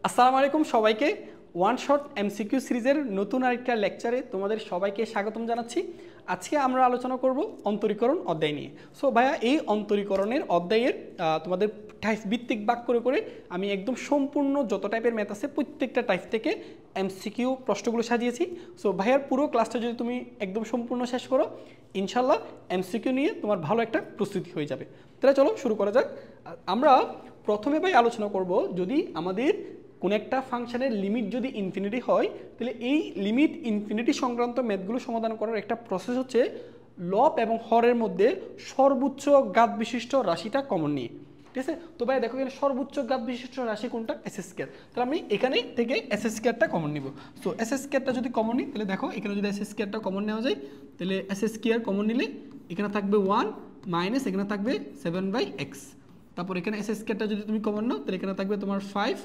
আসসালামু আলাইকুম সবাইকে ওয়ান শট এমসিকিউ সিরিজের নতুন আরেকটা লেকচারে তোমাদের সবাইকে স্বাগতম জানাচ্ছি। আজকে আমরা আলোচনা করব অন্তরীকরণ অধ্যায় নিয়ে। সো ভাইয়া এই অন্তরীকরণের অধ্যায়ের তোমাদের টাইপ ভিত্তিক ভাগ করে করে আমি একদম সম্পূর্ণ যত টাইপের ম্যাথ আছে প্রত্যেকটা টাইপ থেকে এমসিকিউ প্রশ্নগুলো সাজিয়েছি। সো ভাইয়ার পুরো ক্লাসটা যদি তুমি একদম সম্পূর্ণ শেষ করো ইনশাল্লাহ এমসিকিউ নিয়ে তোমার ভালো একটা প্রস্তুতি হয়ে যাবে। তাহলে চলো শুরু করা যাক। আমরা প্রথমে ভাই আলোচনা করব যদি আমাদের কোন একটা ফাংশনের লিমিট যদি ইনফিনিটি হয় তাহলে এই লিমিট ইনফিনিটি সংক্রান্ত ম্যাথগুলো সমাধান করার একটা প্রসেস হচ্ছে লব এবং হরের মধ্যে সর্বোচ্চ ঘাত বিশিষ্ট রাশিটা কমন নিয়ে। ঠিক আছে, তো ভাই দেখো এখানে সর্বোচ্চ ঘাত বিশিষ্ট রাশি কোনটা? S square. তাহলে আমি এখানে থেকে এস স্কয়ারটা কমন নিব। সো এস স্কয়ারটা যদি কমন নিই তাহলে দেখো এখানে যদি এস স্কয়ারটা কমন নেওয়া যায় তাহলে এস স্কয়ার কমন নিলে এখানে থাকবে 1 মাইনাস এখানে থাকবে 7/x। তারপর এখানে এস স্কয়ারটা যদি তুমি কমন নাও তাহলে এখানে থাকবে তোমার 5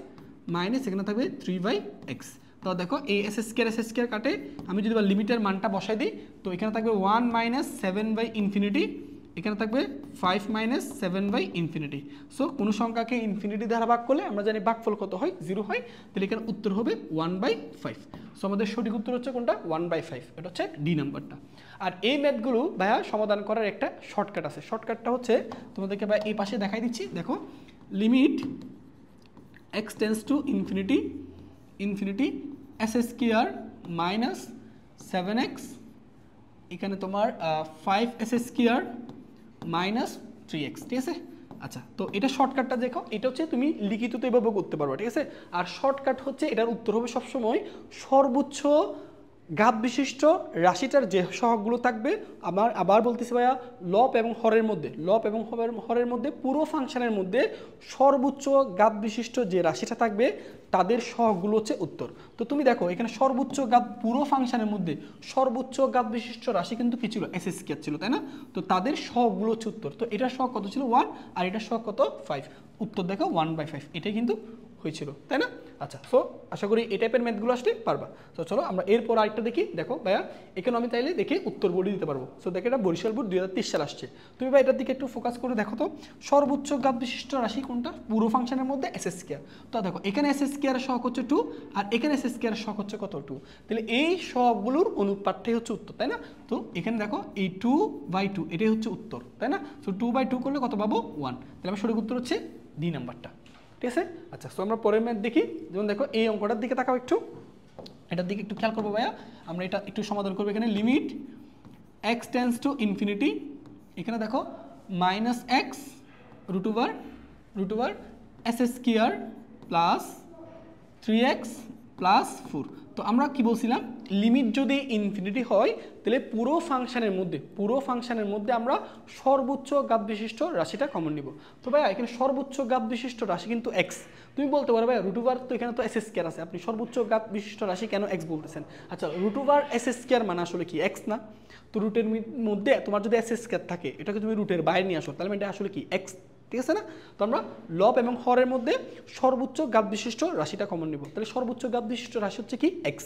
মাইনাস এখানে থাকবে 3/x। তো দেখো এই এস স্কয়ার কাটে আমি যদি লিমিটের মানটা বসাই দিই তো এখানে থাকবে 1 মাইনাস 7/ইনফিনিটি, এখানে থাকবে 5 মাইনাস 7/ইনফিনিটি। সো কোনো সংখ্যাকে ইনফিনিটি দ্বারা ভাগ করলে আমরা জানি ভাগফল কত হয়? 0 হয়। তাহলে এখানে উত্তর হবে 1/5। সো আমাদের সঠিক উত্তর হচ্ছে কোনটা? 1/5। এটা হচ্ছে ডি নাম্বারটা। আর এই ম্যাথগুলো ভাইয়া সমাধান করার একটা শর্টকাট আছে। শর্টকাটটা হচ্ছে তোমাদেরকে ভাই এই পাশে দেখাই দিচ্ছি। দেখো limit x tends to infinity s square minus 7x এখানে তোমার 5s স্কয়ার মাইনাস 3x। ঠিক আছে, আচ্ছা তো এটা শর্টকাটটা দেখো, এটা হচ্ছে তুমি লিখিততে এভাবে করতে পারবে। ঠিক আছে, আর শর্টকাট হচ্ছে এটার উত্তর হবে সবসময় সর্বোচ্চ ঘাত বিশিষ্ট রাশিটার যে সহগগুলো থাকবে। আবার বলতেছি ভাইয়া লব এবং হরের মধ্যে পুরো ফাংশনের মধ্যে সর্বোচ্চ ঘাত বিশিষ্ট যে রাশিটা থাকবে তাদের সহগগুলো হচ্ছে উত্তর। তো তুমি দেখো এখানে সর্বোচ্চ ঘাত পুরো ফাংশনের মধ্যে সর্বোচ্চ ঘাত বিশিষ্ট রাশি কিন্তু কি ছিল? এস স্কয়ার ছিল, তাই না? তো তাদের সহগগুলো হচ্ছে উত্তর। তো এটার সহগ কত ছিল? 1 আর এটার সহগ কত? 5। উত্তর দেখো 1/5। এটাই কিন্তু হয়েছিল, তাই না? আচ্ছা, সো আশা করি এই টাইপের ম্যাথগুলো আসলে পারবা। তো চলো আমরা এরপর আরেকটা দেখি। দেখো ভাইয়া এখানে আমি তাইলে দেখে উত্তর বলে দিতে পারবো। সো দেখো এটা বরিশাল বোর্ড 2023 সাল আসছে। তুমি ভাই এটার দিকে একটু ফোকাস করে দেখো তো সর্বোচ্চ ঘাত বিশিষ্ট রাশি কোনটা পুরো ফাংশনের মধ্যে? S square. তো দেখো এখানে এস স্কয়ারের সহগ হচ্ছে 2 আর এখানে এস স্কয়ারের সহগ হচ্ছে কত? 2। তাহলে এই সহগগুলোর অনুপাতটাই হচ্ছে উত্তর, তাই না? তো এখানে দেখো এই 2/2 এটাই হচ্ছে উত্তর, তাই না? সো 2/2 করলে কত পাবো? 1। তাহলে আমার সঠিক উত্তর হচ্ছে ডি নাম্বারটা। ঠিক আছে, আচ্ছা সো আমরা পরের ম্যাথ দেখি। যেমন দেখো এই অঙ্কটার দিকে তাকাও একটু, এটার দিকে একটু খেয়াল করবো ভাইয়া। আমরা এটা একটু সমাধান করবো। এখানে limit x tends to infinity এখানে দেখো minus x root over x square plus 3x plus 4। তো আমরা কি বলছিলাম? লিমিট যদি ইনফিনিটি হয় তাহলে পুরো ফাংশনের মধ্যে আমরা সর্বোচ্চ ঘাত বিশিষ্ট রাশিটা কমন নিব। তো ভাইয়া এখানে সর্বোচ্চ ঘাত বিশিষ্ট রাশি কিন্তু x। তুমি বলতে পারো ভাইয়া রুট ওভার তো এখানে তো এস স্কয়ার আছে, আপনি সর্বোচ্চ ঘাত বিশিষ্ট রাশি কেন x বলতেছেন? আচ্ছা রুট ওভার এস স্কয়ার মানে আসলে কি? x না? তো রুটের মধ্যে তোমার যদি এস স্কয়ার থাকে এটাকে তুমি রুটের বাইরে নিয়ে আসো তাহলে এটা আসলে কি? x। ঠিক আছে না? তো আমরা লব এবং হরের মধ্যে সর্বোচ্চ ঘাত বিশিষ্ট রাশিটা কমন নিব। তাহলে সর্বোচ্চ ঘাত বিশিষ্ট রাশি হচ্ছে কি? x।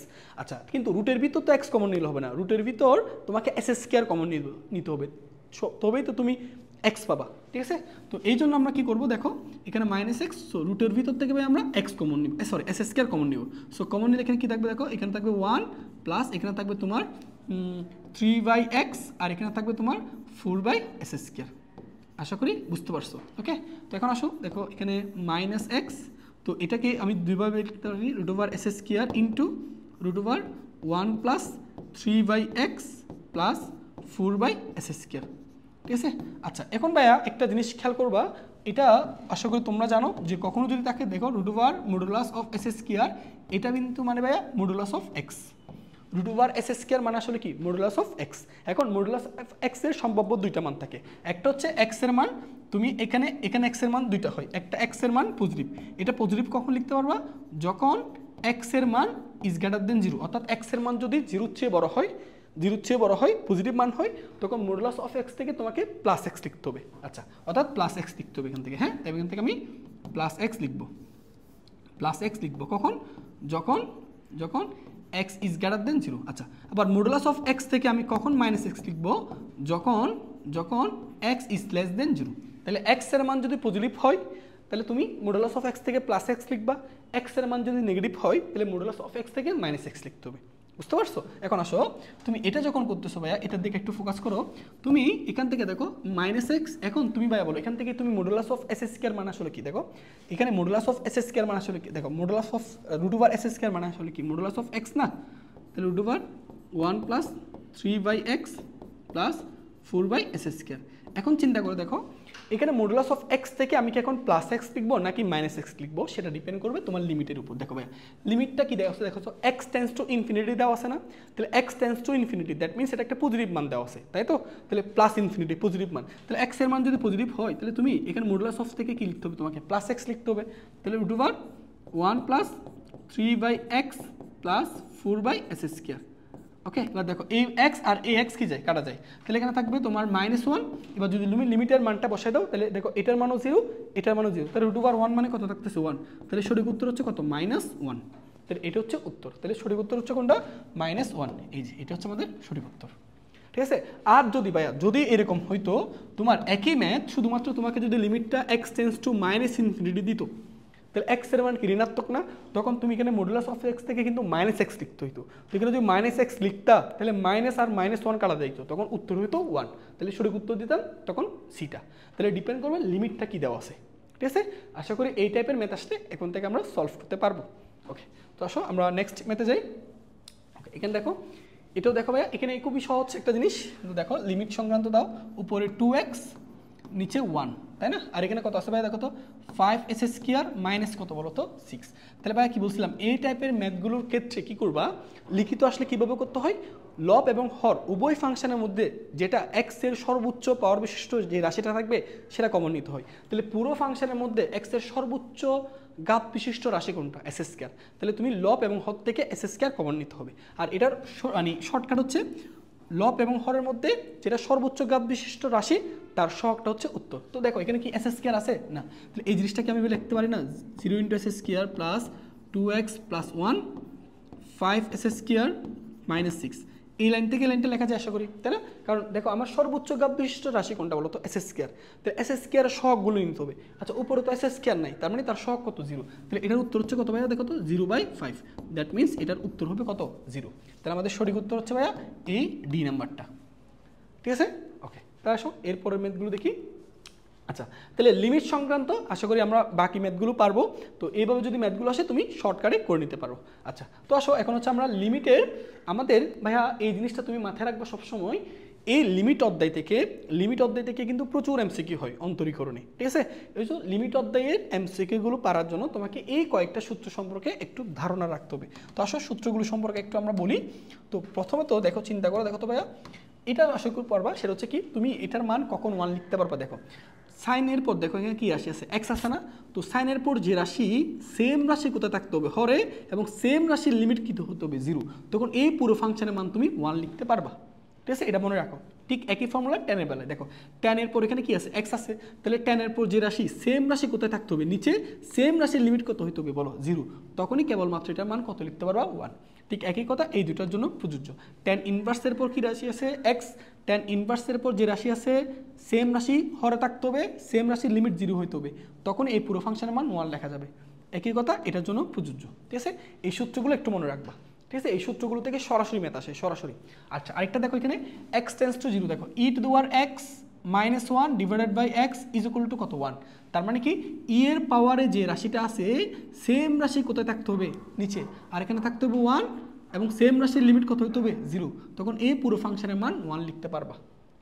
আচ্ছা কিন্তু রুটের ভিতর তো x কমন নিলে হবে না, রুটের ভিতর তোমাকে এস স্কয়ার কমন নিতে হবে, তবেই তো তুমি x পাবা। ঠিক আছে, তো এই জন্য আমরা কি করব? দেখো এখানে মাইনাস এক্স, সো রুটের ভিতর থেকে আমরা x কমন নিব, সরি এস স্কয়ার কমন নিব। সো কমন নিলে এখানে কি থাকবে? দেখো এখানে থাকবে 1 প্লাস এখানে থাকবে তোমার 3/x আর এখানে থাকবে তোমার 4/s স্কয়ার। আশা করি বুঝতে পারছো। ওকে, তো এখন আসো দেখো এখানে মাইনাস এক্স, তো এটাকে আমি দুইভাবে লিখতে পারি root over x square into root over 1 plus 3/x plus 4/s square. ঠিক আছে, আচ্ছা এখন ভাইয়া একটা জিনিস খেয়াল করবা, এটা আশা করি তোমরা জানো যে কখনো যদি তাকে দেখো root over modulus of x square, এটা কিন্তু মানে ভাইয়া modulus of x. Root over x square মানে আসলে কি? Modulus of x. এখন মডুলাস অফ এক্স এর সম্ভাব্য দুইটা মান থাকে। একটা হচ্ছে এক্স এর মান, তুমি এখানে এক্স এর মান দুইটা হয়, একটা এক্স এর মান পজিটিভ। এটা পজিটিভ কখন লিখতে পারবা? যখন এক্স এর মান ইজ গ্রেটার দেন 0, অর্থাৎ এক্স এর মান যদি 0 চেয়ে বড় হয় পজিটিভ মান হয় তখন মডুলাস অফ এক্স থেকে তোমাকে প্লাস এক্স লিখতে হবে। আচ্ছা অর্থাৎ প্লাস এক্স লিখতে হবে এখান থেকে। হ্যাঁ, এখান থেকে আমি প্লাস এক্স লিখবো কখন? যখন x ইজ গ্রেটার দেন 0। আচ্ছা আবার মডুলাস অফ x থেকে আমি কখন মাইনাস এক্স লিখবো? যখন x ইজ লেস দেন 0। তাহলে x এর মান যদি পজিটিভ হয় তাহলে তুমি মডুলাস অফ এক্স থেকে প্লাস এক্স লিখবা, এক্স এর মান যদি নেগেটিভ হয় তাহলে মডুলাস অফ এক্স থেকে মাইনাস এক্স লিখতে হবে। বুঝতে পারছো? এখন আসো তুমি এটা যখন করতেছো ভাইয়া, এটার দিকে একটু ফোকাস করো। তুমি এখান থেকে দেখো মাইনাস এক্স, এখন তুমি ভাইয়া বলো এখান থেকে তুমি মডুলাস অফ এস স্কয়ার মান আসলে কি? দেখো এখানে মডুলাস অফ এস স্কয়ার মান আসলে কি? দেখো modulus of root over x square মান আসলে কি? মডুলাস অফ এক্স না? তাহলে root over 1 plus 3/x plus 4/s square. এখন চিন্তা করে দেখো এখানে মডুলাস অফ এক্স থেকে আমি কি এখন প্লাস এক্স লিখবো নাকি মাইনাস এক্স লিখবো, সেটা ডিপেন্ড করবে তোমার লিমিটের উপর। দেখো ভাই লিমিটটা কি দেওয়া আছে? দেখো তো এক্স টেন্স টু ইনফিনিটি দেওয়া আছে না? তাহলে x tends to infinity, that means এটা একটা পজিটিভ মান দেওয়া আছে, তাই তো? তাহলে প্লাস ইনফিনিটি পজিটিভ মান, তাহলে এক্স এর মান যদি পজিটিভ হয় তাহলে তুমি এখানে মডুলাস অফ থেকে কি লিখতে হবে? তোমাকে প্লাস এক্স লিখতে হবে। তাহলে root over 1 plus 3/x plus 4/s square. Okay, এবার দেখো এই এক্স আর এই এক্স কি যায়? কাটা যায়। তাহলে এখানে থাকবে তোমার -1। এবার যদি লিমিটের মানটা বসাই দাও তাহলে দেখো এটার মানও 0, এটার মানও 0, তাহলে রুট ওভার 1 মানে কত থাকতেছে? 1। তাহলে সঠিক উত্তর হচ্ছে কত? -1। তাহলে এটা হচ্ছে উত্তর। তাহলে সঠিক উত্তর হচ্ছে কোনটা? -1। এই যে এটা হচ্ছে আমাদের সঠিক উত্তর। ঠিক আছে? আর যদি ভাইয়া যদি এরকম হইতো তোমার একই ম্যাথ, শুধুমাত্র তোমাকে যদি লিমিটটা এক্স টেন্স টু -ইনফিনিটি দিত, তাহলে এক্স এর মান কি ঋণাত্মক না? তখন তুমি এখানে মডুলাস অফ এক্স থেকে কিন্তু মাইনাস এক্স লিখতে হইতো। তো এখানে যদি মাইনাস এক্স লিখতা তাহলে মাইনাস আর -1 কাটা যাইতো, তখন উত্তর হইতো 1। তাহলে সঠিক উত্তর দিতাম তখন সিটা। তাহলে ডিপেন্ড করবে লিমিটটা কি দেওয়া আছে। ঠিক আছে? আশা করি এই টাইপের ম্যাথ আসলে এখন থেকে আমরা সলভ করতে পারবো। ওকে, তো আসো আমরা নেক্সট ম্যাথে যাই। ওকে, এখানে দেখো এটাও দেখো ভাইয়া, এখানে খুবই সহজ একটা জিনিস। দেখো লিমিট সংক্রান্ত দাও, উপরে 2x নিচে 1, তাই না? আর এখানে কত আছে ভাই? দেখো তো 5s স্কয়ার মাইনাস কত বলো তো? 6। তাহলে ভাই কি বলছিলাম, এই টাইপের ম্যাথগুলোর ক্ষেত্রে কি করবা? লিখিত আসলে কিভাবে করতে হয়? লব এবং হর উভয় ফাংশনের মধ্যে যেটা এক্স এর সর্বোচ্চ পাওয়ার বিশিষ্ট যে রাশিটা থাকবে সেটা কমন নিতে হয়। তাহলে পুরো ফাংশনের মধ্যে এক্স এর সর্বোচ্চ ঘাত বিশিষ্ট রাশি কোনটা? S square. তাহলে তুমি লব এবং হর থেকে এস স্কয়ার কমন নিতে হবে। আর এটার মানে শর্টকাট হচ্ছে লব এবং হরের মধ্যে যেটা সর্বোচ্চ ঘাত বিশিষ্ট রাশি তার সহগটা হচ্ছে উত্তর। তো দেখো এখানে কি এস স্কয়ার আছে না? তাহলে এই জিনিসটাকে আমি লিখতে পারি না 0 × s square plus 2x plus 1 5s square minus 6। এই লাইন থেকে লাইনটা লেখা যায় আশা করি, তাই না? কারণ দেখো আমার সর্বোচ্চ ঘাত বিশিষ্ট রাশি কোনটা বলো তো? S square. তাহলে এস স্কয়ারের সহগগুলো নিতে হবে। আচ্ছা উপরে তো এস স্কয়ার নাই, তার মানে তার সহগ কত? 0। তাহলে এটার উত্তর হচ্ছে কত ভাইয়া? দেখো তো 0/5। দ্যাট মিনস এটার উত্তর হবে কত? 0। তাহলে আমাদের সঠিক উত্তর হচ্ছে ভাইয়া এই ডি নাম্বারটা। ঠিক আছে? ওকে, তাহলে আসো এরপরের ম্যাথগুলো দেখি। আচ্ছা, তাহলে লিমিট সংক্রান্ত আশা করি আমরা বাকি ম্যাথগুলো পারবো। তো এইভাবে যদি ম্যাথগুলো আসে তুমি শর্টকাটে করে নিতে পারো। আচ্ছা, তো আসো এখন হচ্ছে আমরা লিমিটের আমাদের ভাইয়া এই জিনিসটা তুমি মাথায় রাখবে সবসময়, এই লিমিট অধ্যায় থেকে কিন্তু প্রচুর এমসিকিউ হয় অন্তরীকরণে। ঠিক আছে? এই যে লিমিট অধ্যায়ের এমসিকিউগুলো পারার জন্য তোমাকে এই কয়েকটা সূত্র সম্পর্কে একটু ধারণা রাখতে হবে। তো আসো সূত্রগুলো সম্পর্কে একটু আমরা বলি। তো প্রথমে তো দেখো চিন্তা করো, দেখো তো ভাইয়া এটা আশা করি পারবা। সেটা হচ্ছে কি, তুমি এটার মান কখন 1 লিখতে পারবা? দেখো সাইনের পর দেখো এখানে কি রাশি আছে? এক্স আছে না? তো সাইনের পর যে রাশি সেম রাশি কোথায় থাকতে হবে? হরে, এবং সেম রাশির লিমিট কি হতে হবে? 0। তখন এই পুরো ফাংশনের মান তুমি 1 লিখতে পারবা। ঠিক আছে? এটা মনে রাখো। ঠিক একই ফর্মুলা ট্যানের বেলায় দেখো ট্যানের পর এখানে কি আছে? এক্স আছে। তাহলে ট্যানের পর যে রাশি সেম রাশি কোথায় থাকতে হবে? নিচে। সেম রাশির লিমিট কত হইতে হবে বলো? 0। তখনই কেবলমাত্র এটার মান কত লিখতে পারবা? 1। ঠিক একই কথা এই দুটার জন্য প্রযোজ্য। ট্যান ইনভার্সের পর কি রাশি আছে? এক্স। ট্যান ইনভার্সের পর যে রাশি আছে সেম রাশি হরে থাকতে হবে, সেম রাশির লিমিট 0 হইতে হবে, তখন এই পুরো ফাংশনের মান 1 লেখা যাবে। একই কথা এটার জন্য প্রযোজ্য। ঠিক আছে? এই সূত্রগুলো একটু মনে রাখবা। ঠিক আছে? এই সূত্রগুলো থেকে সরাসরি ম্যাথ আসে, সরাসরি। আচ্ছা, আরেকটা দেখো এখানে x টেন্স টু 0, দেখো e to the power x minus 1 divided by x is equal to কত? 1। তার মানে কি e এর পাওয়ারে যে রাশিটা আছে সেম রাশি কোথায় থাকতে হবে? নিচে। আর এখানে থাকতে হবে 1, এবং সেম রাশির লিমিট কত হতে হবে? 0। তখন এই পুরো ফাংশনের মান 1 লিখতে পারবা।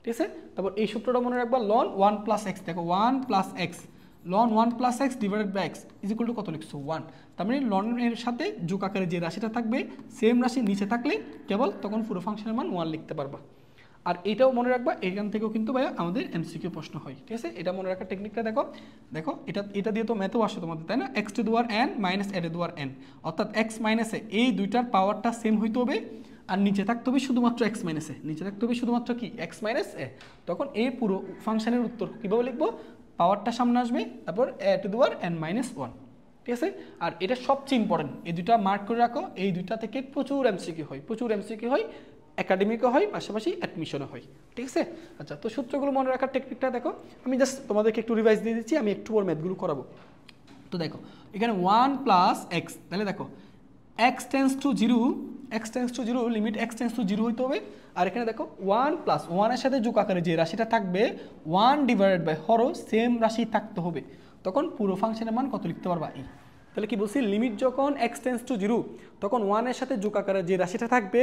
ঠিক আছে? তারপর এই সূত্রটা মনে রাখবা, ln 1 প্লাস x, দেখো 1 plus x ln 1 plus x divided by x is equal to কত লিখছো? 1। তার মানে ln এর সাথে যোগ আকারে যে রাশিটা থাকবে সেম রাশি নিচে থাকলে কেবল তখন পুরো ফাংশনের মান 1 লিখতে পারবা। আর এটাও মনে রাখবা, এখান থেকেও কিন্তু ভাইয়া আমাদের এমসিকিউ প্রশ্ন হয়। ঠিক আছে? এটা মনে রাখার টেকনিকটা দেখো। দেখো এটা দিয়ে তো ম্যাথও আসে তোমাদের, তাই না? x to the power n minus a two the power n, অর্থাৎ x মাইনাস a এই দুইটার পাওয়ারটা সেম হইতে হবে, আর নিচে থাকতে হবে শুধুমাত্র x মাইনাস a, নিচে থাকতে হবে শুধুমাত্র কি? x minus a। তখন এই পুরো ফাংশনের উত্তর কীভাবে লিখবো? পাওয়ারটা সামনে আসবে, তারপর a two the power n minus 1। ঠিক আছে? আর এটা সবচেয়ে ইম্পর্টেন্ট, এই দুইটা মার্ক করে রাখো। এই দুইটা থেকে প্রচুর এমসিকিউ হয়, প্রচুর এমসিকিউ হয়, একাডেমিকও হয়, পাশাপাশি অ্যাডমিশনও হয়। ঠিক আছে? আচ্ছা, তো সূত্রগুলো মনে রাখার টেকনিকটা দেখো। আমি জাস্ট তোমাদেরকে একটু রিভাইজ দিয়ে দিচ্ছি, আমি একটু পর ম্যাথগুলো করাবো। তো দেখো এখানে 1 প্লাস এক্স, তাহলে দেখো x tends two zero limit x tends two zero হইতে হবে। আর এখানে দেখো 1 প্লাস 1-এর সাথে যোগ আকারে যে রাশিটা থাকবে 1 ডিভাইডেড বাই হরও সেম রাশি থাকতে হবে, তখন পুরো ফাংশনের মান কত লিখতে পারবা ই। তাহলে কি বলছি, লিমিট যখন এক্স টেন্স টু জিরো তখন 1-এর সাথে যোগ আকারে যে রাশিটা থাকবে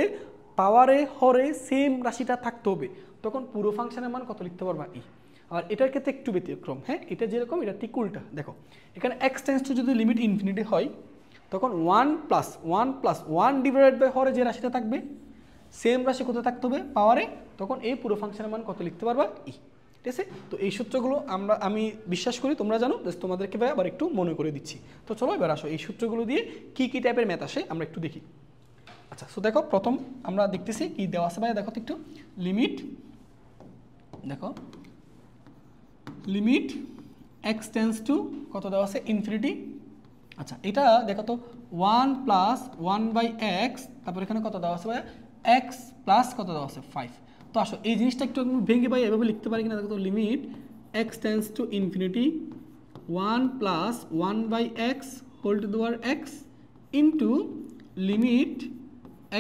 পাওয়ারে হরে সেম রাশিটা থাকতে হবে, তখন পুরো ফাংশনের মান কত লিখতে পারবা ই। আর এটার ক্ষেত্রে একটু ব্যতিক্রম, হ্যাঁ এটা যেরকম এটা ঠিক উল্টা। দেখো এখানে এক্স টেন্স টু যদি লিমিট ইনফিনিটি হয় তখন 1 প্লাস 1 ডিভাইডেড বাই হরে যে রাশিটা থাকবে সেম রাশি কত থাকতে হবে পাওয়ারে, তখন এই পুরো ফাংশনের মান কত লিখতে পারবা ই। ঠিক আছে, তো এই সূত্রগুলো আমি বিশ্বাস করি তোমরা জানো, তোমাদেরকে ভাই আবার একটু মনে করে দিচ্ছি। তো চলো এবার আসো এই সূত্রগুলো দিয়ে কি কি টাইপের ম্যাথ আসে আমরা একটু দেখি। আচ্ছা, সো দেখো প্রথম আমরা দেখতেছি কি দেওয়া আছে ভাই, দেখো তো একটু লিমিট, দেখো লিমিট এক্স টেন্স টু কত দেওয়া আছে ইনফিনিটি। আচ্ছা এটা দেখো তো 1 প্লাস 1/x, তারপর এখানে কত দেওয়া আছে ভাই এক্স প্লাস কত দেওয়া আছে 5। তো আসো এই জিনিসটা একটু ভেঙে ভাই এভাবে লিখতে পারি কিনা, দেখো তো limit x tends to infinity 1 plus 1/x whole to দেওয়ার x into limit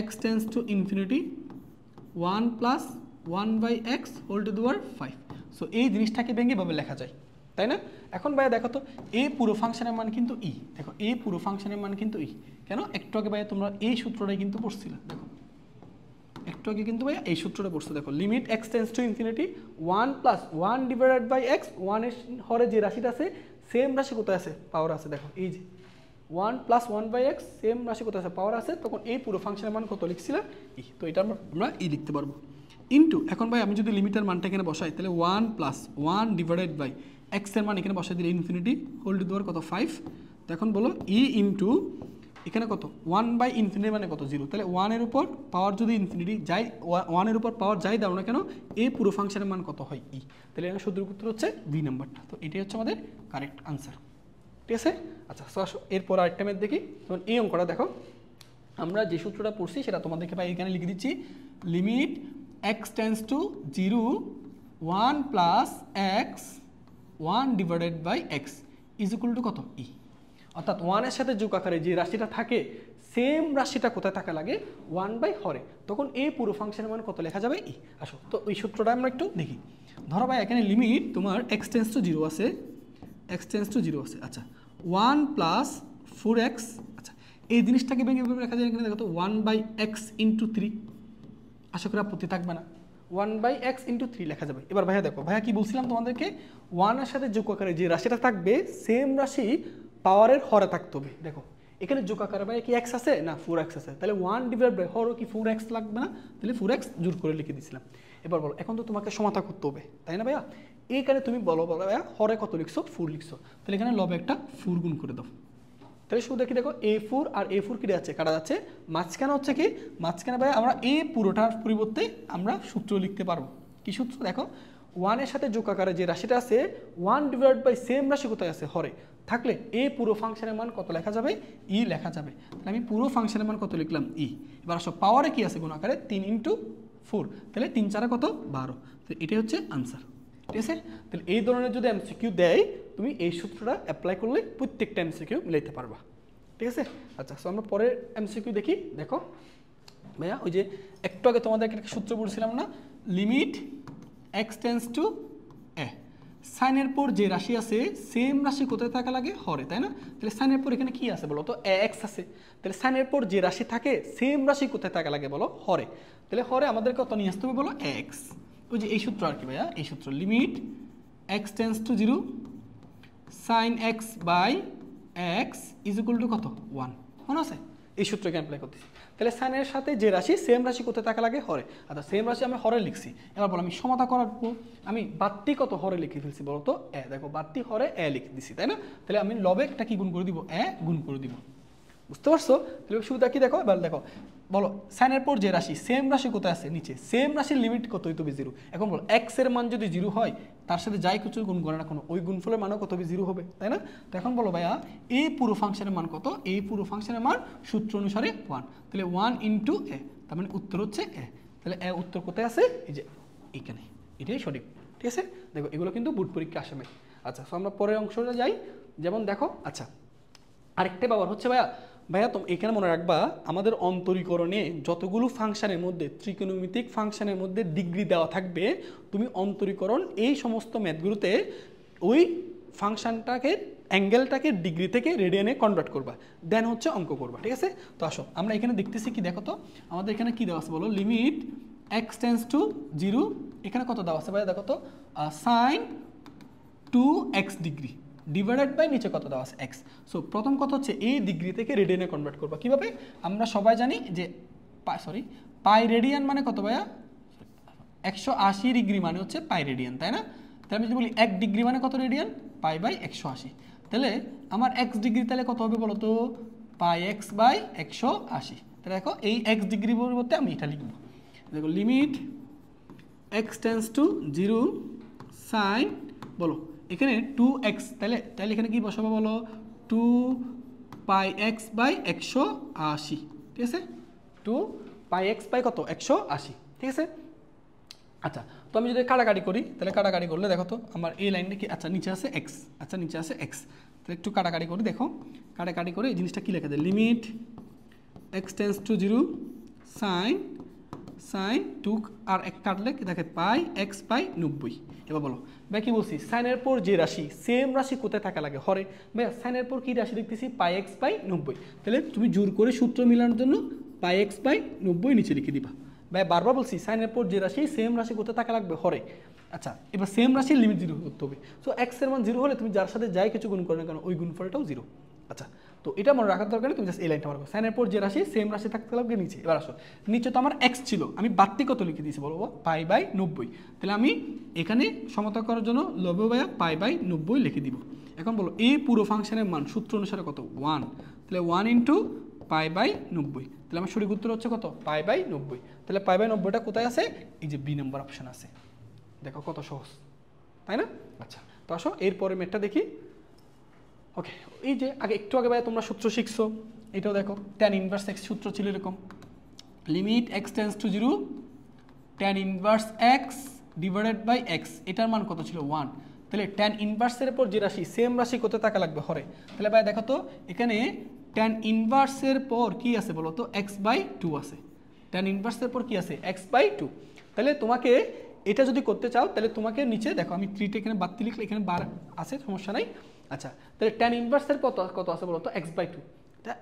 x tends to infinity 1 plus 1/x whole to দেওয়ার 5। সো এই জিনিসটাকে ভেঙে এভাবে লেখা যায়, তাই না? এখন ভাইয়া দেখো তো এই পুরো ফাংশনের মান কিন্তু ই, দেখো এই পুরো ফাংশনের মান কিন্তু ই। কেন? একটু আগে ভাইয়া তোমরা এই সূত্রটাই কিন্তু পড়ছিলে, দেখো একটু আগে কিন্তু ভাইয়া এই সূত্রটা পড়ছো, দেখো limit x tends to infinity 1 plus 1 divided by x, 1 এর হরে যে রাশিটা আছে সেম রাশি কোথায় আছে পাওয়ার আছে, দেখো এই যে 1 প্লাস 1/x সেম রাশি কোথায় আছে পাওয়ার আছে, তখন এই পুরো ফাংশনের মান কত লিখছিলাম ই। তো এটা আমরা ই লিখতে পারবো ইন্টু, এখন ভাই আমি যদি লিমিটের মানটা এখানে বসাই তাহলে 1 প্লাস 1 ডিভাইডেড বাই এক্স এর মান এখানে বসাই দিলে ইনফিনিটি হোল টু দেওয়ার কত 5। তো এখন বলো ই ইন্টু এখানে কত 1/ইনফিনিটি মানে কত 0, তাহলে 1 এর উপর পাওয়ার যদি ইনফিনিটি যাই 1 এর উপর পাওয়ার যাই দাও না কেন এই পুরো ফাংশনের মান কত হয় ই। তাহলে এখানে শুদ্ধ উত্তর হচ্ছে বি নাম্বারটা। তো এটাই হচ্ছে আমাদের কারেক্ট আনসার, ঠিক আছে। আচ্ছা সো আসো এরপর আরেকটা ম্যাথ দেখি। তখন এই অঙ্কটা দেখো, আমরা যে সূত্রটা পড়ছি সেটা তোমাদেরকে ভাই এখানে লিখে দিচ্ছি, limit x tends to 0 1 plus x 1 divided by x is equal to কত ই। অর্থাৎ 1 এর সাথে যোগ আকারে যে রাশিটা থাকে সেম রাশিটা কোথায় থাকা লাগে 1 হরে, তখন এই পুরো ফাংশনের মান কত লেখা যাবে ই। আসো তো ওই সূত্রটা আমরা একটু দেখি। ধরো ভাই এখানে লিমিট তোমার এক্স টেন্স টু 0 আছে, এক্স টেন্স টু 0 আছে। আচ্ছা 1 প্লাস 4x, আচ্ছা এই জিনিসটাকে ভেঙে লেখা যায় এখানে দেখো তো 1/x ইন্টু 3, আশা করি আপত্তি থাকবে না, 1/x ইন্টু 3 লেখা যাবে। এবার ভাইয়া দেখো ভাইয়া কি বলছিলাম তোমাদেরকে, 1 এর সাথে যোগ আকারে যে রাশিটা থাকবে সেম রাশি পাওয়ারের হরে থাকতে হবে। দেখো এখানে যোগ আকারে ভাই কি x আছে না 4x আছে, তাহলে 1 ডিভাইড বাই হরও কি 4x লাগবে না, তাহলে 4x জোর করে লিখে দিয়েছিলাম। এবার বলো এখন তো তোমাকে সমাধান করতে হবে, তাই না ভাইয়া? এইখানে তুমি বলো ভাইয়া হরে কত লিখছো 4 লিখছো, তাহলে এখানে লবে একটা 4 গুণ করে দাও। তাহলে শুধু দেখি দেখো A4 আর A4 কেটে যাচ্ছে, কাটা যাচ্ছে, মাঝখানে হচ্ছে কি মাঝখানে ভাই আমরা এই পুরোটার পরিবর্তে আমরা সূত্র লিখতে পারবো। কি সূত্র? দেখো 1 এর সাথে যোগ আকারে যে রাশিটা আছে 1 ডিভাইড বাই সেম রাশি কোথায় আছে হরে থাকলে এই পুরো ফাংশনের মান কত লেখা যাবে ই লেখা যাবে। তাহলে আমি পুরো ফাংশনের মান কত লিখলাম ই। এবার আসো পাওয়ারে কি আছে গুণ আকারে 3 ইন্টু 4, তাহলে 3 4 কত 12, তো এটাই হচ্ছে আনসার, ঠিক আছে। তাহলে এই ধরনের যদি এমসিকিউ দেয় তুমি এই সূত্রটা অ্যাপ্লাই করলে প্রত্যেকটা এমসিকিউ মিলাইতে পারবা, ঠিক আছে। আচ্ছা সো আমরা পরের এমসিকিউ দেখি। দেখো ভাইয়া ওই যে একটু আগে তোমাদেরকে একটা সূত্র বলছিলাম না, লিমিট এক্স টেন্স টু এ, সাইনের পর যে রাশি আছে সেম রাশি কোথায় থাকা লাগে হরে, তাই না? তাহলে সাইনের পর এখানে কি আছে বলো তো এক্স আছে, তাহলে সাইনের পর যে রাশি থাকে সেম রাশি কোথায় থাকা লাগে বলো হরে, তাহলে হরে আমাদের কত নিয়ে আসতে হবে বলো এক্স। ওই যে এই সূত্র আর কি ভাইয়া, এই সূত্র limit x tends to 0 sine x by x is equal to কত 1, মনে আছে? এই সূত্রকে অ্যাপ্লাই করতেছি। তাহলে সাইনের সাথে যে রাশি সেম রাশি কোথায় থাকা লাগে হরে, আচ্ছা সেম রাশি আমি হরে লিখছি। এবার বলো আমি সমাধান করবো, আমি বাড়তি কত হরে লিখে ফেলছি বলো তো এ, দেখো বাড়তি হরে এ লিখে দিছি, তাই না? তাহলে আমি লবে একটা কি গুণ করে দিব এ গুণ করে দিব, বুঝতে পারছো? তাহলে শুরুটা কি দেখো, এবার দেখো বলো সাইনের পর যে রাশি সেম রাশি কোথায় আছে নিচে, সেম রাশির লিমিট কত হইতে হবে 0। এখন বলো এক্স এর মান যদি 0 হয় তার সাথে যাই কিছু গুণ করে না কোনো ওই গুণফলের মানও কত হবে 0 হবে, তাই না? তো এখন বলো ভাইয়া এই পুরো ফাংশনের মান কত, এই পুরো ফাংশনের মান সূত্র অনুসারে 1, তাহলে 1 ইন্টু এ, তার মানে উত্তর হচ্ছে এ। তাহলে এ উত্তর কোথায় আছে এই যে এখানে, এটাই সঠিক, ঠিক আছে। দেখো এগুলো কিন্তু বোর্ড পরীক্ষা আসে। আচ্ছা সো আমরা পরের অংশটা যাই। যেমন দেখো আচ্ছা আরেকটা ব্যাপার হচ্ছে ভাইয়া ভাইয়া তো এখানে মনে রাখবা আমাদের অন্তরীকরণে যতগুলো ফাংশনের মধ্যে ত্রিকোণমিতিক ফাংশনের মধ্যে ডিগ্রি দেওয়া থাকবে, তুমি অন্তরীকরণ এই সমস্ত ম্যাথগুলোতে ওই ফাংশনটাকে অ্যাঙ্গেলটাকে ডিগ্রি থেকে রেডিয়ানে কনভার্ট করবা, দেন হচ্ছে অঙ্ক করবা। ঠিক আছে, তো আসো আমরা এখানে দেখতেছি কি, দেখো তো আমাদের এখানে কি দেওয়া আছে বলো, লিমিট এক্স টেন্স টু 0, এখানে কত দেওয়া আছে ভাইয়া দেখো তো, sign 2x degree divided by নিচে কত দেওয়া আছে x। সো প্রথম কথা হচ্ছে এই ডিগ্রি থেকে রেডিয়ানে কনভার্ট করবা। কিভাবে? আমরা সবাই জানি যে পাই রেডিয়ান মানে কত ভাইয়া, 180 ডিগ্রি মানে হচ্ছে পাই রেডিয়ান, তাই না? তাহলে আমি যদি বলি 1 ডিগ্রি মানে কত রেডিয়ান, পাই বাই 180। তাহলে আমার x ডিগ্রি তাহলে কত হবে বলো তো, পাই এক্স বাই 180। তাহলে দেখো এই x ডিগ্রি পরিবর্তে আমি এটা লিখবো, দেখো limit x tends to 0 sine বলো এখানে 2x, তাহলে এখানে কি বসাবো বলো, 2 পাই এক্স বাই 180। ঠিক আছে, 2 পাই এক্স বাই কত 180। ঠিক আছে, আচ্ছা তো আমি যদি কাটাকাটি করি, তাহলে কাটাকাটি করলে দেখো তো আমার এই লাইনটা কি, আচ্ছা নিচে আছে x, আচ্ছা নিচে আছে x, তাহলে একটু কাটাকাটি করি, দেখো কাটাকাটি করে এই জিনিসটা কি লেখা যায়, limit x tends to 0 sine 2 আর এক কাটলে কি দেখে পাই এক্স বাই 90। এবার বলো ভাই কি বলছি, সাইনের পর যে রাশি সেম রাশি কোথায় থাকা লাগে, হরে। ভাই সাইনের পর কি রাশি দেখতেছি, পাই এক্স বাই 90। তাহলে তুমি জোর করে সূত্র মিলানোর জন্য পাই এক্স বাই 90 নিচে লিখে দিবা। ভাই বারবার বলছি সাইনের পর যে রাশি সেম রাশি কোথায় থাকা লাগবে, হরে। আচ্ছা এবার সেম রাশির লিমিট 0 করতে হবে। সো এক্স এর মান 0 হলে তুমি যার সাথে যাই কিছু গুণ করো না কেন ওই গুণফলটাও 0। আচ্ছা তো এটা মনে রাখার দরকার নেই, তুমি জাস্ট এই লাইনটা মারো, সাইনের পর যে রাশি সেম রাশি থাকতে লাগবে নিচে। এবার আসো নিচে তো আমার এক্স ছিল, আমি বাড়তি কত লিখে দিয়েছি বলবো, পাই বাই 90। তাহলে আমি এখানে সমতা করার জন্য লবে ভাইয়া পাই বাই 90 লিখে দিব। এখন বলো এই পুরো ফাংশনের মান সূত্র অনুসারে কত, 1। তাহলে 1 ইন্টু পাই বাই 90, তাহলে আমার সঠিক উত্তর হচ্ছে কত, পাই বাই 90। তাহলে পাই বাই 90টা কোথায় আছে, এই যে বি নম্বর অপশন আছে, দেখো কত সহজ, তাই না? আচ্ছা তো আসো এরপরে ম্যাথটা দেখি। ওকে, এই যে একটু আগে ভাই তোমরা সূত্র শিখছো, এটাও দেখো tan ইনভার্স x সূত্র ছিল এরকম, limit x tends to 0 tan inverse x divided by x, এটার মান কত ছিল 1। তাহলে tan ইনভার্সের পর যে রাশি সেম রাশি কোথায় থাকা লাগবে, হরে। তাহলে ভাই দেখো তো এখানে tan ইনভার্সের পর কি আছে বলো তো, x বাই 2 আছে। tan ইনভার্সের পর কি আছে, x বাই 2। তাহলে তোমাকে এটা যদি করতে চাও তাহলে তোমাকে নিচে দেখো আমি 3টা এখানে বাড়তি লিখলে এখানে বার আছে, সমস্যা নাই। আচ্ছা তাহলে tan ইনভার্সের কত আছে বলো তো, x বাই 2।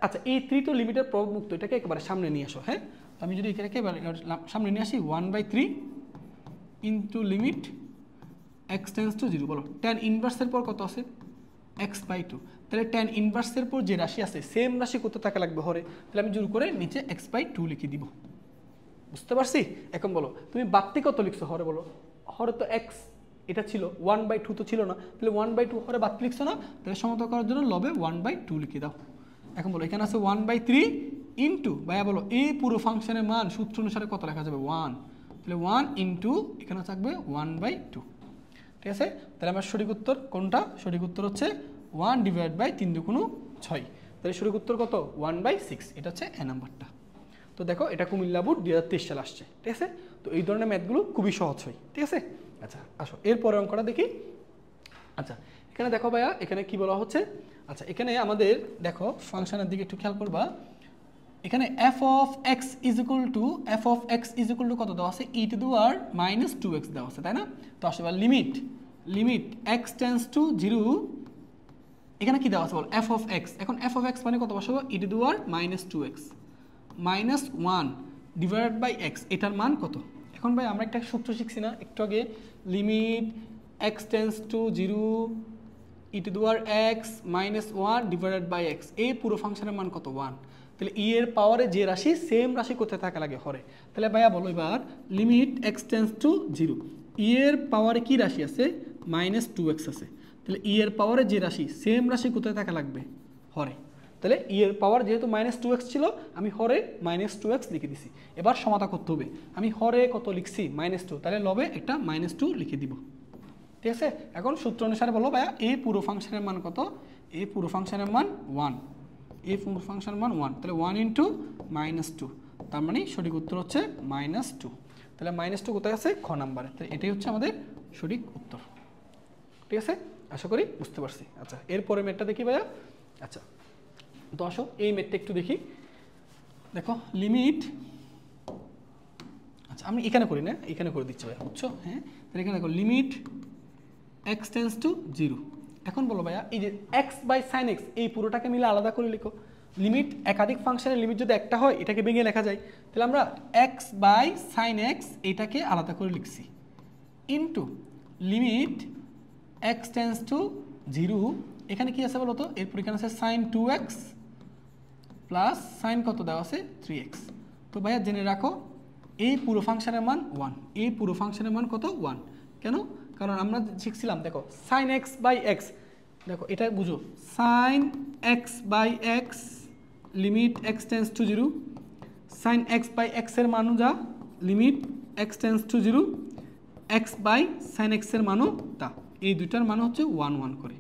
আচ্ছা এই 3 তো লিমিটের প্রবমুক্ত, এটাকে একেবারে সামনে নিয়ে আসো। হ্যাঁ তো আমি যদি এটাকে সামনে নিয়ে আসি 1/3 into limit x tends to 0 বলো, tan ইনভার্সের পর কত আছে, x বাই 2। তাহলে tan ইনভার্সের পর যে রাশি আছে সেম রাশি কত থাকা লাগবে, হরে। তাহলে আমি জোর করে নিচে x বাই 2 লিখে দিব, বুঝতে পারছি? এখন বলো তুমি বাড়তি কত লিখছো, হরে বলো, হরে তো x এটা ছিল, 1/2 তো ছিল না, তাহলে 1/2 হরে বাড়তি লিখছো না, তাহলে সমতা করার জন্য লবে 1/2 লিখে দাও। এখন বলো এখানে আছে 1/3 ইন্টু ভাইয়া বলো এই পুরো ফাংশনের মান সূত্র অনুসারে কত লেখা যাবে, 1। তাহলে 1 ইন্টু এখানে থাকবে 1/2। ঠিক আছে, তাহলে আমার সঠিক উত্তর কোনটা, সঠিক উত্তর হচ্ছে 1 ডিভাইড বাই 3 × 6। তাহলে সঠিক উত্তর কত, 1/6। এটা হচ্ছে এ নাম্বারটা। তো দেখো এটা কুমিল্লা বোর্ড 2023 সালে আসছে। ঠিক আছে, তো এই ধরনের ম্যাথগুলো খুবই সহজ হয়। ঠিক আছে, আচ্ছা আসো এরপরে অঙ্কটা দেখি। আচ্ছা এখানে দেখো ভাইয়া এখানে কি বলা হচ্ছে, আচ্ছা এখানে আমাদের দেখো ফাংশনের দিকে একটু খেয়াল করবা, এখানে f of x is equal to কত দেওয়া আছে, e to the power -2x দেওয়া আছে, তাই না? তো আসলে লিমিট x টেন্স টু 0, এখানে কি দেওয়া আছে বল, f অফ x। এখন f অফ x মানে কত বসাবো, e to the power -2x -1 divided by x, এটার মান কত। এখন ভাই আমরা একটা সূত্র শিখছি না একটু আগে, limit x tends to 0 e to the power x -1 divided by x, এই পুরো ফাংশনের মান কত, 1। তাহলে e এর পাওয়ারে যে রাশি সেম রাশি কোথায় থাকা লাগে, হরে। তাহলে ভাইয়া বলো এবার limit x tends to 0, e এর পাওয়ারে কি রাশি আছে, -2x আছে। তাহলে e এর পাওয়ারে যে রাশি সেম রাশি কোথায় থাকা লাগবে, হরে। তাহলে e এর পাওয়ার যেহেতু -2x ছিল আমি হরে -2x লিখে দিছি। এবার সমাতা করতে হবে, আমি হরে কত লিখছি, -2, তাহলে লবে একটা -2 লিখে দিব। ঠিক আছে, এখন সূত্র অনুসারে বলো ভাইয়া এই পুরো ফাংশনের মান কত, এই পুরো ফাংশনের মান 1, এই পুরো ফাংশনের মান 1। তাহলে 1 ইন্টু -2, তার মানে সঠিক উত্তর হচ্ছে -2। তাহলে -2 কোথায় আছে, খ নাম্বারে। তাহলে এটাই হচ্ছে আমাদের সঠিক উত্তর। ঠিক আছে, আশা করি বুঝতে পারছি। আচ্ছা এরপরে ম্যাথটা দেখি ভাইয়া। আচ্ছা তো আসো এই ম্যাথটা একটু দেখি। দেখো লিমিট, আচ্ছা আমি এখানে করি না, এখানে করে দিচ্ছি ভাইয়া, বুঝছো? হ্যাঁ, তাহলে এখানে দেখো লিমিট x টেন্স টু 0। এখন বলো ভাইয়া এই যে x বাই সাইন এক্স এই পুরোটাকে মিলে আলাদা করে লিখো। লিমিট একাধিক ফাংশনের লিমিট যদি একটা হয় এটাকে ভেঙে লেখা যায়, তাহলে আমরা x বাই সাইন এক্স এইটাকে আলাদা করে লিখছি into limit x tends to 0। এখানে কি আছে বলো তো, এরপর এখানে আছে সাইন 2x প্লাস সাইন কত দেওয়া আছে 3x। তো ভাইয়া জেনে রাখো এই পুরো ফাংশনের মান 1, এই পুরো ফাংশনের মান কত 1। কেন? কারণ আমরা শিখছিলাম দেখো সাইন এক্স বাই এক্স, দেখো এটা বুঝো, sine x by x limit x tends to 0, sine x by এক্সের মানও যা limit x tends to 0, x by sine এক্সের মানও তা, এই দুইটার মান হচ্ছে 1 1 করে,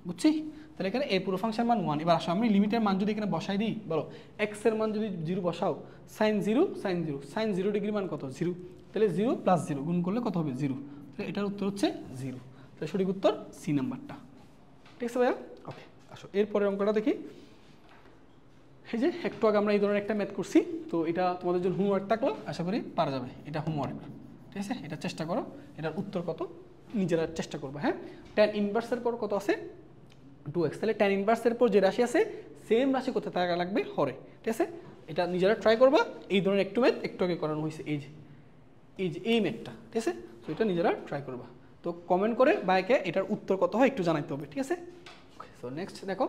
বুঝছি? তাহলে এখানে এই পুরো ফাংশন মান 1। এবার আসো আমি লিমিটের মান যদি এখানে বসাই দিই, বলো এক্স এর মান যদি 0 বসাও, সাইন 0 সাইন 0, সাইন 0 ডিগ্রি মান কত 0, তাহলে 0 প্লাস 0 গুণ করলে কত হবে 0, তাহলে এটার উত্তর হচ্ছে 0। তাহলে সঠিক উত্তর সি নাম্বারটা। ঠিক আছে ভাইয়া? ওকে, আসো এরপরের অঙ্কটা দেখি। এই যে একটু আগে আমরা এই ধরনের একটা ম্যাথ করছি, তো এটা তোমাদের জন্য হোমওয়ার্ক থাকলো, আশা করি পারা যাবে। এটা হোমওয়ার্ক, ঠিক আছে? এটা চেষ্টা করো, এটার উত্তর কত নিজেরা চেষ্টা করবে। হ্যাঁ, ট্যান ইনভার্সের পর কত আছে 2x, তাহলে ট্যান ইনভার্সের পর যে রাশি আছে সেম রাশি কোথায় থাকা লাগবে হরে। ঠিক আছে, এটা নিজেরা ট্রাই করবা। এই ধরনের একটু ম্যাথ একটু আগে করানো হয়েছে, এই যে এই ম্যাথটা, ঠিক আছে? তো এটা নিজেরা ট্রাই করবা। তো কমেন্ট করে বাইকে এটার উত্তর কত হয় একটু জানাইতে হবে, ঠিক আছে? ওকে, সো নেক্সট দেখো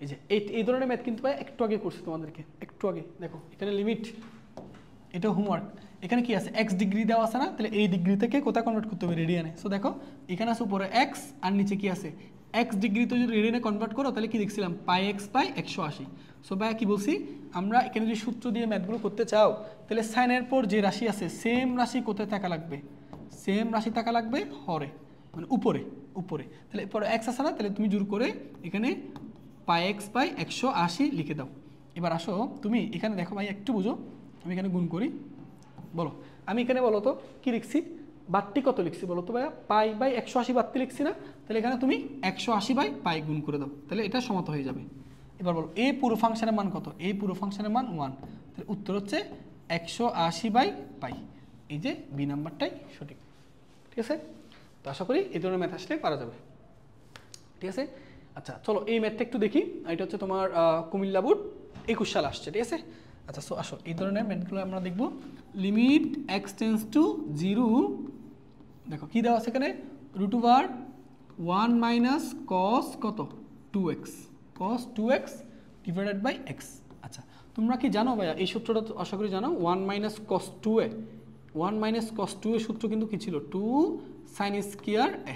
এই যে এই ধরনের ম্যাথ কিন্তু ভাই একটু আগে করছি তোমাদেরকে, একটু আগে। দেখো এখানে লিমিট, এটা হোমওয়ার্ক। এখানে কি আছে x ডিগ্রি দেওয়া আছে না, তাহলে এই ডিগ্রি থেকে কোথায় কনভার্ট করতে হবে রেডিয়ানে। সো দেখো এখানে আছে উপরে x আর নিচে কি আছে x ডিগ্রি, তো যদি রেডিয়ানে কনভার্ট করো তাহলে কি দেখছিলাম পাই x বাই 180। সো ভাই কি বলছি, আমরা এখানে যদি সূত্র দিয়ে ম্যাথগুলো করতে চাও তাহলে সাইনের পর যে রাশি আছে সেম রাশি কোথায় থাকা লাগবে, সেম রাশি থাকা লাগবে হরে, মানে উপরে উপরে। তাহলে পরে x আছে না, তাহলে তুমি জোর করে এখানে পাই x বাই 180 লিখে দাও। এবার আসো তুমি এখানে দেখো ভাই একটু বুঝো, আমি এখানে গুণ করি। বলো আমি এখানে বলো তো কি লিখছি, বাড়তি কত লিখছি বলো তো ভাইয়া, পাই বাই 180 বাড়তি লিখছি না, তাহলে এখানে তুমি 180 বাই পাই গুণ করে দাও, তাহলে এটা সমাত হয়ে যাবে। এবার বলো এই পুরো ফাংশনের মান কত, এই পুরো ফাংশনের মান 1, তাহলে উত্তর হচ্ছে 180 বাই পাই। এই যে বি নাম্বারটাই সঠিক। ঠিক আছে, তো আশা করি এই ধরনের ম্যাথ আসলে পারা যাবে। ঠিক আছে, আচ্ছা চলো এই ম্যাথটা একটু দেখি। এটা হচ্ছে তোমার কুমিল্লা বোর্ড 21 সাল আসছে, ঠিক আছে? আচ্ছা সো আসো এই ধরনের ম্যাথগুলো আমরা দেখব। লিমিট এক্স টেন্স টু 0, দেখো কি দেওয়া আছে এখানে, √1 মাইনাস কস কত 2x, cos 2x divided by x. আচ্ছা তোমরা কি জানো ভাইয়া এই সূত্রটা তো আশা করি জানো, 1 মাইনাস কস 2a, 1 মাইনাস কস 2 এর সূত্র কিন্তু কি ছিল 2 সাইন স্কয়ার a,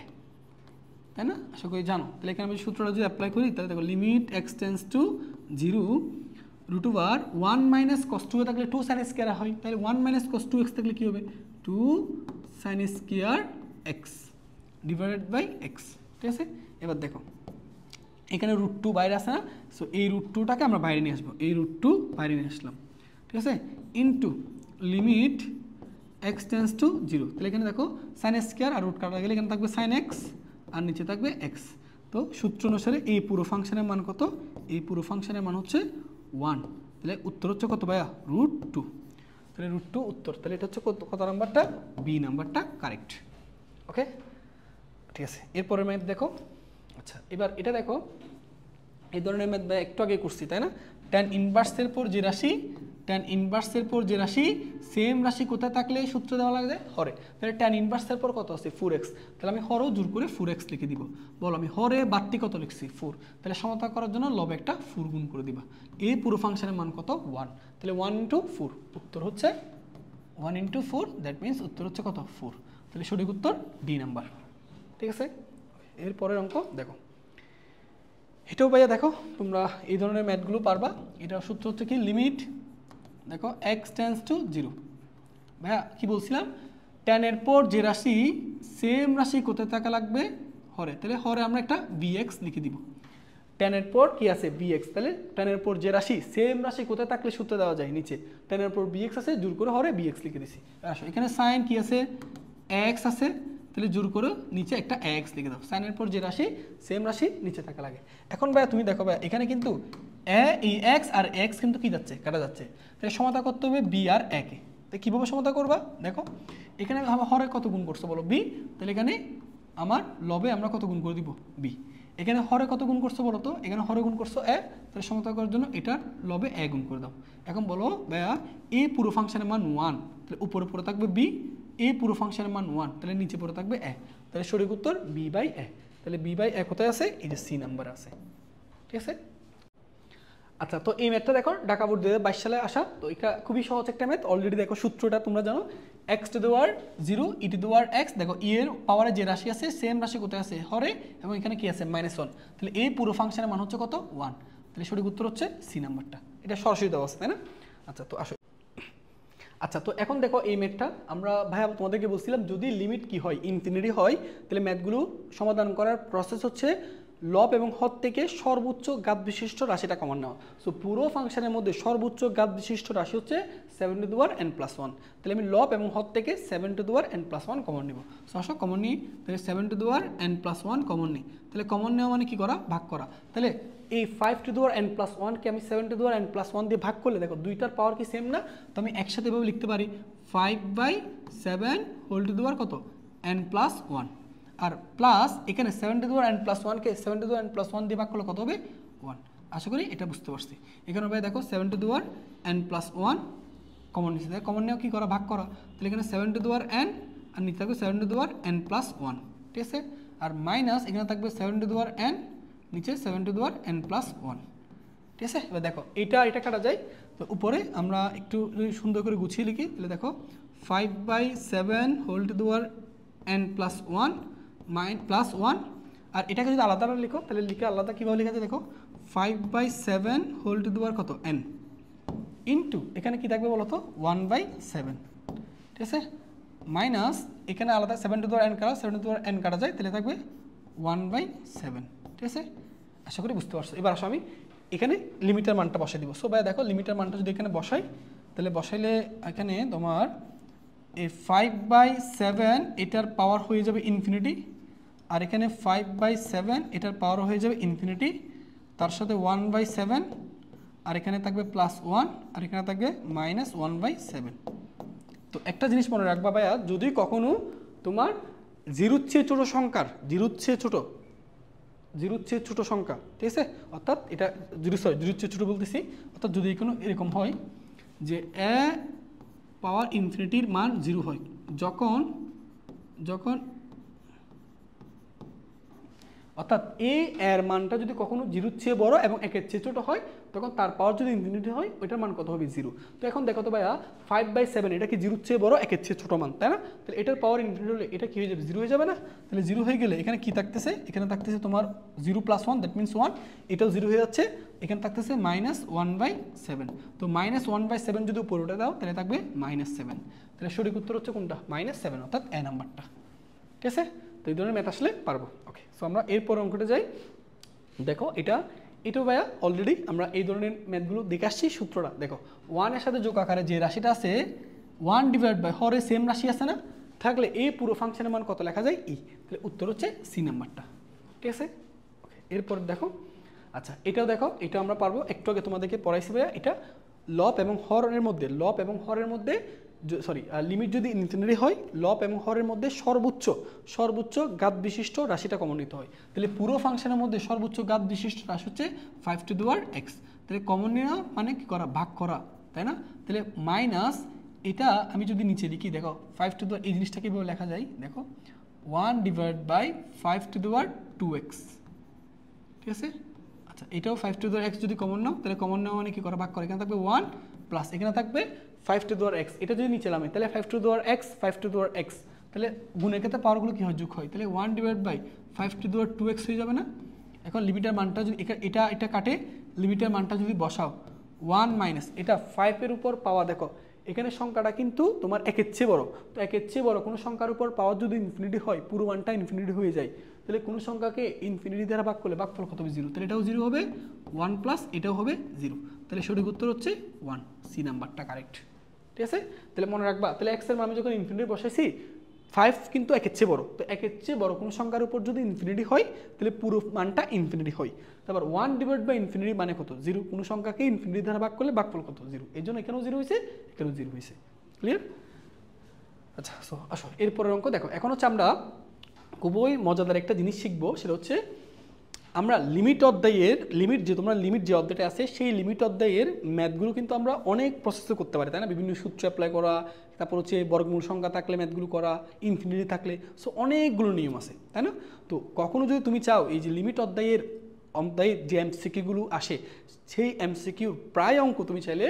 তাই না? আশা করি জানো। তাহলে এখানে আমি সূত্রটা যদি অ্যাপ্লাই করি তাহলে দেখো limit x tends to 0, √1 minus কস 2 থাকলে 2 সাইন স্কয়ার হয়, তাহলে 1 মাইনাস কস 2x থাকলে কি হবে 2 sine square x divided by x। ঠিক আছে, এবার দেখো এখানে √2 বাইরে আসে না, সো এই √2টাকে আমরা বাইরে নিয়ে আসবো, এই √2 বাইরে নিয়ে আসলাম। ঠিক আছে, into limit x tends to 0, তাহলে এখানে দেখো সাইন স্কয়ার আর রুট কাটা গেলে এখানে থাকবে সাইন x আর নিচে থাকবে x। তো সূত্র অনুসারে এই পুরো ফাংশনের মান কত, এই পুরো ফাংশনের মান হচ্ছে 1, তাহলে উত্তর হচ্ছে কত ভাইয়া √2, তাহলে √2 উত্তর। তাহলে এটা হচ্ছে কত নাম্বারটা, বি নাম্বারটা কারেক্ট। ওকে, ঠিক আছে, এরপরের ম্যাথ দেখো। আচ্ছা এবার এটা দেখো, এই ধরনের ম্যাথ একটু আগে করছি তাই না, ট্যান ইনভার্সের পর যে রাশি, ট্যান ইনভার্সের পর যে রাশি সেম রাশি কোথায় থাকলে সূত্র দেওয়া লাগবে হরে। তাহলে ট্যান ইনভার্সের পর কত আছে 4x, তাহলে আমি হরও জোর করে 4x লিখে দিব। বলো আমি হরে বাড়তি কত লিখছি 4, তাহলে সমতা করার জন্য লবে একটা 4 গুণ করে দিবা। এই পুরো ফাংশনের মান কত 1, তাহলে 1 ইন্টু 4, উত্তর হচ্ছে 1 ইন্টু 4, দ্যাট মিনস উত্তর হচ্ছে কত 4। তাহলে সঠিক উত্তর ডি নাম্বার। ঠিক আছে, এরপরের অঙ্ক দেখো। এটাও ভাইয়া দেখো তোমরা এই ধরনের ম্যাথগুলো পারবা। এটার সূত্র হচ্ছে কি লিমিট দেখো এক্স টেন্স টু 0। ভাইয়া কি বলছিলাম, ট্যানের পর যে রাশি সেম রাশি কোথায় থাকা লাগবে হরে, তাহলে হরে আমরা একটা bx লিখে দিব। ট্যানের পর কি আছে bx, তাহলে ট্যানের পর যে রাশি সেম রাশি কোথায় থাকলে সূত্র দেওয়া যায় নিচে, ট্যানের পর bx আছে জোর করে হরে bx লিখে দিছি। আসো এখানে সাইন কি আছে x আছে, তাহলে জোর করে নিচে একটা x লিখে দাও। সাইনের পর যে রাশি সেম রাশি নিচে থাকা লাগে। এখন ভাইয়া তুমি দেখো ভাইয়া এখানে কিন্তু এই এক্স আর এক্স কিন্তু কি যাচ্ছে, কাটা যাচ্ছে। তাহলে সমতা করতে হবে বি আর একে। তো কীভাবে সমতা করবা দেখো, এখানে হরে কত গুণ করছো বলো বি, তাহলে এখানে আমার লবে আমরা কত গুণ করে দিব বি। এখানে হরে কত গুণ করছো বলো তো, এখানে হরে গুণ করছো এ, তাহলে সমতা করার জন্য এটার লবে এ গুণ করে দাও। এখন বলো ভাইয়া এ পুরো ফাংশনের মান 1, তাহলে উপরে পড়ে থাকবে বি, এ পুরো ফাংশনের মান 1, তাহলে নিচে পড়ে থাকবে এ, তাহলে সঠিক উত্তর বি বাই এ। তাহলে বি বাই এ কোথায় আছে, এই যে সি নাম্বার আছে, ঠিক আছে। আচ্ছা, তো এই ম্যাথটা দেখো ঢাকা বোর্ড 2022 সালে আসা, তো এটা খুবই সহজ একটা ম্যাথ। অলরেডি দেখো সূত্রটা তোমরা জানো, x to the power 0 E to the power x. দেখো ই এর পাওয়ারে যে রাশি আছে সেম রাশি কোথায় আছে, হরে, এবং এখানে কি আছে -1, তাহলে এই পুরো ফাংশনের মান হচ্ছে কত 1, তাহলে সঠিক উত্তর হচ্ছে সি নাম্বারটা। এটা সরাসরি দেওয়া আছে তাই না। আচ্ছা তো আসো, আচ্ছা তো এখন দেখো এই ম্যাথটা আমরা ভাইয়া তোমাদেরকে বলছিলাম যদি লিমিট কি হয় ইনফিনিটি হয়, তাহলে ম্যাথগুলো সমাধান করার প্রসেস হচ্ছে লব এবং হর থেকে সর্বোচ্চ ঘাত বিশিষ্ট রাশিটা কমন নেওয়া। সো পুরো ফাংশনের মধ্যে সর্বোচ্চ ঘাত বিশিষ্ট রাশি হচ্ছে 7 টু দি পাওয়ার n+1, তাহলে আমি লব এবং হর থেকে 7 two the power n+1 common নিব। সো আসো কমন নিই, তাহলে 7 two the power n+1 common নিই, তাহলে কমন নেওয়া মানে কি করা, ভাগ করা। তাহলে এই 5 টু দি পাওয়ার n+1 কে আমি 7 টু দি পাওয়ার n+1 দিয়ে ভাগ করলে দেখো দুইটার পাওয়ার কি সেম না, তো আমি একসাথে এভাবে লিখতে পারি 5/7 হোল টু দি পাওয়ার কত n+1, আর প্লাস এখানে 7 two the power n+1 K 7 two the power n+1 দিয়ে ভাগ করলে কত হবে 1। আশা করি এটা বুঝতে পারছি। এখানে ভাই দেখো 7 two the power n+1 common নিচ্ছে, তাই কমন নেওয়া কি করা, ভাগ করা। তাহলে এখানে 7 টু দি পাওয়ার n আর নিচে থাকবে 7 টু দি পাওয়ার n+1, ঠিক আছে। আর মাইনাস এখানে থাকবে 7 টু দি পাওয়ার n, নিচে 7 টু দি পাওয়ার n+1, ঠিক আছে। এবার দেখো এটা কাটা যায়, তো উপরে আমরা একটু সুন্দর করে গুছিয়ে লিখি, তাহলে দেখো 5/7 whole to the power n+1 +1, আর এটাকে যদি আলাদা আলাদা লিখো তাহলে লিখে আলাদা কীভাবে লেখা যায় দেখো 5/7 হোল টু দি পাওয়ার কত n ইন্টু এখানে কী থাকবে বলো তো 1/7, ঠিক আছে, মাইনাস এখানে আলাদা 7 টু দি পাওয়ার n কাটা 7 টু দি পাওয়ার n কাটা যায়, তাহলে থাকবে 1/7, ঠিক আছে। আশা করি বুঝতে পারছো। এবার আসো আমি এখানে লিমিটার মানটা বসাই দিব। সো ভাই দেখো লিমিটার মানটা যদি এখানে বসাই, তাহলে বসাইলে এখানে তোমার এই 5/7 এটার পাওয়ার হয়ে যাবে ইনফিনিটি, আর এখানে 5/7 এটার পাওয়ার হয়ে যাবে ইনফিনিটি, তার সাথে 1/7, আর এখানে থাকবে +1, আর এখানে থাকবে -1/7। তো একটা জিনিস মনে রাখবা ভাইয়া, যদি কখনো তোমার জিরোর চেয়ে ছোটো সংখ্যার জিরোর চেয়ে ছোটো সংখ্যা, ঠিক আছে, অর্থাৎ এটা জিরোর চেয়ে ছোটো বলতেছি, অর্থাৎ যদি কোনো এরকম হয় যে এ পাওয়ার ইনফিনিটির মান 0 হয়, যখন অর্থাৎ এর মানটা যদি কখনো 0-র চেয়ে বড় এবং 1-এর চেয়ে ছোটো হয়, তখন তার পাওয়ার যদি ইনফিনিটি হয় ওইটার মান কত হবে 0। তো এখন দেখো তো ভাইয়া 5/7 এটা কি 0-র চেয়ে বড় 1-এর চেয়ে ছোটো মান, তাই না। তাহলে এটার পাওয়ার ইনফিনিটি হলে এটা কি হয়ে যাবে 0 হয়ে যাবে না। তাহলে 0 হয়ে গেলে এখানে কি থাকতেছে, এখানে থাকতেছে তোমার 0 + 1 দ্যাট মিনস 1, এটাও 0 হয়ে যাচ্ছে, এখানে থাকতেছে -1/7। তো -1/7 যদি উপরে উঠে দাও তাহলে থাকবে -7, তাহলে সঠিক উত্তর হচ্ছে কোনটা -7, অর্থাৎ এ নাম্বারটা, ঠিক আছে। তো এই ধরনের ম্যাথ আসলে পারবো। ওকে, সো আমরা এরপর অঙ্কটা যাই। দেখো এটাও ভাইয়া অলরেডি আমরা এই ধরনের ম্যাথগুলো দেখে আসছি। সূত্রটা দেখো 1 এর সাথে যোগ আকারে যে রাশিটা আছে 1/, হরে সেম রাশি আছে না, থাকলে এই পুরো ফাংশনের মান কত লেখা যায় ই, তাহলে উত্তর হচ্ছে সি নাম্বারটা, ঠিক আছে। ওকে, এরপর দেখো, আচ্ছা এটাও দেখো, এটা আমরা পারবো, একটু আগে তোমাদেরকে পড়াইছি ভাইয়া। এটা লব এবং হরের মধ্যে লিমিট যদি ইনফিনিটি হয়, লব এবং হরের মধ্যে সর্বোচ্চ ঘাত বিশিষ্ট রাশিটা কমন নিতে হয়। তাহলে পুরো ফাংশনের মধ্যে সর্বোচ্চ ঘাত বিশিষ্ট রাশি হচ্ছে 5 টু দি পাওয়ার x, তাহলে কমন নেওয়া মানে কি করা, ভাগ করা, তাই না। তাহলে মাইনাস এটা আমি যদি নিচে লিখি, দেখো 5 টু দি পাওয়ার, এই জিনিসটা কীভাবে লেখা যায় দেখো 1/5 টু দি পাওয়ার 2x, ঠিক আছে। আচ্ছা এটাও 5 টু দি পাওয়ার x যদি কমন নাও, তাহলে কমন নেওয়া মানে কি করা, ভাগ করা, এখানে থাকবে 1 প্লাস এখানে থাকবে 5 টু দি পাওয়ার x, এটা যদি নিচে নামে তাহলে 5 two the power x, 5 two the power x, তাহলে গুণের ক্ষেত্রে পাওয়ারগুলো কী হয়, যোগ হয়, তাহলে 1/5 টু দি পাওয়ার 2x হয়ে যাবে না। এখন লিমিটার মানটা যদি এটা কাটে, লিমিটার মানটা যদি বসাও 1 মাইনাস এটা 5-এর উপর পাওয়া, দেখো এখানে সংখ্যাটা কিন্তু তোমার 1-এর চেয়ে বড়, তো 1-এর চেয়ে বড় কোনো সংখ্যার উপর পাওয়ার যদি ইনফিনিটি হয়, পুরো মানটা ইনফিনিটি হয়ে যায়, তাহলে কোনো সংখ্যাকে ইনফিনিটি দ্বারা ভাগ করলে ভাগফল কত হবে 0, তাহলে এটাও 0 হবে, 1 প্লাস এটাও হবে 0, তাহলে সঠিক উত্তর হচ্ছে 1, সি নাম্বারটা কারেক্ট, ঠিক আছে। তাহলে মনে রাখবা, তাহলে x এর মান আমি যখন ইনফিনিটি বসাইছি 5 কিন্তু একের চেয়ে বড়, তো একের চেয়ে বড় কোনো সংখ্যার উপর যদি ইনফিনিটি হয় তাহলে পুরো মানটা ইনফিনিটি হয়। তারপর 1 ডিভাইড বাই ইনফিনিটি মানে কত? 0। কোনো সংখ্যাকে ইনফিনিটি দ্বারা ভাগ করলে ভাগফল কত? 0। এই জন্য এখানেও 0 হয়েছে, এখানেও 0 হয়েছে। ক্লিয়ার? আচ্ছা, সো আসো এরপরের অঙ্ক দেখো। এখন হচ্ছে আমরা খুবই মজাদার একটা জিনিস শিখবো, সেটা হচ্ছে আমরা লিমিট অধ্যায়ের লিমিট যে অধ্যায়টা আছে সেই লিমিট অধ্যায়ের ম্যাথগুলো কিন্তু আমরা অনেক প্রসেসে করতে পারি, তাই না? বিভিন্ন সূত্র অ্যাপ্লাই করা, তারপর হচ্ছে বর্গমূল সংখ্যা থাকলে ম্যাথগুলো করা, ইনফিনিটি থাকলে, সো অনেকগুলো নিয়ম আছে, তাই না? তো কখনো যদি তুমি চাও এই যে লিমিট অধ্যায়ের যে এমসিকিউগুলো আসে সেই এমসিকিউর প্রায় অঙ্ক তুমি চাইলে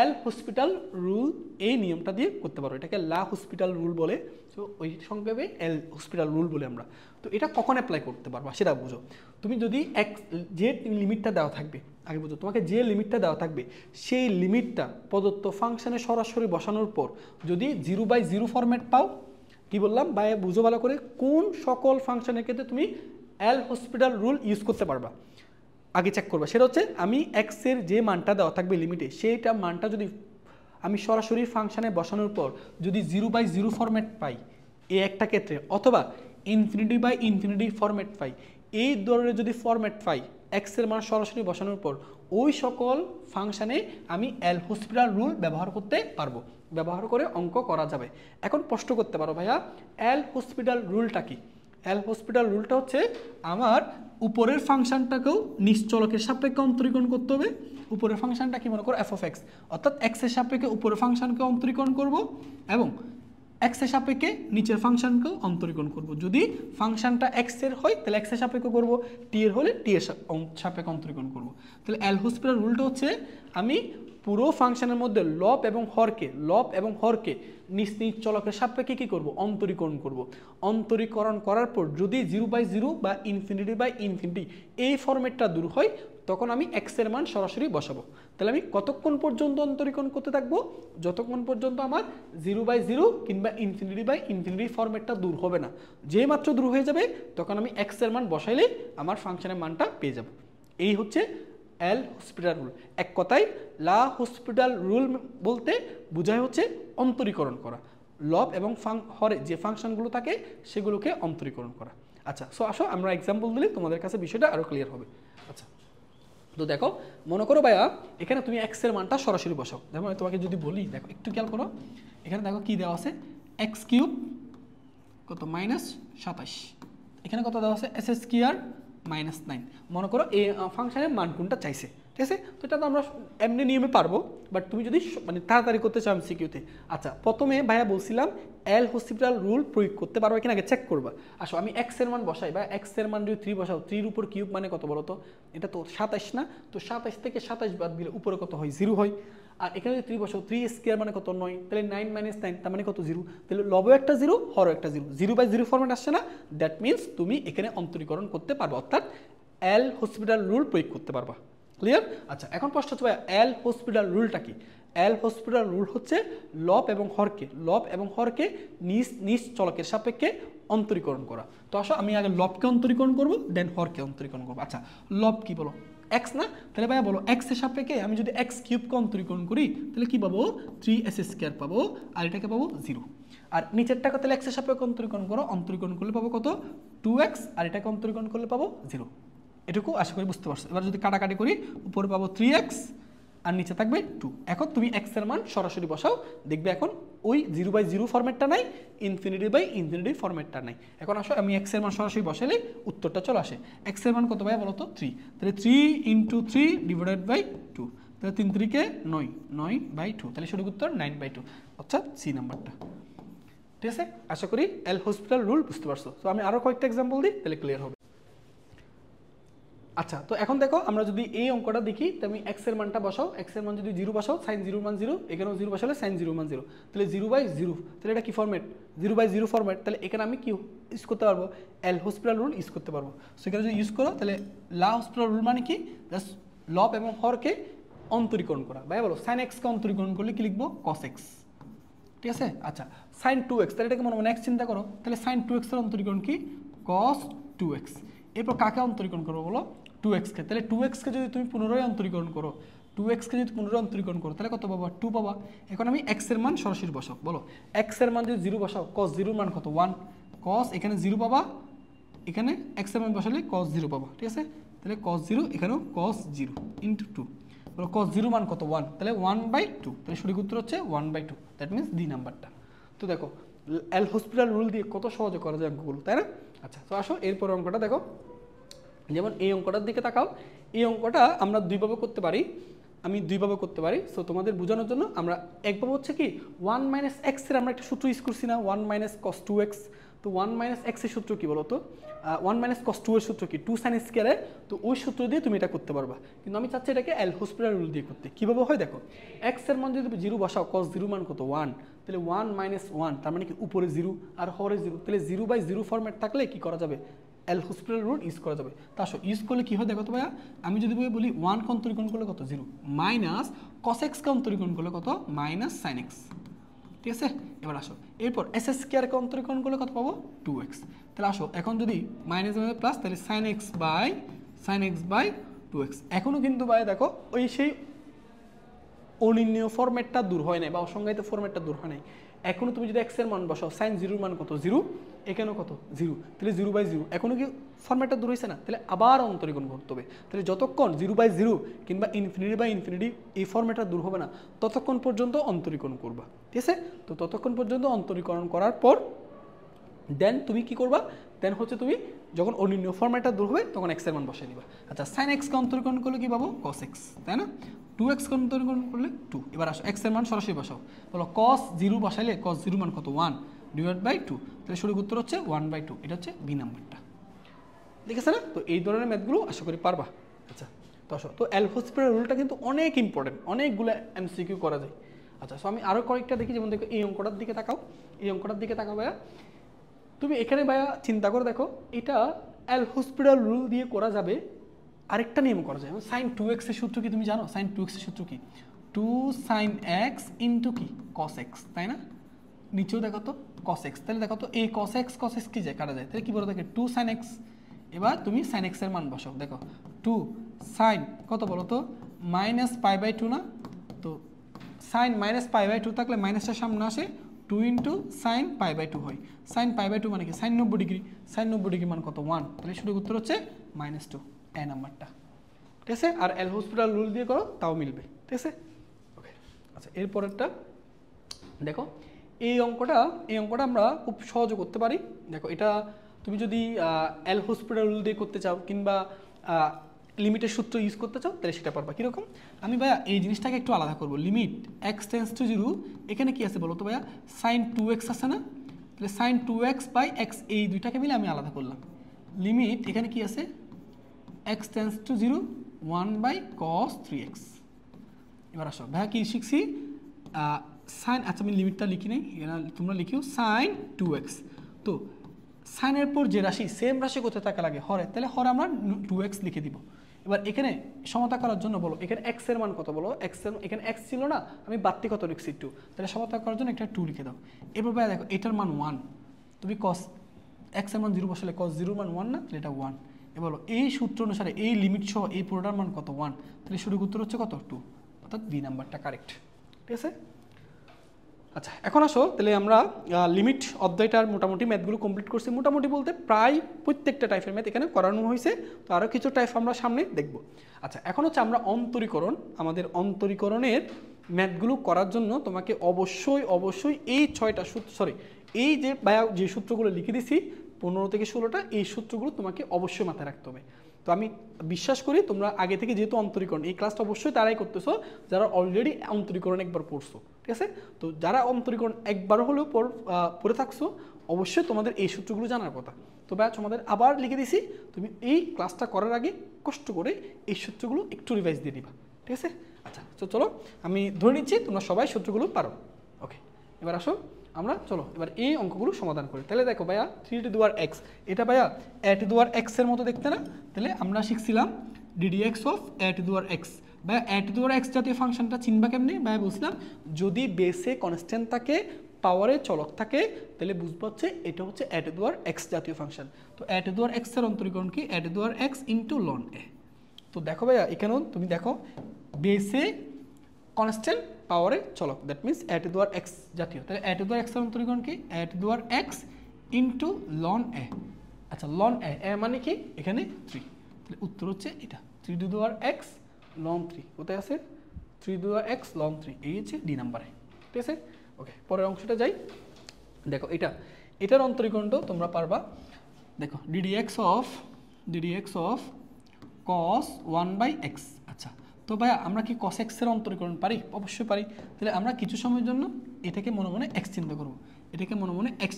এল হসপিটাল রুল এই নিয়মটা দিয়ে করতে পারো। এটাকে লা হসপিটাল রুল বলে, সো ওই সংক্ষেপে এল হসপিটাল রুল বলে আমরা। তো এটা কখন অ্যাপ্লাই করতে পারবা সেটা বুঝো। তুমি যদি যে লিমিটটা দেওয়া থাকবে, আগে বুঝো, তোমাকে যে লিমিটটা দেওয়া থাকবে সেই লিমিটটা প্রদত্ত ফাংশনে সরাসরি বসানোর পর যদি 0/0 ফরম্যাট পাও, কি বললাম ভাই বুঝো ভালো করে, কোন সকল ফাংশনের ক্ষেত্রে তুমি এল হসপিটাল রুল ইউজ করতে পারবা আগে চেক করবা। সেটা হচ্ছে আমি এক্সের যে মানটা দেওয়া থাকবে লিমিটে, সেইটা মানটা যদি আমি সরাসরি ফাংশনে বসানোর পর যদি 0/0 ফরম্যাট পাই এই একটা ক্ষেত্রে, অথবা ইনফিনিটি ফরম্যাট পাই, এই ধরনের যদি ফরম্যাট পাই এক্সের মান সরাসরি বসানোর পর, ওই সকল ফাংশনে আমি এল হসপিটাল রুল ব্যবহার করতে পারবো, ব্যবহার করে অঙ্ক করা যাবে। এখন প্রশ্ন করতে পারো ভাইয়া এল হসপিটাল রুলটা কি? এল হসপিটাল রুলটা হচ্ছে আমার উপরের ফাংশনটাকেও নিশ্চলকের সাপেক্ষে অন্তরীকরণ করতে হবে। উপরের ফাংশনটা কি মনে করো এফ অফ এক্স, অর্থাৎ এক্সের সাপেক্ষে উপরের ফাংশনকে অন্তরীকরণ করব এবং এক্সের সাপেক্ষে নিচের ফাংশনকেও অন্তরীকরণ করব। যদি ফাংশনটা এক্সের হয় তাহলে এক্সের সাপেক্ষে করব, টি এর হলে টি এর সাপেক্ষে অন্তরীকরণ করব। তাহলে এল হসপিটাল রুলটা হচ্ছে আমি পুরো ফাংশনের মধ্যে লব এবং হরকে নিজ নিজ চলকের সাপেক্ষে কী করব? অন্তরীকরণ করব। অন্তরীকরণ করার পর যদি 0/0 বা ইনফিনিটি এই ফরম্যাটটা দূর হয়, তখন আমি এক্সের মান সরাসরি বসাবো। তাহলে আমি কতক্ষণ পর্যন্ত অন্তরীকরণ করতে থাকবো? যতক্ষণ পর্যন্ত আমার 0/0 কিংবা ইনফিনিটি ফরম্যাটটা দূর হবে না। যে মাত্র দূর হয়ে যাবে তখন আমি এক্সের মান বসাইলে আমার ফাংশনের মানটা পেয়ে যাব। এই হচ্ছে এল হসপিটাল রুল। এক কথায় লা হসপিটাল রুল বলতে বোঝায় হচ্ছে অন্তরীকরণ করা, লব এবং হরে যে ফাংশনগুলো থাকে সেগুলোকে অন্তরীকরণ করা। আচ্ছা, সো আসো আমরা এক্সাম্পল দিলে তোমাদের কাছে বিষয়টা আরও ক্লিয়ার হবে। আচ্ছা, তো দেখো মনে করো ভাইয়া এখানে তুমি এক্সের মানটা সরাসরি বসাও। দেখো আমি তোমাকে যদি বলি, দেখো একটু খেয়াল করো, এখানে দেখো কি দেওয়া আছে, এক্স কিউব কত -27, এখানে কত দেওয়া আছে এস স্কয়ার -9। মনে করো এই ফাংশনের মান কোনটা চাইছে, ঠিক আছে? তো এটা তো আমরা এমনি নিয়মে পারবো, বাট তুমি যদি মানে তাড়াতাড়ি করতে চাও এমসিকিউতে। আচ্ছা, প্রথমে ভাইয়া বলছিলাম এল হসপিটাল রুল প্রয়োগ করতে পারবো কিনা আগে চেক করবা। আসো আমি এক্স এর মান বসাই, বা এক্স এর মান যদি 3 বসাও, 3 উপর কিউব মানে কত বলো তো? এটা তো 27 না? তো 27 থেকে 27 বাদ দিলে উপরে কত হয়? 0 হয়। আর এখানে যদি 3 বসাও, 3 স্কয়ার মানে কত? 9। তাহলে 9 - 9 তার মানে কত? 0। তাহলে লবও একটা 0, হরও একটা 0, 0/0 ফরম্যাট আসছে না? দ্যাট মিনস তুমি এখানে অন্তরীকরণ করতে পারবে, অর্থাৎ এল হসপিটাল রুল প্রয়োগ করতে পারবা। ক্লিয়ার? আচ্ছা, এখন প্রশ্ন হচ্ছে ভাই এল হসপিটাল রুলটা কি? এল হসপিটাল রুল হচ্ছে লব এবং হরকে নিজ চলকের সাপেক্ষে অন্তরীকরণ করা। তো আসো আমি আগে লবকে অন্তরীকরণ করব, দেন হরকে অন্তরীকরণ করব। আচ্ছা, লব কি বলো? এক্স না? তাহলে ভাইয়া বলো এক্স এর সাপেক্ষে আমি যদি এক্স কিউবকে অন্তরীকরণ করি তাহলে কি পাবো? 3s স্কয়ার পাবো, আর এটাকে পাবো 0। আর নিচেরটাকে তাহলে এক্স এর সাপেক্ষে অন্তরীকরণ করো, অন্তরীকরণ করলে পাবো কত? 2x, আর এটাকে অন্তরীকরণ করলে পাবো 0। এটুকু আশা করি বুঝতে পারছো। এবার যদি কাটাকাটি করি, উপরে পাবো 3x আর নিচে থাকবে 2। এখন তুমি x এর মান সরাসরি বসাও, দেখবে এখন ওই 0/0 ফরম্যাটটা নাই, ইনফিনিটি ফরম্যাটটা নাই। এখন আসো আমি x এর মান সরাসরি বসালে উত্তরটা চলে আসে। x এর মান কত ভাই বলো তো? 3। তাহলে 3 × 3 / 2, তাহলে 3 × 3 = 9, 9/2, তাহলে সঠিক উত্তর 9/2, অর্থাৎ সি নাম্বারটা। ঠিক আছে? আশা করি এল হসপিটাল রুল বুঝতে পারছো। তো আমি আরও কয়েকটা এক্সাম্পল দিই, তাহলে ক্লিয়ার হবে। আচ্ছা, তো এখন দেখো আমরা যদি এই অঙ্কটা দেখি, তুমি এক্স এর মানটা বসাও, এক্স এর মান যদি 0 বসাও, sin 0 মান 0, এখানেও 0 বসালে sin 0 মান 0, তাহলে 0/0, তাহলে এটা কি ফরম্যাট? 0/0 ফরম্যাট। তাহলে এখানে আমি কি ইউজ করতে পারবো? এল হসপিটাল রুল ইউজ করতে পারবো। সো এখানে যদি ইউজ করো তাহলে লা হসপিটাল রুল মানে কি? জাস্ট লব এবং হরকে অন্তরীকরণ করা। ভাই বলো sin x কে অন্তরীকরণ করলে কি লিখবো? cos x। ঠিক আছে? আচ্ছা, sin 2x, তাহলে এটাকে মনে মনে x চিন্তা করো, তাহলে sin 2x এর অন্তরীকরণ কি? cos 2x। এরপর কাকে অন্তরীকরণ করবো বলো? 2x কে। তাহলে 2x কে যদি তুমি পুনরায় অন্তরীকরণ করো 2x কে যদি পুনরায় অন্তরীকরণ করো তাহলে কত পাবা 2 পাবা। এখন আমি x এর মান সরাসরি বসাও, বলো x এর মান যদি 0 বসাও cos 0 এর মান কত 1, cos এখানে 0 পাবা, এখানে x এর মান বসালে cos 0 পাবা, ঠিক আছে। তাহলে cos 0 এখানেও cos 0 ইনটু 2, বলো cos 0 মান কত 1, তাহলে 1/2, তাহলে সঠিক উত্তর হচ্ছে 1/2, দ্যাট মিন্স ডি নাম্বারটা। তো দেখো এল হসপিটাল রুল দিয়ে কত সহজে করা যায় অঙ্কগুলো, তাই না? আচ্ছা, তো আসো এরপর অঙ্কটা দেখো, যেমন এই অঙ্কটার দিকে তাকাও। এই অঙ্কটা আমরা দুইভাবে করতে পারি, আমি দুইভাবে করতে পারি। সো তোমাদের বোঝানোর জন্য আমরা একভাবে হচ্ছে কি 1 - x এর আমরা একটা সূত্র ইউজ করছি না, 1 - cos 2x। তো 1 - x এর সূত্র কি বলো তো, 1 - cos 2 এর সূত্র কি 2 sin স্কয়ারে, তো ওই সূত্র দিয়ে তুমি এটা করতে পারবা। কিন্তু আমি চাচ্ছি এটাকে এল হসপিটাল রুল দিয়ে করতে। কীভাবে হয় দেখো, x এর মান যদি 0 বসাও, cos 0 মান কত 1, তাহলে 1 - 1 তার মানে কি উপরে 0 আর হরে 0, তাহলে 0/0 ফরম্যাট থাকলে কি করা যাবে, এল হসপিটাল রুল ইউজ করা যাবে। তা আসো ইউজ করলে কি হয় দেখো তো ভাইয়া, আমি যদি বলি 1 কে অন্তরীকরণ করলে কত 0, মাইনাস cos x কে অন্তরীকরণ করলে কত মাইনাস sin x, ঠিক আছে। এবার আসো এরপর s স্কয়ার কে অন্তরীকরণ করলে কত পাবো 2x। তাহলে আসো এখন যদি মাইনাস মাইনাস প্লাস, তাহলে sin x বাই 2x। এখনো কিন্তু ভাই দেখো ওই সেই অনির্ণীয় ফরম্যাটটা দূর হয় নাই বা অসংজ্ঞায়িত ফরম্যাটটা দূর হয় নাই। এখনো তুমি যদি x এর মান বসাও, sin 0 এর মান কত 0, এখানেও কত 0, তাহলে 0/0, এখনো কি ফরম্যাটটা দূর হয়েছে না? তাহলে আবার অন্তরীকরণ করতে হবে। তাহলে যতক্ষণ 0/0 কিংবা ইনফিনিটি এই ফরম্যাটটা দূর হবে না ততক্ষণ পর্যন্ত অন্তরীকরণ করবা, ঠিক আছে। তো ততক্ষণ পর্যন্ত অন্তরীকরণ করার পর দেন তুমি কি করবা, দেন হচ্ছে তুমি যখন অনির্ণীয় ফরম্যাটটা দূর হবে তখন x এর মান বসিয়ে দিবা। আচ্ছা, sin x কে অন্তরীকরণ করলে কি পাবো cos x, তাই না? 2x কে অন্তরীকরণ করলে 2। এবার আসো x এর মান সরাসরি বসাও, বলো cos 0 বসাইলে cos 0 মান কত 1/2, তাহলে সঠিক উত্তর হচ্ছে 1/2, এটা হচ্ছে বি নাম্বারটা, ঠিক আছে না? তো এই ধরনের ম্যাথগুলো আশা করি পারবা। আচ্ছা, তো আসো, তো এল হসপিটাল রুলটা কিন্তু অনেক ইম্পর্টেন্ট, অনেকগুলো এমসিকিউ করা যায়। আচ্ছা, সো আমি আরও কয়েকটা দেখি, যেমন দেখো এই অঙ্কটার দিকে তাকাও, এই অঙ্কটার দিকে তাকাও ভাইয়া। তুমি এখানে ভাইয়া চিন্তা করে দেখো, এটা এল হসপিটাল রুল দিয়ে করা যাবে, আরেকটা নিয়ম করা যায়। sin 2x এর সূত্র কি তুমি জানো? sin 2x এর সূত্র কি 2 sin x ইন্টু কি cos x, তাই না? নিচেও দেখো তো cos x, তাহলে দেখো তো এই cos x কি যায়, কাটা যায়, তাহলে কি বলো দেখে 2 sin x। এবার তুমি sin x এর মান বসাও, দেখো 2 sin কত বলো তো -π/2 না, তো sin -π/2 থাকলে মাইনাসটার সামনে আসে, 2 ইন্টু sin π/2 হয়। sin π/2 মানে কি sin 90 ডিগ্রি, sin 90 ডিগ্রি মান কত 1, তাহলে সঠিক উত্তর হচ্ছে -2, এ নাম্বারটা, ঠিক আছে। আর এল হসপিটাল রুল দিয়ে করো তাও মিলবে, ঠিক আছে। ওকে, আচ্ছা এরপরেরটা দেখো, এই অঙ্কটা আমরা খুব সহজে করতে পারি। দেখো এটা তুমি যদি এল হসপিটাল রুল দিয়ে করতে চাও কিংবা লিমিটের সূত্র ইউজ করতে চাও তাহলে সেটা পারবা। কীরকম, আমি ভাইয়া এই জিনিসটাকে একটু আলাদা করবো। লিমিট x টেন্স টু 0, এখানে কি আছে বলো তো ভাইয়া, sin 2x আছে না, তাহলে sin 2x/x এই দুইটাকে মিলে আমি আলাদা করলাম। লিমিট এখানে কি আছে, x tends to 0 1/cos 3x। এবার আসো ভাইয়া কি শিখছি, সাইন, আচ্ছা আমি লিমিটটা লিখি নেই, তোমরা লিখিও sin 2x। তো সাইনের পর যে রাশি, সেম রাশি কোথায় থাকা লাগে, হরে, তাহলে হরে আমরা 2x লিখে দিব। এবার এখানে সমতা করার জন্য বলো এখানে x এর মান কত, বলো এখানে x ছিল না, আমি বাড়তি কত লিখছি 2, তাহলে সমতা করার জন্য একটা 2 লিখে দাও। এবার ভাই দেখো এটার মান 1, তুমি cos x এর মান 0 বসালে cos 0 মান 1 না, তাহলে এটা 1। এবার বলো এই সূত্র অনুসারে এই লিমিট সহ এই পুরোটার মান কত 1, তাহলে সঠিক উত্তর হচ্ছে কত 2, অর্থাৎ বি নাম্বারটা কারেক্ট, ঠিক আছে। আচ্ছা এখন আসো, তাহলে আমরা লিমিট অধ্যায়টার মোটামুটি ম্যাথগুলো কমপ্লিট করছি। মোটামুটি বলতে প্রায় প্রত্যেকটা টাইপের ম্যাথ এখানে করানো হয়েছে, তো আরও কিছু টাইপ আমরা সামনে দেখব। আচ্ছা এখন হচ্ছে আমরা অন্তরীকরণ, আমাদের অন্তরীকরণের ম্যাথগুলো করার জন্য তোমাকে অবশ্যই এই 6টা সূত্র, এই যে সূত্রগুলো লিখে দিছি 15 থেকে 16টা, এই সূত্রগুলো তোমাকে অবশ্যই মাথায় রাখতে হবে। তো আমি বিশ্বাস করি তোমরা আগে থেকে যেহেতু অন্তরীকরণ এই ক্লাসটা অবশ্যই তারাই করতেছো যারা অলরেডি অন্তরীকরণ একবার পড়ছো, ঠিক আছে। তো যারা অন্তরীকরণ একবার হলেও পড়ে থাকছো অবশ্যই তোমাদের এই সূত্রগুলো জানার কথা। তো ব্যাচ তোমাদের আবার লিখে দিছি, তুমি এই ক্লাসটা করার আগে কষ্ট করে এই সূত্রগুলো একটু রিভাইজ দিয়ে দিবা, ঠিক আছে। আচ্ছা তো চলো আমি ধরে নিচ্ছি তোমরা সবাই সূত্রগুলো পারো। ওকে, এবার আসো আমরা চলো এবার এই অঙ্কগুলো সমাধান করি। তাহলে দেখো ভাইয়া 3 x, এটা ভাইয়া a x এর মতো দেখতে না, তাহলে আমরা শিখছিলাম ddx অফ a x। ভাইয়া a x জাতীয় ফাংশনটা চিনবা কেমনি ভাইয়া বুঝলাম, যদি বেসে কনস্ট্যান্ট থাকে, পাওয়ারে চলক থাকে, তাহলে বুঝবো হচ্ছে এটা হচ্ছে a x জাতীয় ফাংশন। তো a x এর অন্তরীকরণ কি a x into ln a। তো দেখো ভাইয়া এখানেও তুমি দেখো বেসে কনস্ট্যান্ট পাওয়ারে চলক, that means a to the power x জাতীয়। তাহলে এ টু দি পাওয়ার এক্স এর অন্তরীকরণ কি? E to the power x into ln e. আচ্ছা, লন এ, এ মানে কি? এখানে 3। তাহলে উত্তর হচ্ছে এটা 3 to the power x ln 3। কোথায় আছে? 3 to the power x ln 3, এই হচ্ছে ডি নাম্বারে। ঠিক আছে, ওকে, পরের অংশটা যাই। দেখো এটার অন্তরীকরণটাও তোমরা পারবা। দেখো ডিডিএক্স অফ cos 1/x। আচ্ছা, তো ভাইয়া আমরা কি cos x এর অন্তরীকরণ পারি? অবশ্যই পারি। তাহলে আমরা কিছু সময়ের জন্য এটাকে মনে মনে x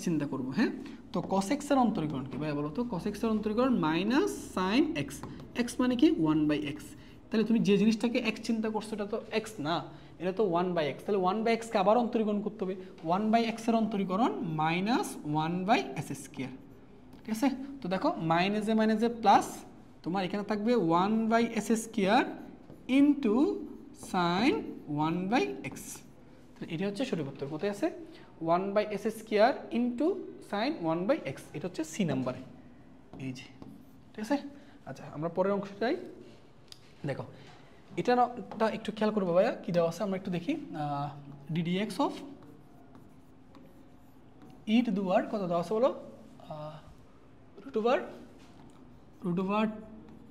চিন্তা করব, হ্যাঁ। তো cos x এর অন্তরীকরণ কি ভাইয়া বলো তো? cos x এর অন্তরীকরণ মাইনাস সাইন x। x মানে কি? 1/x। তাহলে তুমি যে জিনিসটাকে x চিন্তা করছো এটা তো x না, এটা তো 1/x। তাহলে 1/x কে আবার অন্তরীকরণ করতে হবে। 1/x এর অন্তরীকরণ মাইনাস 1/s²। ঠিক আছে, তো দেখো মাইনাসে প্লাস, তোমার এখানে থাকবে 1/s² ইন্টু সাইন 1/x। তাহলে এটা হচ্ছে সঠিক উত্তর। কোথায় আছে? 1/s² into sign 1/x। এটা হচ্ছে সি নাম্বারে, এই যে। ঠিক আছে, আচ্ছা আমরা পরের অংশ যাই। দেখো এটা একটু খেয়াল করবো ভাইয়া, কী দেওয়া আছে আমরা একটু দেখি। D d x of e to the power কত দেওয়া আছে বলো? রুট ওভার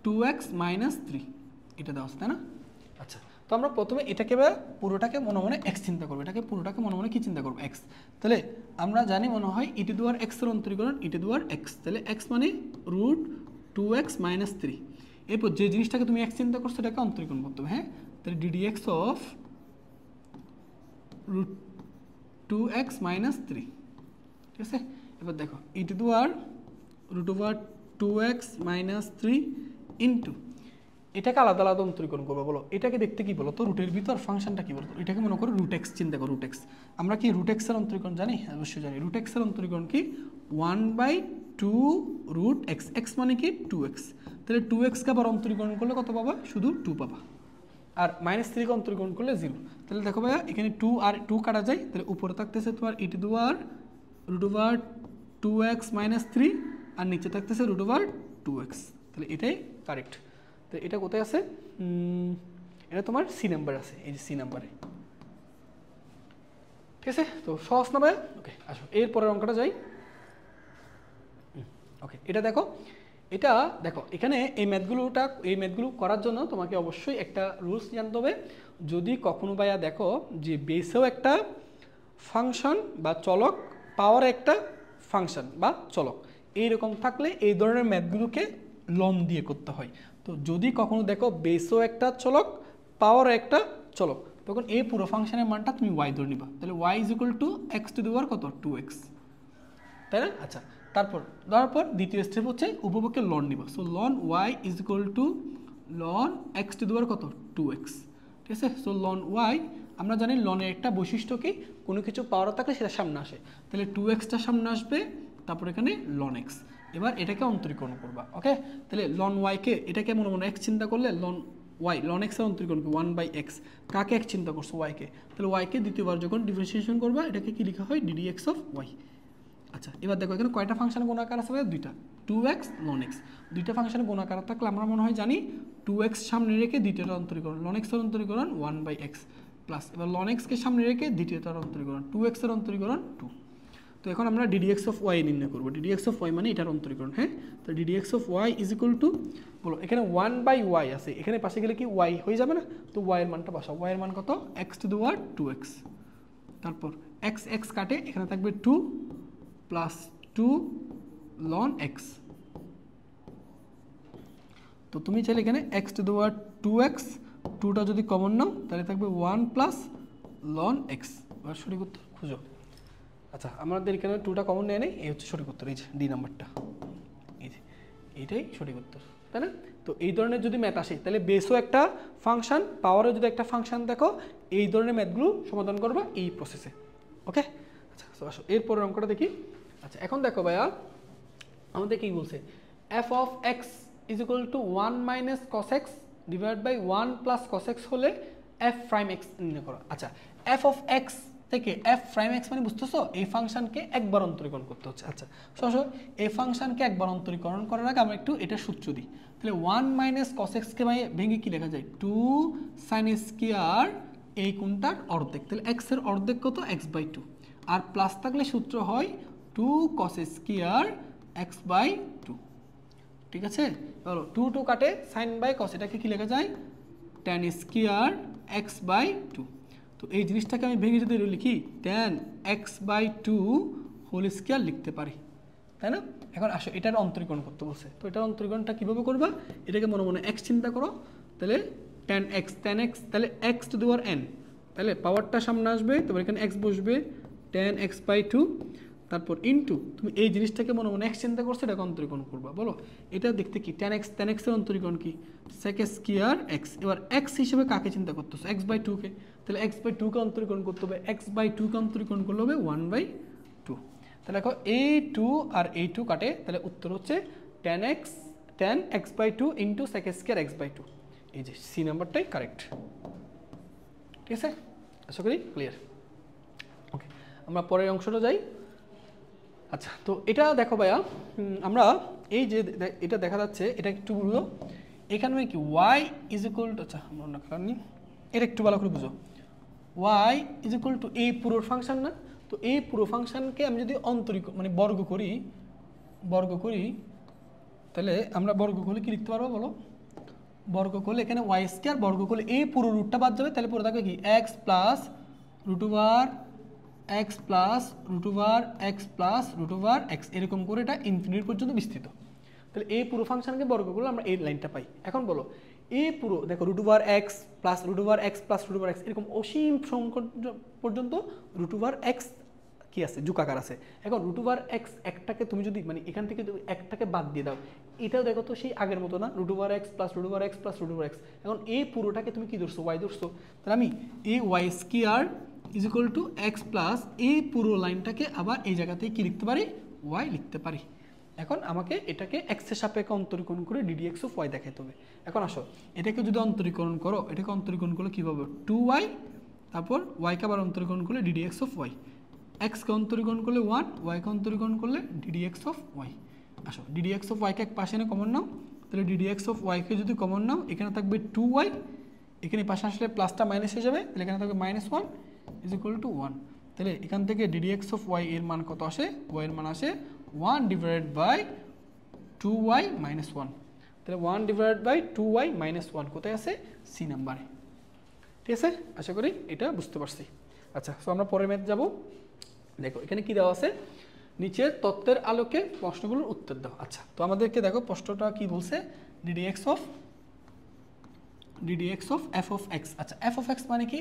2x মাইনাস 3, এটা দেওয়া আছে, তাই না? আচ্ছা, তো আমরা প্রথমে এটাকে বা পুরোটাকে মনে মনে x চিন্তা করবো। এটাকে পুরোটাকে মনে মনে কি চিন্তা করবো? x। তাহলে আমরা জানি মনে হয় ই টু দি পাওয়ার x এর অন্তরীকরণ ই টু দি পাওয়ার x। তাহলে x মানে রুট 2x মাইনাস 3। এরপর যে জিনিসটাকে তুমি x চিন্তা করছো সেটাকে অন্তরীকরণ করতে হবে, হ্যাঁ। তাহলে ddx of root 2x minus 3। ঠিক আছে, এবার দেখো e to the power root over 2x minus 3 into, এটাকে আলাদা আলাদা অন্তরীকরণ করবো। বলো এটাকে দেখতে কি বলো তো? রুটের ভিতর ফাংশনটা কি বলো তো? এটাকে মনে করো রুট এক্স চিন্তা করো, রুট এক্স। আমরা কি রুট এক্স এর অন্তরীকরণ জানি? অবশ্যই জানি। রুট এক্স এর অন্তরীকরণ কি? 1/2 রুট এক্স। এক্স মানে কি? 2x। তাহলে 2x কে আবার অন্তরীকরণ করলে কত পাবা? শুধু 2 পাবা। আর -3 কে অন্তরীকরণ করলে 0। তাহলে দেখো ভাইয়া এখানে 2 আর 2 কাটা যায়, তাহলে উপরে থাকতেছে তোমার e to the power root over 2x minus 3 আর নিচে থাকতেছে রুট ওভার 2x। তাহলে এটাই কারেক্ট। তো এটা কোথায় আছে? এটা তোমার সি নাম্বার আছে, এই যে সি নাম্বারে। ঠিক আছে, তো সহজ না ভাইয়া? ওকে, আসো এর পরের অঙ্কটা যাই। ওকে, এটা দেখো এখানে এই ম্যাথগুলো করার জন্য তোমাকে অবশ্যই একটা রুলস জানতে হবে। যদি কখনো ভাইয়া দেখো যে বেসেও একটা ফাংশন বা চলক, পাওয়ার একটা ফাংশন বা চলক, এইরকম থাকলে এই ধরনের ম্যাথগুলোকে লন দিয়ে করতে হয়। তো যদি কখনো দেখো বেসও একটা চলক, পাওয়ার একটা চলক, তখন এই পুরো ফাংশনের মানটা তুমি y ধরে নিবা। তাহলে y is equal to x to the power কত? 2x, তাই না? আচ্ছা, তারপর ধরার পর দ্বিতীয় স্টেপ হচ্ছে উপপক্ষে লন নিবা। So ln y is equal to ln x to the power কত? 2x। ঠিক আছে, সো লন y, আমরা জানি লনের একটা বৈশিষ্ট্য কি? কোনো কিছু পাওয়ার থাকলে সেটা সামনে আসে। তাহলে 2xটা সামনে আসবে, তারপর এখানে লন এক্স। এবার এটাকে অন্তরীকরণ করবা। ওকে, তাহলে লন ওয়াইকে এটাকে মনে মনে এক্স চিন্তা করলে লন ওয়াই, লন এক্স এর অন্তরীকরণ 1/x। কাকে এক চিন্তা করছো? ওয়াইকে। তাহলে ওয়াইকে দ্বিতীয়বার যখন ডিফারেন্সিয়েশন করবা এটাকে কি লেখা হয়? D d x of y. আচ্ছা, এবার দেখো এখানে কয়টা ফাংশনের গুণাকার আছে? দুইটা, 2x লন এক্স। দুইটা ফাংশনের গুণাকার থাকলে আমরা মনে হয় জানি 2x সামনে রেখে দ্বিতীয়টার অন্তরীকরণ, লন এক্স এর অন্তরীকরণ 1/x প্লাস, এবার লন এক্সকে সামনে রেখে দ্বিতীয়টার অন্তরীকরণ 2x এর অন্তরীকরণ 2। তো এখন আমরা ডিডিএক্স অফ ওয়াই নির্ণয় করবো। ডিডিএক্স অফ ওয়াই মানে এটার অন্তরীকরণ, হ্যাঁ। তো d d x of Y is equal to, বলো এখানে 1/y আছে, এখানে পাশে গেলে কি ওয়াই হয়ে যাবে না? তো ওয়াই এর মানটা বসাও। ওয়াই এর মান কত? X to the power 2x। তারপর এক্স এক্স কাটে, এখানে থাকবে 2 প্লাস 2 লন এক্স। তো তুমি চাইলে এখানে x to the power 2x, 2টা যদি কমন নাও তাহলে থাকবে 1 প্লাস লন এক্স। এবার সঠিক উত্তর খুঁজো। আচ্ছা, আমাদের এখানে 2টা কমন নেয় নেই, এই হচ্ছে সঠিক উত্তর। এই যে ডি নাম্বারটা, এই যে এইটাই সঠিক উত্তর, তাই না? তো এই ধরনের যদি ম্যাথ আসে তাহলে বেসও একটা ফাংশন, পাওয়ারও যদি একটা ফাংশন, দেখো এই ধরনের ম্যাথগুলো সমাধান করবা এই প্রসেসে। ওকে, আচ্ছা আসো এরপরের অঙ্কটা দেখি। আচ্ছা, এখন দেখো ভাইয়া আমাদের কি বলছে? F of x is equal to 1 minus cos x divide by 1 plus cos x হলে এফ প্রাইম এক্স নির্ণয় করো। আচ্ছা, এফ অফ এক্স থেকে এফ প্রাইম এক্স মানে বুঝতেছো এই ফাংশনকে একবার অন্তরীকরণ করতে হচ্ছে। আচ্ছা, এই ফাংশনকে একবার অন্তরীকরণ করার আগে আমরা একটু এটা সূত্র দিই। তাহলে 1 মাইনাস কস এক্সকে ভেঙে কি লেখা যায় 2 সাইন স্কোয়ার এই কোনটার অর্ধেক, তাহলে এক্স এর অর্ধেক কত x/2, আর প্লাস থাকলে সূত্র হয় 2 কস স্কোয়ার x/2। ঠিক আছে, বলো 2 কাটে সাইন বাই কস, এটাকে কি লেখা যায় tan স্কোয়ার x/2। তো এই জিনিসটাকে আমি ভেঙে যদি লিখি tan x/2 হোল স্কোয়ার লিখতে পারি, তাই না? এখন আসো এটার অন্তরীকরণ করতে বলছে, তো এটার অন্তরীকরণটা কীভাবে করবা, এটাকে মনে মনে x চিন্তা করো, তাহলে tan x তাহলে x to the power n, তাহলে পাওয়ারটা সামনে আসবে, তারপর এখানে x বসবে tan x/2, তারপর ইনটু তুমি এই জিনিসটাকে মনে মনে x চিন্তা করছো, এটাকে অন্তরীকরণ করবা। বলো এটা দেখতে কি tan x এর অন্তরীকরণ কি sec স্কয়ার x, এবার x হিসেবে কাকে চিন্তা করতেছো x/2 কে, তাহলে x/2 কে অন্তরীকরণ করতে হবে, x/2 কে অন্তরীকরণ করলে হবে 1/2। তাহলে দেখো এই 2 আর এই 2 কাটে, তাহলে উত্তর হচ্ছে tan x/2 into sec square x/2। এই যে সি নাম্বারটাই কারেক্ট। ঠিক আছে, আশা করি ক্লিয়ার। ওকে, আমরা পরের অংশটা যাই। আচ্ছা, তো এটা দেখো ভাইয়া, আমরা এই যে এটা দেখা যাচ্ছে, এটা একটু বুঝো, এখানে কি y ইজ ইকুয়াল টু, আচ্ছা আমরা অন্য কারণ নিই, এটা একটু ভালো করে বুঝো, y ইজ ইকুয়াল টু এই পুরো ফাংশন না, তো এই পুরো ফাংশনকে আমি যদি মানে বর্গ করি, তাহলে আমরা বর্গ করলে কি লিখতে পারবো বলো, বর্গ করলে এখানে y স্কয়ার, বর্গ করলে এই পুরো রুটটা বাদ যাবে, তাহলে পুরো থাকবে কি x plus root over x plus root over x plus root over x, এরকম করে এটা ইনফিনিটি পর্যন্ত বিস্তৃত। তাহলে এই পুরো ফাংশনকে বর্গ করলে আমরা এই লাইনটা পাই। এখন বলো এই পুরো দেখো root over x plus root over x plus root over x, এরকম অসীম পর্যন্ত রুট ওভার x কি আছে, যুগাকার আছে। এখন রুট ওভার x একটাকে তুমি যদি মানে এখান থেকে একটাকে বাদ দিয়ে দাও, এটাও দেখো তো সেই আগের মতো না, root over x plus root over x plus root over x। এখন এই পুরোটাকে তুমি কি ধরছো, y ধরছো, তাহলে আমি এই y square is equal two x plus এই পুরো লাইনটাকে আবার এই জায়গাতে কি লিখতে পারি, y লিখতে পারি। এখন আমাকে এটাকে x এর সাপেক্ষে অন্তরীকরণ করে ddx অফ y দেখাতে হবে। এখন আসো এটাকে যদি অন্তরীকরণ করো, এটাকে অন্তরীকরণ করলে কী পাবো 2y, তারপর y কে আবার অন্তরীকরণ করলে ddx অফ y, x কে অন্তরীকরণ করলে 1, y কে অন্তরীকরণ করলে ddx অফ y। আসো ddx অফ y কে এক পাশে এনে কমন নাও, তাহলে ddx অফ y কে যদি কমন নাও, এখানে থাকবে 2y, এখানে পাশে আসলে প্লাসটা মাইনাস হয়ে যাবে, তাহলে এখানে থাকবে -1 ইজ ইকুয়াল টু 1। তাহলে এখান থেকে ddx অফ y এর মান কত আসে, y এর মান আসে 1 ডিভাইডেড বাই 2y মাইনাস 1, তাহলে 1 ডিভাইডেড বাই 2y মাইনাস 1 কোথায় আছে, সি নাম্বারে। ঠিক আছে, আশা করি এটা বুঝতে পারছি। আচ্ছা, সো আমরা পরের ম্যাথ যাব। দেখো এখানে কি দেওয়া আছে, নিচের তত্ত্বের আলোকে প্রশ্নগুলোর উত্তর দাও। আচ্ছা, তো আমাদেরকে দেখো প্রশ্নটা কি বলছে, ddx of f of x। আচ্ছা, f of x মানে কি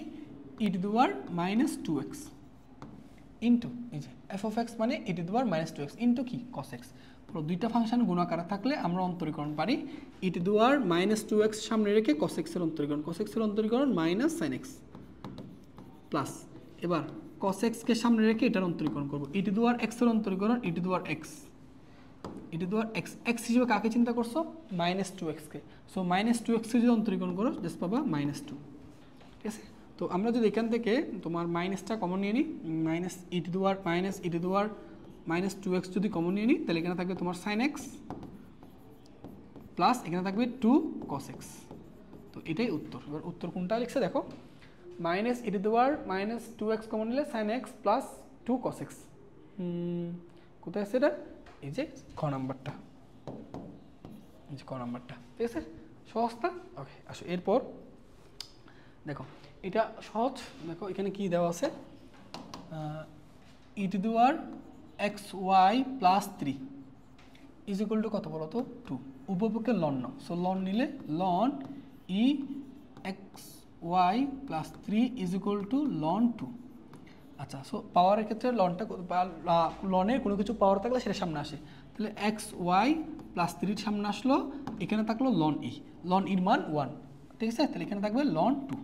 e to the power -2x into এই যে f of x মানে e to the power -2x into কি cos x। পুরো দুইটা ফাংশন গুণাকারে থাকলে আমরা অন্তরীকরণ পারি e to the power -2x সামনে রেখে cos x এর অন্তরীকরণ, cos x এর অন্তরীকরণ sin x প্লাস, এবার cos x কে সামনে রেখে এটার অন্তরীকরণ করব, e to the power x এর অন্তরীকরণ e to the power x, e to the power x হিসেবে কাকে চিন্তা করছো -2x কে, সো -2x কে যদি অন্তরীকরণ করো জাস্ট পাবা -2। ঠিক আছে, তো আমরা যদি এখান থেকে তোমার মাইনাসটা কমন নিয়ে নিই, e to the power -2x যদি কমন নিয়ে নিই, তাহলে এখানে থাকবে তোমার sin x প্লাস এখানে থাকবে 2 cos x। তো এটাই উত্তর। এবার উত্তর কোনটা লিখছে দেখো, e to the power -2x common নিলে sin x plus 2 cos x, কোথায় আছে এটা, এই যে খ নাম্বারটা, এই যে ক নাম্বারটা। ঠিক আছে, সহজ না? ওকে, আসো এরপর দেখো এটা সহজ। দেখো এখানে কি দেওয়া আছে, e to the power xy plus 3 is equal to কত বলো তো 2, উপপক্ষে লন নাও, সো লন নিলে ln e xy plus 3 is equal to ln 2। আচ্ছা, সো পাওয়ারের ক্ষেত্রে লনটা লনের কোনো কিছু পাওয়ার থাকলে সেটা সামনে আসে, তাহলে xy প্লাস 3 সামনে আসলো, এখানে থাকলো লন ইর মান 1। ঠিক আছে, তাহলে এখানে থাকবে লন 2।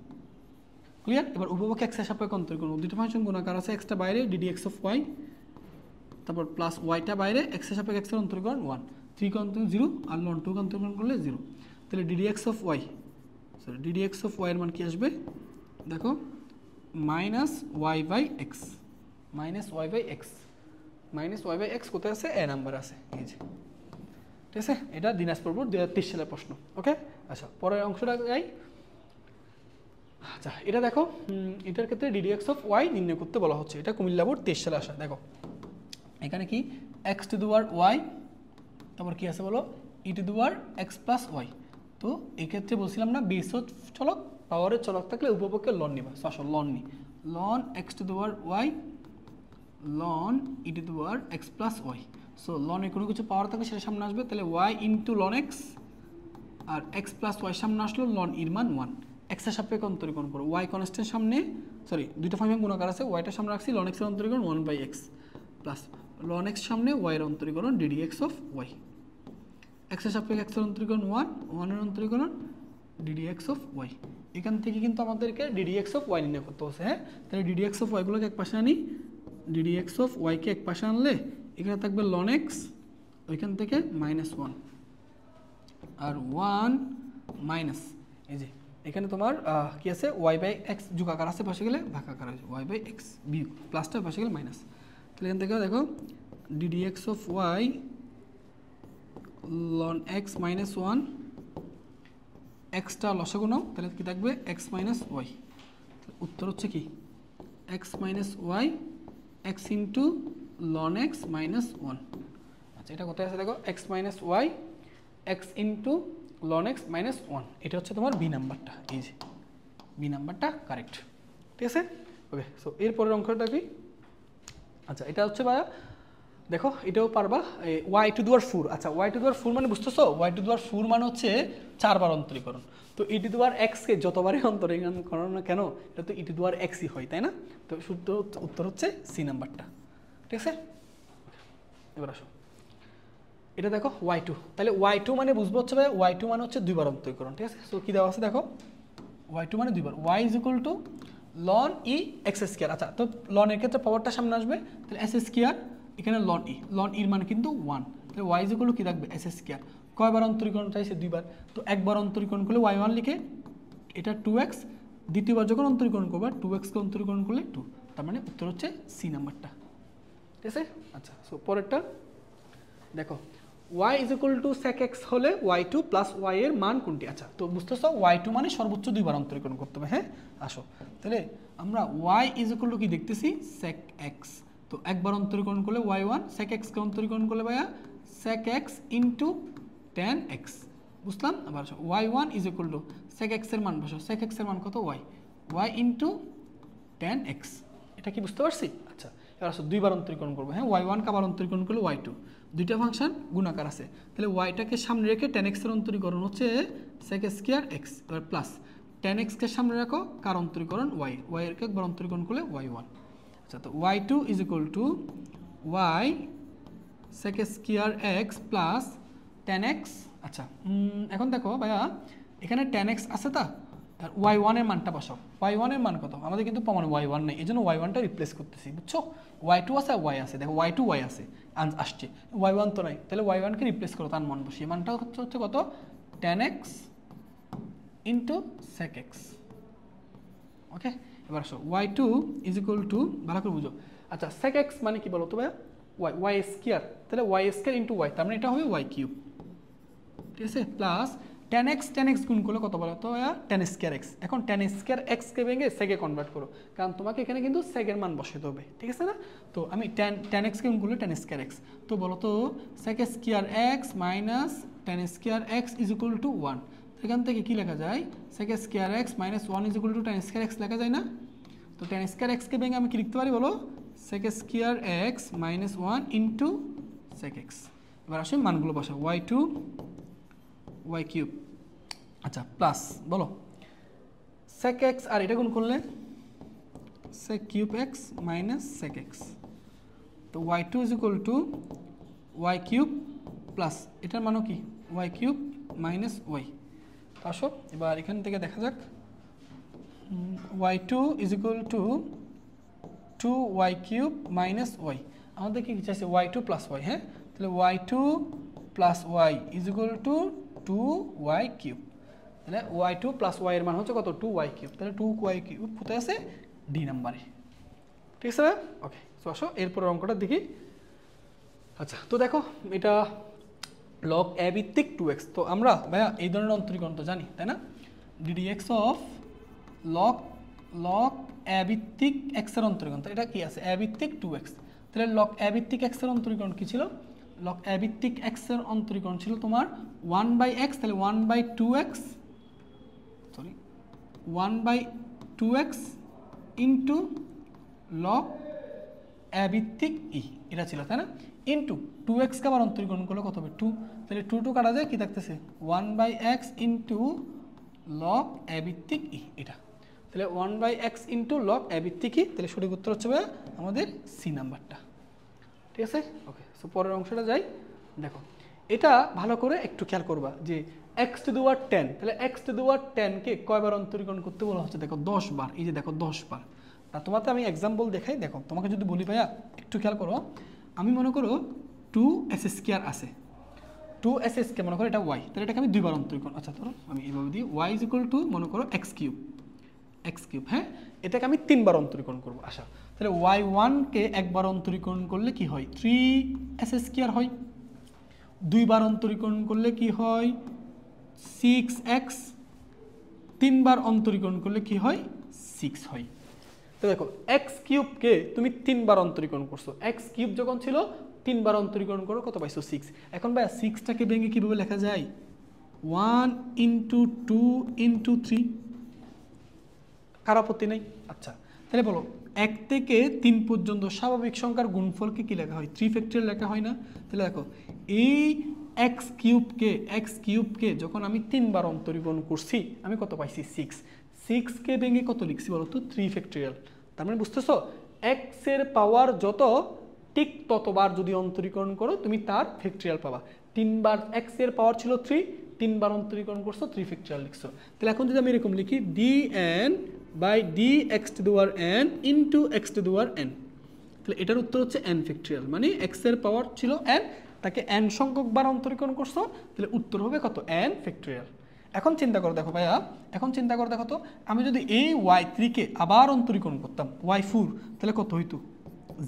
ক্লিয়ার? এবার উপপক্ষে x এর সাপেক্ষে অন্তরীকরণ, দুটো ফাংশন গুণাকার আছে, x টা বাইরে ddx অফ y, তারপর প্লাস y টা বাইরে, x এর সাপেক্ষে x এর অন্তরীকরণ 1, 3 কে অন্তরীকরণ 0 আর লন 2 কে অন্তরীকরণ করলে 0, তাহলে ddx অফ y এর মান কি আসবে দেখো -y/x, -y/x কোথায় আছে, এ নাম্বার আছে, এই যে ঠিক আছে, এটা দিনাজপুর বোর্ড 2023 সালের প্রশ্ন। ওকে, আচ্ছা পরের অংশটা যাই। আচ্ছা এটা দেখো, এটার ক্ষেত্রে ডিডিএক্স অফ ওয়াই নির্ণয় করতে বলা হচ্ছে, এটা কুমিল্লা বোর্ড 23 সালে আসা। দেখো এখানে কি x to the power y, তারপর কি আছে বলো e to the power x plus y. তো এই ক্ষেত্রে বলছিলাম না বেস চলক পাওয়ারের চলক থাকলে উপপক্ষে লন নিবা, আসো লন নি, ln x to the power y ln e to the power x plus y. So লনের কোনো কিছু পাওয়ার থাকলে সেটা সামনে আসবে, তাহলে ওয়াই ইন্টু লন এক্স, আর এক্স প্লাস ওয়াই সামনে আসলো লন ইর মান 1, এক্সের সাপেক্ষে অন্তরীকরণ করো, ওয়াই কনস্ট্যান্ট সামনে, সরি দুইটা ফাংশন গুণাকার আছে, ওয়াইটা সামনে রাখছি, লন এক্সের অন্তরীকরণ 1/x প্লাস লন এক্স সামনে ওয়াইয়ের অন্তরীকরণ ডিডিএক্স অফ ওয়াই, এক্সের সাপেক্ষে এক্সের অন্তরীকরণ 1, 1 এর অন্তরীকরণ ডিডিএক্স অফ ওয়াই। এখান থেকে কিন্তু আমাদেরকে ডিডিএক্স অফ ওয়াই নির্ণয় করতে হচ্ছে। হ্যাঁ, তাহলে ডিডিএক্স অফ ওয়াইগুলোকে এক পাশে আনি, ডিডিএক্স অফ ওয়াইকে এক পাশে আনলে এখানে থাকবে লন এক্স, ওইখান থেকে -1 আর 1 মাইনাস, এই যে এখানে তোমার কি আছে y/x যুগাকার আছে, পাশে গেলে ভাগাকার আছে y/x বিয়োগ, প্লাসটা পাশে গেলে মাইনাস। তাহলে এখান থেকে দেখো ddx of y ln x minus 1, xটা লসাগু নাও, তাহলে কি থাকবে x minus y। উত্তর হচ্ছে কি x minus y x into ln x minus 1। আচ্ছা এটা কোথায় আছে দেখো x minus y x into ln x minus 1, এটা হচ্ছে তোমার বি নাম্বারটা, এই যে বি নাম্বারটা কারেক্ট। ঠিক আছে, ওকে। সো এরপরের অঙ্কটা কি, আচ্ছা এটা হচ্ছে ভাইয়া দেখো এটাও পারবা, ওয়াই টু দি পাওয়ার 4। আচ্ছা ওয়াই টু দি পাওয়ার 4 মানে বুঝতেছো, ওয়াই টু দি পাওয়ার 4 মানে হচ্ছে 4 বার অন্তরীকরণ। তো ই টু দি পাওয়ার এক্স কে যতবারই অন্তরীকরণ করো না কেন এটা তো ই টু দি পাওয়ার এক্সই হয়, তাই না? তো শুদ্ধ উত্তর হচ্ছে সি নাম্বারটা। ঠিক আছে, এবার আসো এটা দেখো ওয়াই টু, তাহলে ওয়াই টু মানে বুঝবো হচ্ছে ভাই ওয়াই টু মানে হচ্ছে 2 বার অন্তরীকরণ। ঠিক আছে, সো কি দেওয়া আছে দেখো ওয়াই টু মানে 2 বার, y is equal to ln e x square. আচ্ছা তো লনের ক্ষেত্রে পাওয়ারটা সামনে আসবে, তাহলে এস স্কোয়ার, এখানে লন ইর মানে কিন্তু 1, তাহলে ওয়াই ইজ ইকুয়াল টু কি থাকবে এস স্কোয়ার। কয়বার অন্তরীকরণ চাইছে 2 বার, তো একবার অন্তরীকরণ করলে ওয়াই 1 লিখে এটা 2x, দ্বিতীয়বার যখন অন্তরীকরণ করবে 2x কে অন্তরীকরণ করলে 2, তার মানে উত্তর হচ্ছে সি নাম্বারটা। ঠিক আছে, আচ্ছা সো পরেরটা দেখো y is equal two sec x হলে y2 প্লাস y এর মান কোনটি? আচ্ছা তো বুঝতেছো y2 মানে সর্বোচ্চ 2 বার অন্তরীকরণ করতে হবে। হ্যাঁ আসো তাহলে আমরা y ইজ ইকুয়াল টু কি দেখতেছি sec x, তো একবার অন্তরীকরণ করলে y1, sec x কে অন্তরীকরণ করলে ভাইয়া sec x into tan x, বুঝলাম। আবার আসো y1 is equal two sec x এর মান বসো, sec x এর মান কত y ইনটু tan x, এটা কি বুঝতে পারছি? আচ্ছা এবার আসো 2 বার অন্তরীকরণ করবো। হ্যাঁ y1 কে আবার অন্তরীকরণ করলে y2, দুইটা ফাংশন গুণাকার আছে, তাহলে ওয়াইটাকে সামনে রেখে tan x এর অন্তরীকরণ হচ্ছে sec স্কয়ার x, এবার প্লাস tan x কে সামনে রাখো কার অন্তরীকরণ y, y এর কে একবার অন্তরীকরণ করলে y1। আচ্ছা তো y2 is equal two y sec square x plus tan x। আচ্ছা এখন দেখো ভাইয়া এখানে tan x আছে তা, আর y1 এর মানটা বসাও, y1 এর মান কত? আমাদের কিন্তু প্রমাণ y1 নেই, এজন্য y1টা রিপ্লেস করতেছি, বুঝছো? y2 আছে আর y আছে, দেখো y2 y আছে আসছে, y1 তো নাই, তাহলে y1 কে রিপ্লেস করো, তার মান বসিয়ে মানটা হচ্ছে কত tan x into sec x। ওকে এবার আসো y2 ইজ ইকুয়াল টু, ভালো করে বুঝো। আচ্ছা sec x মানে কি বলো তো ভাইয়া y স্কয়ার, তাহলে y স্কয়ার ইনটু y, তার মানে এটা হবে y কিউব। ঠিক আছে, প্লাস tan x গুণ করলে কত বলো তো tan স্কয়ার x, এখন tan স্কয়ার x কে ভেঙে sec এ কনভার্ট করো, কারণ তোমাকে এখানে কিন্তু sec এর মান বসাতে হবে। ঠিক আছে না, তো আমি tan x কে গুণ করলে tan স্কয়ার x, তো বলো তো sec square x minus tan square x is equal to 1, এখান থেকে কি লেখা যায় sec square x minus 1 is equal two tan square x লেখা যায় না? তো tan স্কয়ার x কে ভেঙে আমি কি লিখতে পারি বলো sec square x minus 1 into sec x। এবার আসলে মানগুলো বসাও y2 y কিউব, আচ্ছা প্লাস বলো sec x আর এটা গুণ করলে sec cube x minus sec x, তো y2 is equal two y cube plus এটার মানও কি y কিউব মাইনাস y। আসো এবার এখান থেকে দেখা যাক y2 is equal two 2y cube minus y, আমাদের কি চাইছে y2 প্লাস y। হ্যাঁ তাহলে y2 plus y is equal two 2y cube, তাহলে y2 প্লাস y এর মান হচ্ছে কত 2y কিউব, তাহলে 2y কিউব কোথায় আছে ডি নাম্বারে। ঠিক আছে, ওকে। সো আসো এরপরের অঙ্কটা দেখি। আচ্ছা তো দেখো এটা লগ এ ভিত্তিক 2x। তো আমরা ভাইয়া এই ধরনের অন্তরীকরণ তো জানি, তাই না? ddx অফ লগ এ ভিত্তিক x এর অন্তরীকরণ, তো এটা কি আছে? এ ভিত্তিক 2x। তাহলে লগ এ ভিত্তিক x এর অন্তরীকরণ কি ছিল? লগ এ ভিত্তিক x এর অন্তরীকরণ ছিল তোমার 1/x, তাহলে 1/2x, sorry 1/2x into log এ ভিত্তিক ই, এটা ছিল, তাই না? ইন্টু 2x কে আবার অন্তরীকরণ করলে কত হবে? 2, তাহলে 2 কাটা যায়, কি থাকতেছে? 1/x ইন্টু লগ এ ভিত্তিক ই, এটা। তাহলে 1/x ইন্টু লগ এ ভিত্তিক ই, তাহলে সঠিক উত্তর হচ্ছে আমাদের সি নাম্বারটা। ঠিক আছে, ওকে। সো পরের অংশটা যাই। দেখো এটা ভালো করে একটু খেয়াল করবা যে x টু দি পাওয়ার 10, তাহলে x টু দি পাওয়ার 10 কে কয়বার অন্তরীকরণ করতে বলা হচ্ছে? দেখো 10 বার। এই যে দেখো 10 বার। আর তোমাকে আমি এক্সাম্পল দেখাই, দেখো তোমাকে যদি বলি ভাইয়া একটু খেয়াল করো, আমি মনে করো 2s² আছে, 2s² মনে করো এটা y, তাহলে এটাকে আমি 2 বার অন্তরীকরণ, আচ্ছা ধরো আমি এইভাবে দিই, y ইজ ইকুয়াল টু মনে করো x কিউব, হ্যাঁ, এটাকে আমি 3 বার অন্তরীকরণ করব। আচ্ছা, তাহলে y1 কে একবার অন্তরীকরণ করলে কি হয়? 3s² হয়। 2 বার অন্তরীকরণ করলে কি হয়? 6x। 3 বার অন্তরীকরণ করলে কি হয়? 6 হয়। তো দেখো x কিউবকে তুমি 3 বার অন্তরীকরণ করছো, x কিউব যখন ছিল 3 বার অন্তরীকরণ করো, কত পাইছো? 6। এখন ভাই 6টাকে ভেঙে কিভাবে লেখা যায়? 1 ইন্টু 2 ইন্টু 3, কার আপত্তি নেই? আচ্ছা, তাহলে বলো 1 থেকে 3 পর্যন্ত স্বাভাবিক সংখ্যার গুণফলকে কি লেখা হয়? 3 ফ্যাক্টরিয়াল লেখা হয় না? তাহলে দেখো এই x কিউবকে যখন আমি 3 বার অন্তরীকরণ করছি, আমি কত পাইছি? 6। 6কে ভেঙে কত লিখছি বলো তো? 3 ফ্যাক্টরিয়াল। তার মানে বুঝতেছো x এর পাওয়ার যত ঠিক ততবার যদি অন্তরীকরণ করো তুমি তার ফ্যাক্টরিয়াল পাবা। 3 বার x এর পাওয়ার ছিল 3, 3 বার অন্তরীকরণ করছো, 3 ফ্যাক্টরিয়াল লিখছো। তাহলে এখন যদি আমি এরকম লিখি dn by dx to the power n into x to the power n, তাহলে এটার উত্তর হচ্ছে n ফ্যাক্টরিয়াল। মানে x এর পাওয়ার ছিল n, তাকে n সংখ্যক বার অন্তরীকরণ করছো, তাহলে উত্তর হবে কত? n factorial. এখন চিন্তা করো দেখো ভাইয়া, এখন চিন্তা করো দেখো তো, আমি যদি এই y3 কে আবার অন্তরীকরণ করতাম y4, তাহলে কত হইতো?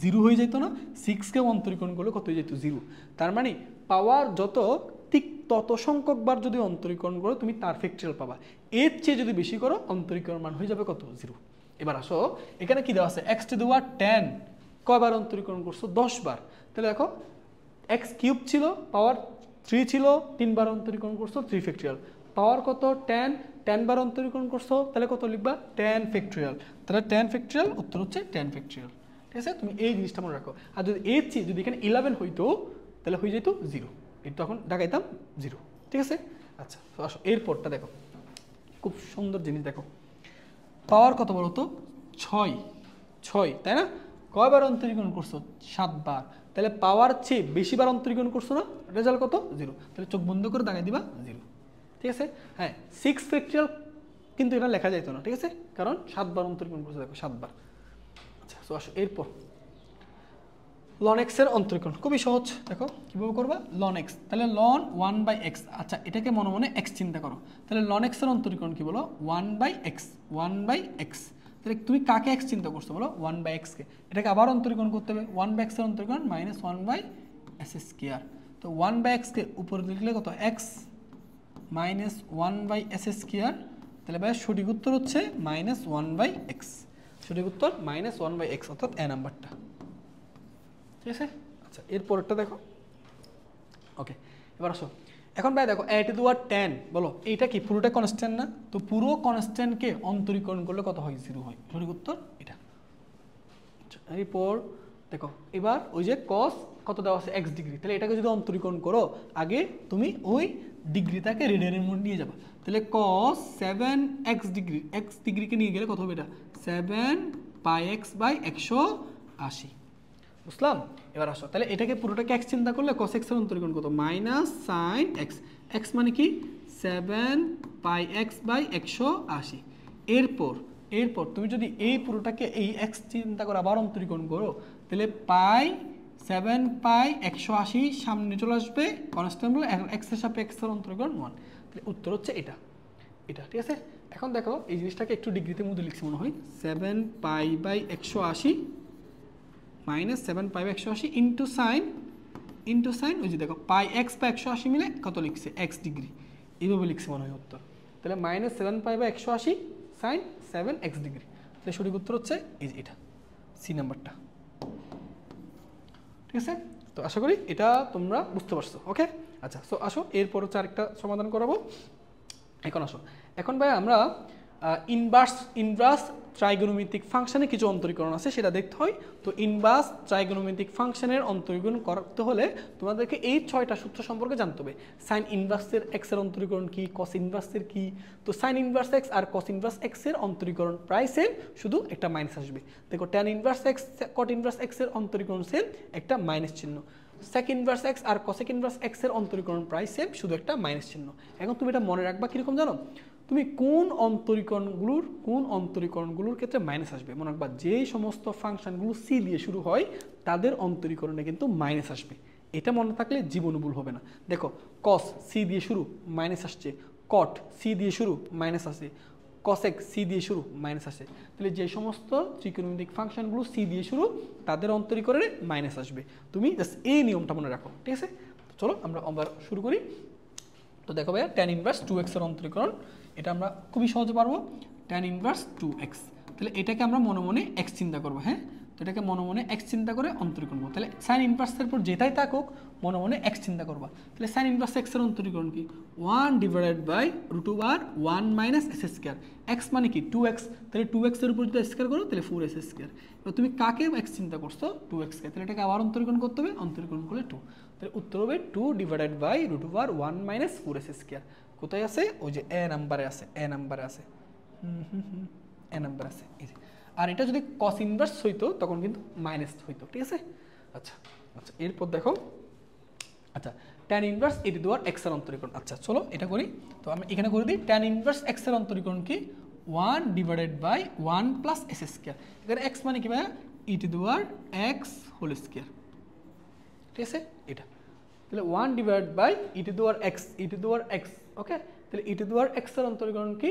0 হয়ে যেত না? 6কে অন্তরীকরণ করলে কত হয়ে যেত? 0। তার মানে পাওয়ার যত ঠিক তত সংখ্যক বার যদি অন্তরীকরণ করো তুমি তার ফ্যাক্টরিয়াল পাবা। এর চেয়ে যদি বেশি করো অন্তরীকরণ মান হয়ে যাবে কত? 0। এবার আসো, এখানে কি দেওয়া আছে? x টু দি পাওয়ার 10 কয়বার অন্তরীকরণ করছো? 10 বার। তাহলে দেখো x কিউব ছিল, পাওয়ার 3 ছিল, 3 বার অন্তরীকরণ করছো, 3 ফ্যাক্টরিয়াল। পাওয়ার কত? 10 বার অন্তরীকরণ করছো, তাহলে কত লিখবা? 10 ফ্যাক্টরিয়াল। তাহলে 10 ফ্যাক্টরিয়াল, উত্তর হচ্ছে 10 ফ্যাক্টরিয়াল। ঠিক আছে, তুমি এই জিনিসটা মনে রাখো। আর যদি এর চেয়ে যদি এখানে 11 হইতো, তাহলে হয়ে যেত 0, এটা তখন ডাকাইতাম 0। ঠিক আছে, আচ্ছা আসো এরপরটা দেখো, খুব সুন্দর জিনিস দেখো। পাওয়ার কত বলো তো? 6, তাই না? কয়বার অন্তরীকরণ করছো? 7 বার। তাহলে পাওয়ার চেয়ে বেশি বার অন্তরীকরণ করছো না, রেজাল্ট কত? 0। তাহলে চোখ বন্ধ করে দাগাই দিবা 0। ঠিক আছে, হ্যাঁ 6 ফ্যাক্টরিয়াল কিন্তু এটা লেখা যাইতো না, ঠিক আছে, কারণ 7 বার অন্তরীকরণ করছো, দেখো 7 বার। আচ্ছা, তো আসো এরপর ln x এর অন্তরীকরণ খুবই সহজ। দেখো কিভাবে করবা? ln x, তাহলে ln 1/x। আচ্ছা, এটাকে মনে মনে x চিন্তা করো। তাহলে ln x এর অন্তরীকরণ কি বলো? 1/x। তাহলে তুমি কাকে x চিন্তা করছো বলো? 1/x কে। এটাকে আবার অন্তরীকরণ করতে হবে। 1/x এর অন্তরীকরণ -1/s²। তো 1/x কে উপরে লিখলে কত? x minus 1/s²। তাহলে ভাই সঠিক উত্তর হচ্ছে -1/x। সঠিক উত্তর -1/x, অর্থাৎ এ নাম্বারটা। ঠিক আছে, আচ্ছা এরপরটা দেখো। ওকে, এবার আসো। এখন ভাই দেখো a টু দি পাওয়ার 10 বলো, এইটা কি পুরোটা কনস্ট্যান্ট না? তো পুরো কনস্ট্যান্টকে অন্তরীকরণ করলে কত হয়? 0 হয়। সঠিক উত্তর এটা। আচ্ছা, এরপর দেখো এবার ওই যে cos কত দেওয়া আছে? x degree. তাহলে এটাকে যদি অন্তরীকরণ করো, আগে তুমি ওই ডিগ্রিটাকে রেডিয়ানের মধ্যে নিয়ে যাবা। তাহলে cos 7x ডিগ্রি, x ডিগ্রিকে নিয়ে গেলে কত হবে? এটা 7πx/180। বুঝলাম? এবার আসো, তাহলে এটাকে পুরোটাকে x চিন্তা করলে cos x এর অন্তরীকরণ কত? -sin x। x মানে কি? 7πx/180। এরপর তুমি যদি এই পুরোটাকে এই x চিন্তা করে আবার অন্তরীকরণ করো, তাহলে 7π180 সামনে চলে আসবে কনস্ট্যান্ট বলে, x এর সাথে x এর অন্তরীকরণ 1। তাহলে উত্তর হচ্ছে এটা। ঠিক আছে, এখন দেখো এই জিনিসটাকে একটু ডিগ্রিতে মধ্যে লিখছি মনে হয়। 7π/180 -7π/180 ইন্টু সাইন ইন্টু সাইন ওই যে দেখো পাই এক্স বা 180 মিলে কত লিখছে এক্স ডিগ্রি, এইভাবে লিখছে মনে হয় উত্তর। তাহলে -7 পাই বা 180 সাইন 7 এক্স ডিগ্রি। তাহলে সঠিক উত্তর হচ্ছে এই যে এটা সি নাম্বারটা। ঠিক আছে, তো আশা করি এটা তোমরা বুঝতে পারছো। ওকে, আচ্ছা সো আসো এরপর হচ্ছে আরেকটা সমাধান করাবো। এখন আসো, এখন ভাই আমরা ইনভার্স ট্রাইগোনোমেট্রিক ফাংশনে কিছু অন্তরীকরণ আছে সেটা দেখতে হয়। তো ইনভার্স ট্রাইগোনোমেট্রিক ফাংশনের অন্তরীকরণ করতে হলে তোমাদেরকে এই 6টা সূত্র সম্পর্কে জানতে হবে। সাইন ইনভার্সের এক্সের অন্তরীকরণ কি, কস ইনভার্সের কি। তো সাইন ইনভার্স এক্স আর কস ইনভার্স এক্সের অন্তরীকরণ প্রায় সেম, শুধু একটা মাইনাস আসবে। দেখো ট্যান ইনভার্স এক্স কট ইনভার্স এক্সের অন্তরীকরণ সেম, একটা মাইনাস চিহ্ন। সেক ইনভার্স এক্স আর কসেক ইনভার্স এক্সের অন্তরীকরণ প্রায় সেম, শুধু একটা মাইনাস চিহ্ন। এখন তুমি এটা মনে রাখবা কীরকম জানো, তুমি কোন অন্তরীকরণগুলোর ক্ষেত্রে মাইনাস আসবে মনে রাখবা, যেই সমস্ত ফাংশনগুলো সি দিয়ে শুরু হয় তাদের অন্তরীকরণে কিন্তু মাইনাস আসবে। এটা মনে থাকলে জীবনভুল হবে না। দেখো কস সি দিয়ে শুরু মাইনাস আসছে, কট সি দিয়ে শুরু মাইনাস আসে, কসেক সি দিয়ে শুরু মাইনাস আসে। তাহলে যে সমস্ত ত্রিকোণমিতিক ফাংশনগুলো সি দিয়ে শুরু তাদের অন্তরীকরণে মাইনাস আসবে। তুমি জাস্ট এই নিয়মটা মনে রাখো, ঠিক আছে। চলো আমরা আবার শুরু করি। তো দেখো ভাইয়া ট্যান ইনভার্স 2x এর অন্তরীকরণ, এটা আমরা খুবই সহজে পারবো। ট্যান ইনভার্স 2x, তাহলে এটাকে আমরা মনে মনে x চিন্তা করবো। হ্যাঁ, তো এটাকে মনে মনে x চিন্তা করে অন্তরীকরণ করবো। তাহলে সাইন ইনভার্সের পর যেটাই থাকুক মনে মনে x চিন্তা করবা। তাহলে সাইন ইনভার্স x এর অন্তরীকরণ কি, 1 divided by √1 minus S square. X মানে কি 2x, তাহলে 2x এর উপর যদি স্কোয়ার করো তাহলে 4s স্কোয়ার। এবার তুমি কাকে x চিন্তা করছো, 2x কে, তাহলে এটাকে আবার অন্তরীকরণ করতে হবে, অন্তরীকরণ করলে 2, তাহলে উত্তর হবে 2 divided by √1 minus 4s square. কোথায় আছে, ওই যে এ নাম্বারে আছে, এ নাম্বারে আছে, এ নাম্বার আছে এই যে। আর এটা যদি কস ইনভার্স হইতো তখন কিন্তু মাইনাস হইতো, ঠিক আছে। আচ্ছা আচ্ছা, এরপর দেখো, আচ্ছা tan inverse e to the power x এর অন্তরীকরণ। আচ্ছা চলো এটা করি। তো আমি এখানে করে দিই ট্যান ইনভার্স x এর অন্তরীকরণ কি, 1 divided by 1 plus S square. এখানে x মানে কি ভাইয়া, e to the power x whole square, ঠিক আছে এটা। তাহলে 1 divide by e to the power x, e to the power x, okay. তাহলে e to the power x এর অন্তরীকরণ কি,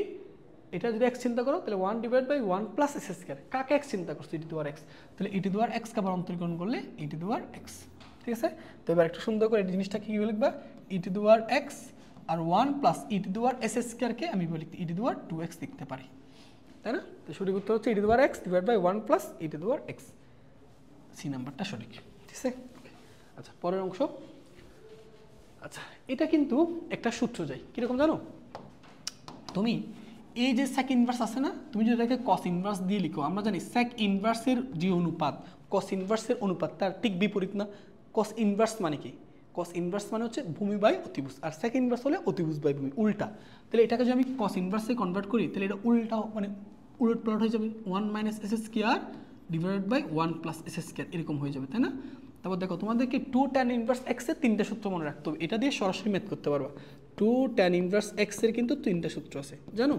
এটা যদি x চিন্তা করো তাহলে 1 divide by 1 plus S square. কাকে x চিন্তা করছো, e to the power x, তাহলে e to the power x কে আবার অন্তরীকরণ করলে e to the power x, ঠিক আছে। তো এবার একটু সুন্দর করে এই জিনিসটা কি লিখবা, e to the power x আর 1 plus e to the power s স্কোয়ারকে আমি বলি e to the power 2x লিখতে পারি, তাই না। তো সঠিক উত্তর হচ্ছে e to the power x divide by 1 plus e to the power x, C নাম্বারটা সঠিক, ঠিক আছে। আচ্ছা পরের অংশ, আচ্ছা এটা কিন্তু একটা সূত্র যায় কিরকম জানো, তুমি এই যে সেক ইনভার্স আছে না, তুমি যদি এটাকে কস ইনভার্স দিয়ে লিখো, আমরা জানি সেক ইনভার্সের যে অনুপাত কস ইনভার্সের অনুপাত তার ঠিক বিপরীত না। কস ইনভার্স মানে কি, কস ইনভার্স মানে হচ্ছে ভূমি বাই অতিভুজ, আর সেক ইনভার্স হলে অতিভুজ বাই ভূমি, উল্টা। তাহলে এটাকে যদি আমি কস ইনভার্সে কনভার্ট করি তাহলে এটা উল্টা মানে উলট পালট হয়ে যাবে, 1 minus S square divided by 1 plus S square এরকম হয়ে যাবে, তাই না। তারপর দেখো তোমাদেরকে 2 ট্যান ইনভার্স এক্স এর 3টা সূত্র মনে রাখতে হবে, এটা দিয়ে সরাসরি ম্যাথ করতে পারবা। 2 ট্যান ইনভার্স এক্স এর কিন্তু 3টা সূত্র আছে জানো,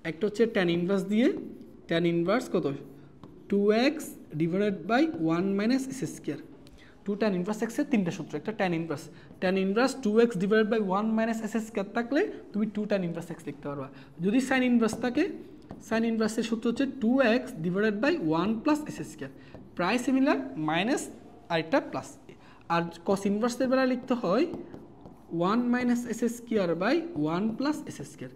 একটা হচ্ছে ট্যান ইনভার্স দিয়ে, ট্যান ইনভার্স কত 2x divided by 1 minus S square. 2 tan inverse x এর 3টা সূত্র, একটা tan inverse 2x divided by 1 minus S square থাকলে তুমি 2 ট্যান ইনভার্স এক্স লিখতে পারবা। যদি সাইন ইনভার্স থাকে, সাইন ইনভার্সের সূত্র হচ্ছে 2x divided by 1 plus S square, প্রায় সিমিলার, মাইনাস আরেকটা প্লাস। আর কস ইনভার্সের বেলা লিখতে হয় 1 minus S square by 1 plus S square,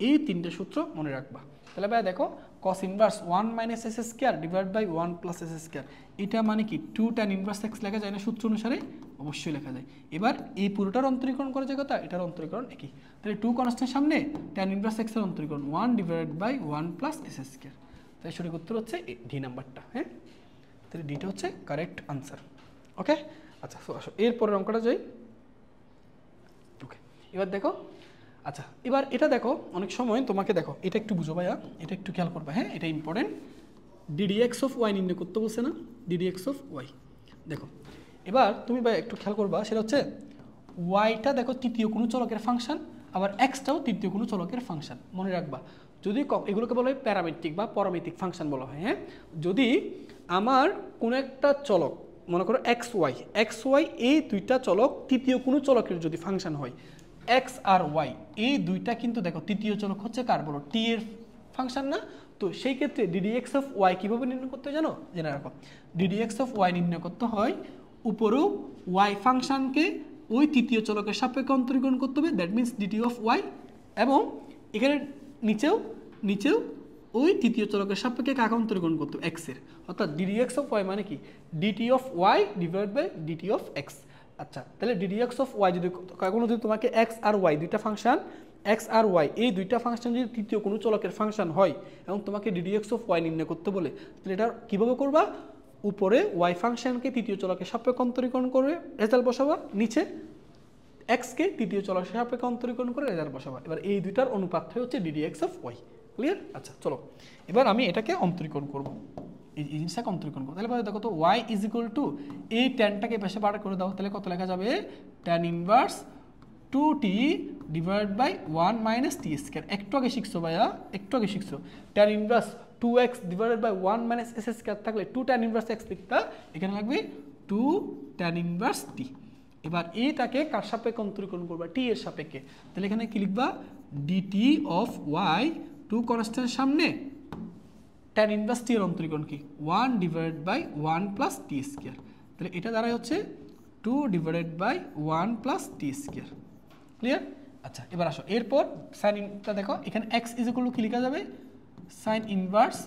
এই 3টে সূত্র মনে রাখবা। তাহলে ভাই দেখো cos inverse 1 minus S square divide by 1 plus S square, এটা মানে কি 2 ট্যান ইনভার্স এক্স লেখা যায় না সূত্র অনুসারে, অবশ্যই লেখা যায়। এবার এই পুরোটার অন্তরীকরণ করা যায় কথা, এটার অন্তরীকরণ একই। তাহলে 2 কনস্ট্যান্ট সামনে ট্যান ইনভার্স এক্স এর অন্তরীকরণ 1 divide by 1 plus S square, তাই সঠিক উত্তর হচ্ছে ডি নাম্বারটা। হ্যাঁ, তাহলে ডিটা হচ্ছে কারেক্ট আনসার, ওকে। আচ্ছা আসো এরপরের অঙ্কটা যাই, ওকে। এবার দেখো, আচ্ছা এবার এটা দেখো, অনেক সময় তোমাকে দেখো এটা একটু বুঝো ভাইয়া, এটা একটু খেয়াল করবা, হ্যাঁ এটা ইম্পর্টেন্ট। ডিডিএক্স অফ ওয়াই নির্ণয় করতে বলছে না, ডিডিএক্স অফ ওয়াই। দেখো এবার তুমি ভাই একটু খেয়াল করবা, সেটা হচ্ছে ওয়াইটা দেখো তৃতীয় কোনো চলকের ফাংশন, আবার এক্সটাও তৃতীয় কোনো চলকের ফাংশন, মনে রাখবা। যদি এগুলোকে বলা হয় প্যারামেট্রিক বা পরমেট্রিক ফাংশন বলা হয়। হ্যাঁ, যদি আমার কোনো একটা চলক মনে করো এক্স ওয়াই এই দুইটা চলক তৃতীয় কোনো চলকের যদি ফাংশন হয়, এক্স আর ওয়াই এই দুইটা কিন্তু দেখো তৃতীয় চলক হচ্ছে কার বলো, টি এর ফাংশন না। তো সেই ক্ষেত্রে ডিডিএক্স অফ ওয়াই কীভাবে নির্ণয় করতে জানো, জেনে রাখো। ডিডিএক্স অফ ওয়াই নির্ণয় করতে হয় উপরেও ওয়াই ফাংশনকে ওই তৃতীয় চলকের সাপেক্ষে অন্তরীকরণ করতে হবে, that means d t of y, এবং এখানে নিচেও ওই তৃতীয় চলকের সাপেক্ষে কাকে অন্তরীকরণ করতে হবে, এক্সের, অর্থাৎ ডিডি এক্স অফ ওয়াই মানে কি d t of y divide by d t of x. আচ্ছা, তাহলে ডিডি এক্স অফ ওয়াই যদি কখনো যদি তোমাকে এক্স আর ওয়াই দুইটা ফাংশন, এক্স আর ওয়াই এই দুইটা ফাংশন যদি তৃতীয় কোনো চলকের ফাংশন হয় এবং তোমাকে ডিডি এক্স অফ ওয়াই নির্ণয় করতে বলে, তাহলে এটা কীভাবে করবা, উপরে ওয়াই ফাংশনকে তৃতীয় চলকের সাপেক্ষে অন্তরীকরণ করে রেজাল্ট বসাবা, নিচে এক্সকে তৃতীয় চলকের সাপেক্ষে অন্তরীকরণ করে রেজাল্ট বসাবা। এবার এই দুইটার অনুপাতটাই হচ্ছে d d x of y. Clear? আচ্ছা চলো এবার আমি এটাকে অন্তরীকরণ করব, এই জিনিসটাকে অন্তরীকরণ করবো। তাহলে দেখো তো ওয়াই ইজ ইকুয়াল টু এই ট্যানটাকে পাশে বার করে দাও, তাহলে কত লেখা যাবে, tan inverse 2t divide by 1 minus t square. একটু আগে শিখছো ভাইয়া, একটু আগে শিখছো tan inverse 2x divided by 1 minus S square থাকলে 2 ট্যান ইনভার্স x লিখতা, এখানে লাগবে 2 ট্যান ইনভার্স t। এবার এইটাকে কার সাপেক্ষে অন্তরীকরণ করবা, t এর সাপেক্ষে, তাহলে এখানে কি লিখবা, dt অফ y 2 কনস্ট্যান্ট সামনে ট্যান ইনভার্স t এর অন্তরীকরণ কি 1 divided by 1 plus t square, তাহলে এটা দ্বারাই হচ্ছে 2 divided by 1 plus t square. Clear? আচ্ছা এবার আসো, এরপর সাইন ইনটা দেখো, এখানে x ইজ ইকুয়াল টু কি লেখা যাবে, sine inverse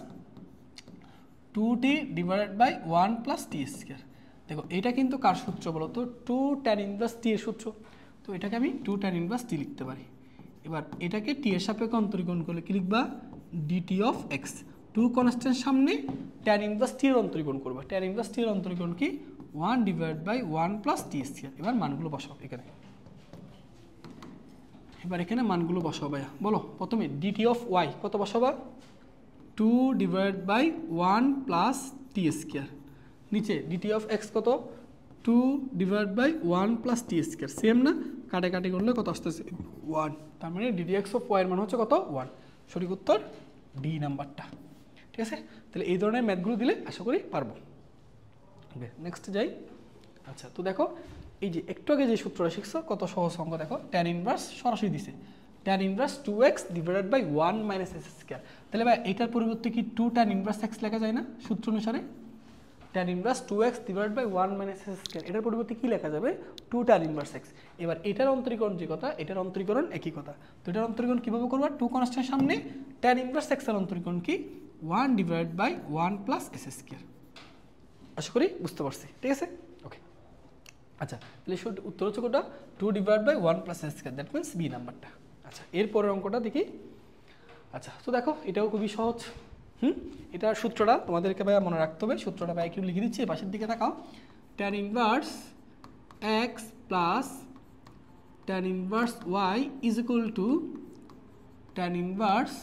2t divided by 1 plus t square. দেখো এটা কিন্তু কার সূত্র বলো তো, 2 ট্যান ইনভার্স টি এর সূত্র, তো এটাকে আমি 2 ট্যান ইনভার্স টি লিখতে পারি। এবার এটাকে টি এর সাপেক্ষে অন্তরীকরণ করলে কি লিখবা, ডিটি অফ এক্স, 2 কনস্ট্যান্ট সামনে ট্যান ইনভার্স টি এর অন্তরীকরণ করবা, ট্যান ইনভার্স টি এর অন্তরীকরণ কি 1 divide by 1 plus t square. এবার মানগুলো বসাও এখানে, এবার এখানে মানগুলো বসাও ভাইয়া, বলো প্রথমে ডিটি অফ ওয়াই কত বসাবা, 2 divide by 1 plus t square, নিচে ডিটি অফ এক্স কত, 2 divide by 1 plus t square, same না, কাটাকাটি করলে কত আসতেছে 1, তার মানে ডিডি এক্স অফ ওয়াই এর মান হচ্ছে কত 1। সঠিক উত্তর ডি নাম্বারটা। ঠিক আছে, তাহলে এই ধরনের ম্যাথগুলো দিলে আশা করি পারবো। নেক্সট যাই। আচ্ছা তো দেখো এই যে একটু আগে যে সূত্রটা শিখছো কত সহজ অঙ্ক, দেখো ট্যান ইনভার্স সরাসরি দিছে, tan inverse 2x divided by 1 minus S square, তাহলে ভাই এটার পরিবর্তে কি 2 ট্যান ইনভার্স x লেখা যায় না সূত্র অনুসারে, tan inverse 2x divided by 1 minus S square, এটার পরিবর্তে কি লেখা যাবে 2 ট্যান ইনভার্স x। এবার এটার অন্তরীকরণ যে কথা, এটার অন্তরীকরণ একই কথা, তো এটার অন্তরীকরণ কীভাবে করবা, 2 কনস্ট্যান্ট সামনে ট্যান ইনভার্স x এর অন্তরীকরণ কি 1 divide by 1 plus S square. আশা করি বুঝতে পারছি। ঠিক আছে, ওকে। আচ্ছা তাহলে উত্তর হচ্ছে কোটা 2 divide by 1 plus S square, that means B নাম্বারটা। আচ্ছা এরপরের অঙ্কটা দেখি। আচ্ছা তো দেখো এটাও খুবই সহজ। এটার সূত্রটা তোমাদেরকে ভাই মনে রাখতে হবে, সূত্রটা ভাই একটু লিখে দিচ্ছি, পাশের দিকে তাকাও, tan inverse X plus tan inverse Y is equal to tan inverse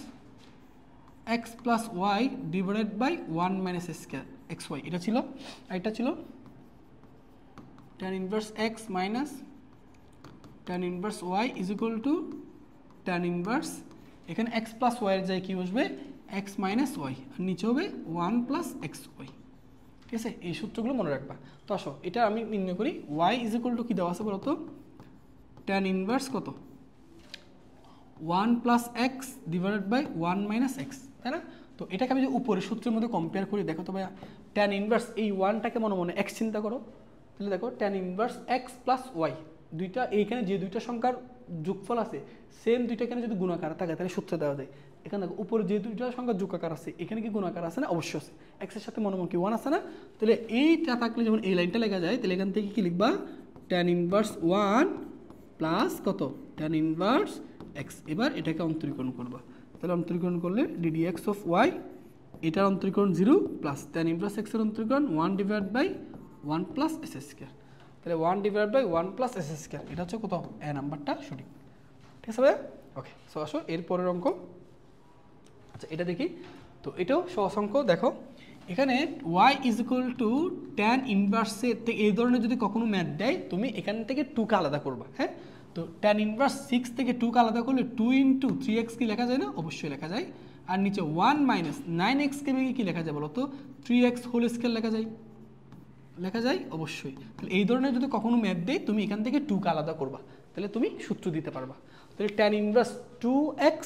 X plus Y divided by 1 minus square X Y, এটা ছিল, আর এটা ছিল tan inverse x minus tan inverse y is equal to tan inverse, এখানে x plus y এর জায়গায় কি বসবে x minus y, আর নিচে হবে 1 plus xy। ঠিক আছে, এই সূত্রগুলো মনে রাখবা। তো আসো এটা আমি নির্ণয় করি, y is equal to কি দেওয়া আছে বলতো, tan inverse কত 1 plus x divided by 1 minus x, তাই না? তো এটাকে আমি যে উপরের সূত্রের মধ্যে কম্পেয়ার করি, দেখো তো ভাইয়া tan inverse এই 1টাকে মনে মনে x চিন্তা করো, তাহলে দেখো tan inverse x plus Y, দুইটা এইখানে যে দুইটা সংখ্যার যোগফল আছে সেম দুইটা এখানে যদি গুণাকার থাকে তাহলে সূত্রে দেওয়া যায়। এখানে দেখো উপরে যে দুইটা সংখ্যার যোগাকার আছে এখানে কি গুণাকার আছে না, অবশ্যই আছে, x এর সাথে মনে মনে কি 1 আছে না, তাহলে এইটা থাকলে যেমন এই লাইনটা লেখা যায়, তাহলে এখান থেকে কি লিখবা tan ইনভার্স 1 প্লাস কত tan ইনভার্স x। এবার এটাকে অন্তরীকরণ করবা, তাহলে অন্তরীকরণ করলে ডিডি এক্স অফ ওয়াই, এটার অন্তরীকরণ 0 প্লাস tan ইনভার্স x এর অন্তরীকরণ 1 divide by 1 plus S square, তাহলে 1 divide by 1 plus S square, এটা হচ্ছে কত এ নাম্বারটা সঠিক। ঠিক আছে ভাই, ওকে। সো আসো এরপরের অঙ্ক। আচ্ছা এটা দেখি, তো এটাও সহজ অঙ্ক। দেখো এখানে y is equal to tan ইনভার্সে, এই ধরনের যদি কখনো ম্যাথ দেয় তুমি এখান থেকে 2 কে আলাদা করবা। হ্যাঁ, তো ট্যান ইনভার্স 6 থেকে 2 কে আলাদা করলে 2 ইন্টু 3x কি লেখা যায় না, অবশ্যই লেখা যায়। আর নিচে 1 মাইনাস 9x কে ভেঙে কি লেখা যায় বলো তো, 3x হোল স্কয়ার লেখা যায়, লেখা যায় অবশ্যই। তাহলে এই ধরনের যদি কখনো ম্যাথ দেয় তুমি এখান থেকে 2 কে আলাদা করবা, তাহলে তুমি সূত্র দিতে পারবা। তাহলে tan inverse 2x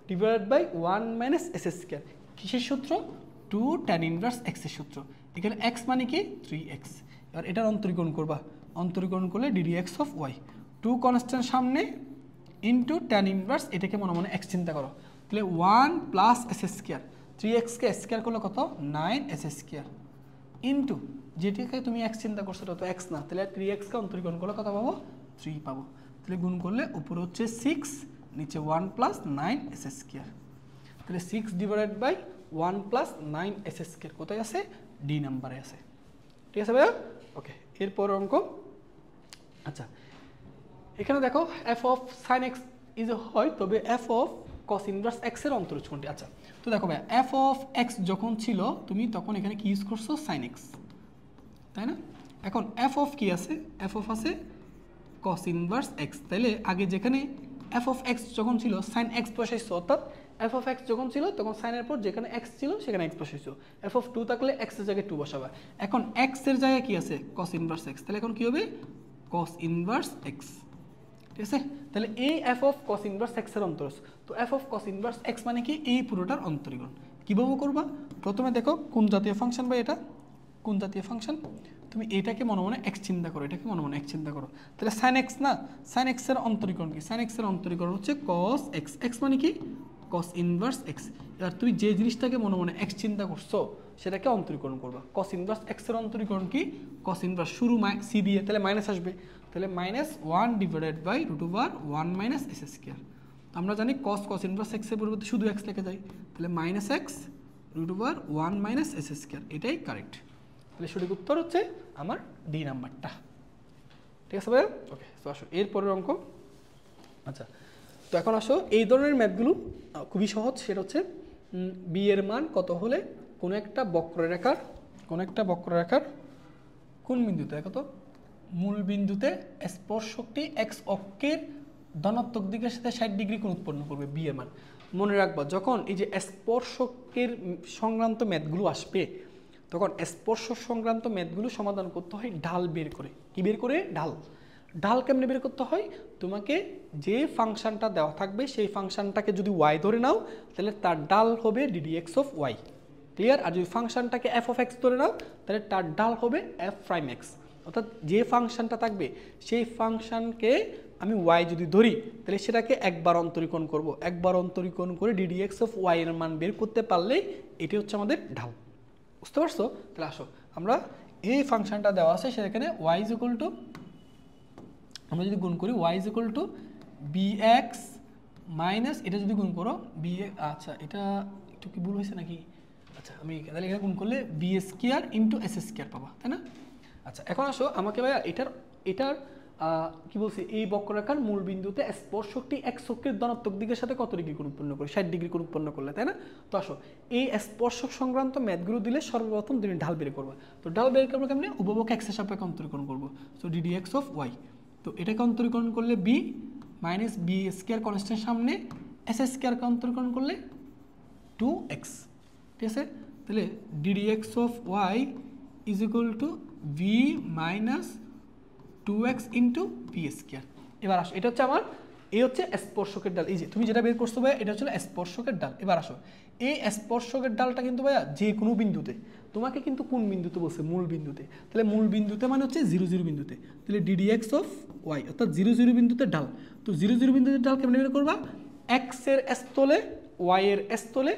divide by 1 minus S square, কিসের সূত্র, 2 ট্যান ইনভার্স x এর সূত্র। এখানে x মানে কি 3x, এবার এটার অন্তরীকরণ করবা, অন্তরীকরণ করলে D D x of Y, 2 constant সামনে ইন্টু ট্যান ইনভার্স, এটাকে মনে মনে এক্স চিন্তা করো, তাহলে 1 প্লাস এস স্কোয়ার, 3x-কে স্কোয়ার করলে কত 9s স্কোয়ার ইন্টু যেটাকে তুমি এক্স চিন্তা করছো ওটা তো এক্স না, তাহলে 3x-কে অন্তরীকরণ করলে কত পাবো 3 পাবো, তাহলে গুণ করলে উপরে হচ্ছে 6, নিচে 1 প্লাস 9s স্কোয়ার, তাহলে 6 divided by 1 plus 9s square কোথায় আছে, ডি নাম্বারে আছে। ঠিক আছে ভাইয়া, ওকে। এরপর অঙ্ক, আচ্ছা এখানে দেখো F of sine x is হয়, তবে F of cos inverse x এর অন্তরজ কোনটি? আচ্ছা তো দেখো ভাইয়া, এফ অফ এক্স যখন ছিল তুমি তখন এখানে কি ইউজ করছো, সাইন এক্স, তাই না? এখন এফ অফ কি আছে, এফ অফ আছে কস ইনভার্স এক্স, তাইলে আগে যেখানে এফ অফ এক্স যখন ছিল সাইন এক্স বসাইছো, অর্থাৎ এফ অফ এক্স যখন ছিল তখন সাইনের পর যেখানে এক্স ছিল সেখানে এক্স বসাইছো, এফ অফ 2 থাকলে এক্স এর জায়গায় 2 বসাবা, এখন এক্স এর জায়গায় কি আছে, কস ইনভার্স এক্স, তাহলে এখন কি হবে কস ইনভার্স এক্স। ঠিক আছে, তাহলে এই F of cos inverse x এর অন্তরজ, তো F of cos inverse x মানে কি, এই পুরোটার অন্তরীকরণ। কীভাবে করবা, প্রথমে দেখো কোন জাতীয় ফাংশন বা এটা কোন জাতীয় ফাংশন, তুমি এটাকে মনে মনে এক্স চিন্তা করো, এটাকে মনে মনে এক্স চিন্তা করো, তাহলে সাইন এক্স না, সাইন এক্স এর অন্তরীকরণ কি, সাইন এক্স এর অন্তরীকরণ হচ্ছে কস এক্স, এক্স মানে কি কস ইনভার্স এক্স। এবার তুমি যে জিনিসটাকে মনে মনে এক্স চিন্তা করছো সেটাকে অন্তরীকরণ করবা, কস ইনভার্স এক্স এর অন্তরীকরণ কি, কস ইনভার্স শুরু সি দিয়ে, তাহলে মাইনাস আসবে, তাহলে -1 divided by √1 minus S square. আমরা জানি কস কস ইনভার্স এক্স এর পরিবর্তে শুধু এক্স লিখে যাই, তাহলে -x √1 মাইনাস এস স্কোয়ার, এটাই কারেক্ট। তাহলে সঠিক উত্তর হচ্ছে আমার ডি নাম্বারটা। ঠিক আছে ভাইয়া, ওকে। তো আসো এরপরের অঙ্ক, আচ্ছা তো এখন আসো এই ধরনের ম্যাথগুলো খুবই সহজ, সেটা হচ্ছে বি এর মান কত হলে কোনো একটা বক্ররেখার কোন বিন্দুতে, কত মূল বিন্দুতে স্পর্শকটি এক্স অক্ষের ধনাত্মক দিকের সাথে 60 ডিগ্রি কোণ উৎপন্ন করবে, বি এর মান। মনে রাখবা যখন এই যে স্পর্শকের সংক্রান্ত ম্যাথগুলো আসবে তখন স্পর্শ সংক্রান্ত ম্যাথগুলো সমাধান করতে হয় ঢাল বের করে। কি বের করে, ঢাল। ঢাল কেমনে বের করতে হয়, তোমাকে যে ফাংশনটা দেওয়া থাকবে সেই ফাংশনটাকে যদি ওয়াই ধরে নাও তাহলে তার ঢাল হবে d d x of y, clear. আর যদি ফাংশনটাকে এফ অফ এক্স ধরে নাও তাহলে তার ঢাল হবে এফ প্রাইম এক্স, অর্থাৎ যে ফাংশনটা থাকবে সেই ফাংশনকে আমি ওয়াই যদি ধরি তাহলে সেটাকে একবার অন্তরীকরণ করব, একবার অন্তরীকরণ করে ডিডি এক্স অফ ওয়াই এর মান বের করতে পারলেই এটি হচ্ছে আমাদের ঢাল। বুঝতে পারছো? তাহলে আসো আমরা এই ফাংশনটা দেওয়া আছে সেখানে ওয়াই ইজ ইকুয়াল টু, আমরা যদি গুণ করি Y is equal to B X minus, এটা যদি গুণ করো বি, আচ্ছা এটা একটু কি ভুল হয়েছে নাকি, আচ্ছা আমি তাহলে এখানে গুণ করলে B square into S square পাবা, তাই না? আচ্ছা এখন আসো আমাকে ভাইয়া এটার কি বলছি, এই বক্ররেখার মূল বিন্দুতে স্পর্শকটি এক্স অক্ষের ধনাত্মক দিকের সাথে কত ডিগ্রি কোণ উৎপন্ন করে, 60 ডিগ্রি কোণ উৎপন্ন করলে, তাই না? তো আসো এই স্পর্শক সংক্রান্ত ম্যাথগুলো দিলে সর্বপ্রথম তুমি ঢাল বের করবা। তো ঢাল বের করবো কেমনে, উপভোগ এক্সের সাপেক্ষে অন্তরীকরণ করবো, so D D x of Y. তো এটাকে অন্তরীকরণ করলে B minus B square constant সামনে এস স্কোয়ারকে অন্তরীকরণ করলে 2x, ঠিক আছে? তাহলে D D x of Y is equal to V minus 2x into V square. এবার আসো এটা হচ্ছে আমার, এই হচ্ছে স্পর্শকের ডাল, এই যে তুমি যেটা বের করছো ভাইয়া এটা হচ্ছে স্পর্শকের ডাল। এবার আসো এই স্পর্শকের ডালটা কিন্তু ভাইয়া যে কোনো বিন্দুতে, তোমাকে কিন্তু কোন বিন্দুতে বলছে, মূল বিন্দুতে, তাহলে মূল বিন্দুতে মানে হচ্ছে 0 0 বিন্দুতে, তাহলে ডিডি এক্স অফ ওয়াই অর্থাৎ 0 0 বিন্দুতে ডাল। তো 0 0 বিন্দুতে ডাল কেমন বের করবা, এক্স এর স্থলে ওয়াই এর স্থলে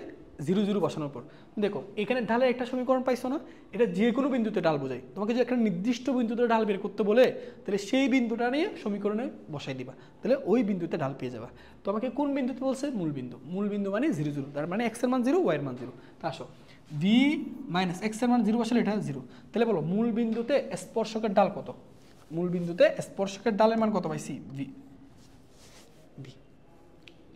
0 0 বসানোর পর দেখো এখানে ঢালের একটা সমীকরণ পাইছো না, এটা যে কোনো বিন্দুতে ডাল বোঝায়। তোমাকে যদি একটা নির্দিষ্ট বিন্দুতে ডাল বের করতে বলে তাহলে সেই বিন্দুটা নিয়ে সমীকরণে বসাই দিবা, তাহলে ওই বিন্দুতে ডাল পেয়ে যাবা। তো আমাকে কোন বিন্দুতে বলছে, মূল বিন্দু, মূল বিন্দু মানে 0 0, তার মানে এক্স এর মান 0 ওয়াই এর মান 0। তা আসো ভি মাইনাস এক্স এর মান 0 বসালে এটা 0, তাহলে বলো মূল বিন্দুতে স্পর্শকের ডাল কত, মূল বিন্দুতে স্পর্শকের ডালের মান কত পাইছি, ভি,